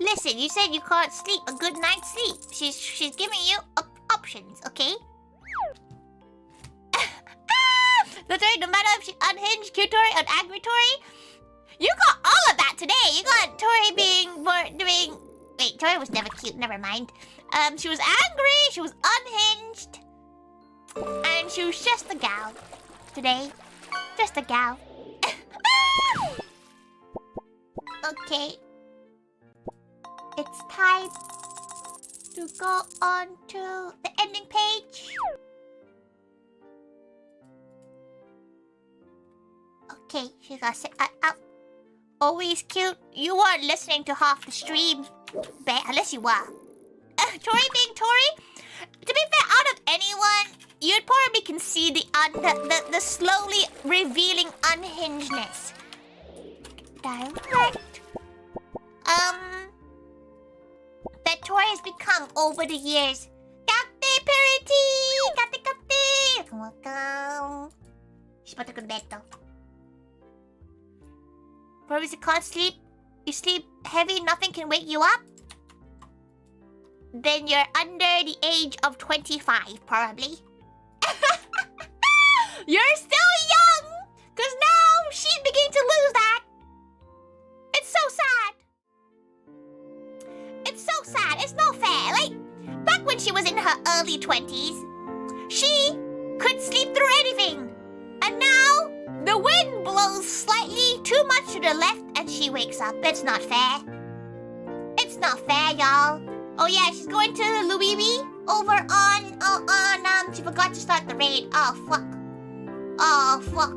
listen, you said you can't sleep a good night's sleep. She's giving you options, okay? No matter if she's unhinged, cute Tori, or angry Tori, you got all of that today. You got Tori doing. Wait, Tori was never cute. Never mind. She was angry. She was unhinged, and she was just a gal today. Just a gal. Okay. It's time to go on to the ending page. Okay, she got sit up. Always cute. You weren't listening to half the stream, unless you were. Tori being Tori. To be fair, out of anyone, you'd probably can see the slowly revealing unhingedness. Direct. That Tori has become over the years. Kate Parity! Kate! Welcome. She's about to go to bed though. Probably you can't sleep. You sleep heavy, nothing can wake you up. Then you're under the age of 25, probably. You're still young! Because now she's beginning to lose that. It's so sad. It's so sad. It's not fair. Like, back when she was in her early 20s, she could sleep through anything. And now, the wind blows slightly too much to the left and she wakes up. It's not fair. It's not fair, y'all. Oh yeah, she's going to Louis over on she forgot to start the raid. Oh fuck. Oh fuck.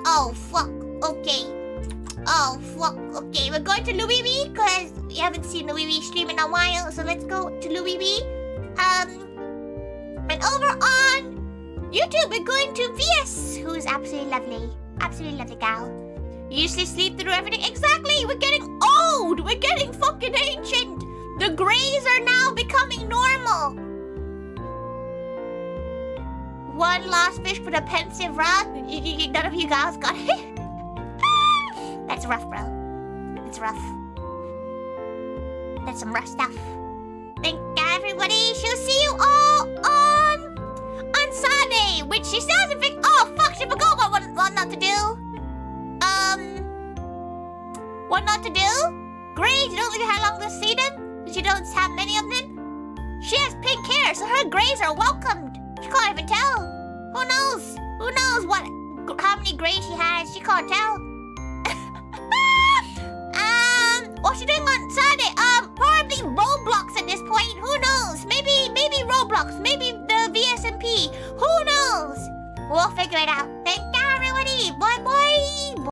Oh fuck. Okay. Oh fuck. Okay, we're going to Louis because we haven't seen Louis stream in a while, so let's go to Louis. And over on YouTube, we're going to VS, who's absolutely lovely. Absolutely lovely gal. You usually sleep through everything. Exactly! We're getting old! We're getting fucking ancient! The grays are now becoming normal. One last fish with a pensive rod. None of you guys got it. That's rough, bro. It's rough. That's some rough stuff. Thank you, everybody. She'll see you all on Sunday, which she doesn't think. Oh fuck! She forgot what not to do. What not to do? Grays, you don't really have long to see them, because you don't have many of them. She has pink hair, so her grays are welcomed. She can't even tell. Who knows? Who knows how many grays she has? She can't tell. What's she doing on Saturday? Probably Roblox at this point. Who knows? Maybe Roblox. Maybe the VSMP. Who knows? We'll figure it out. Thank you, everybody. Bye bye.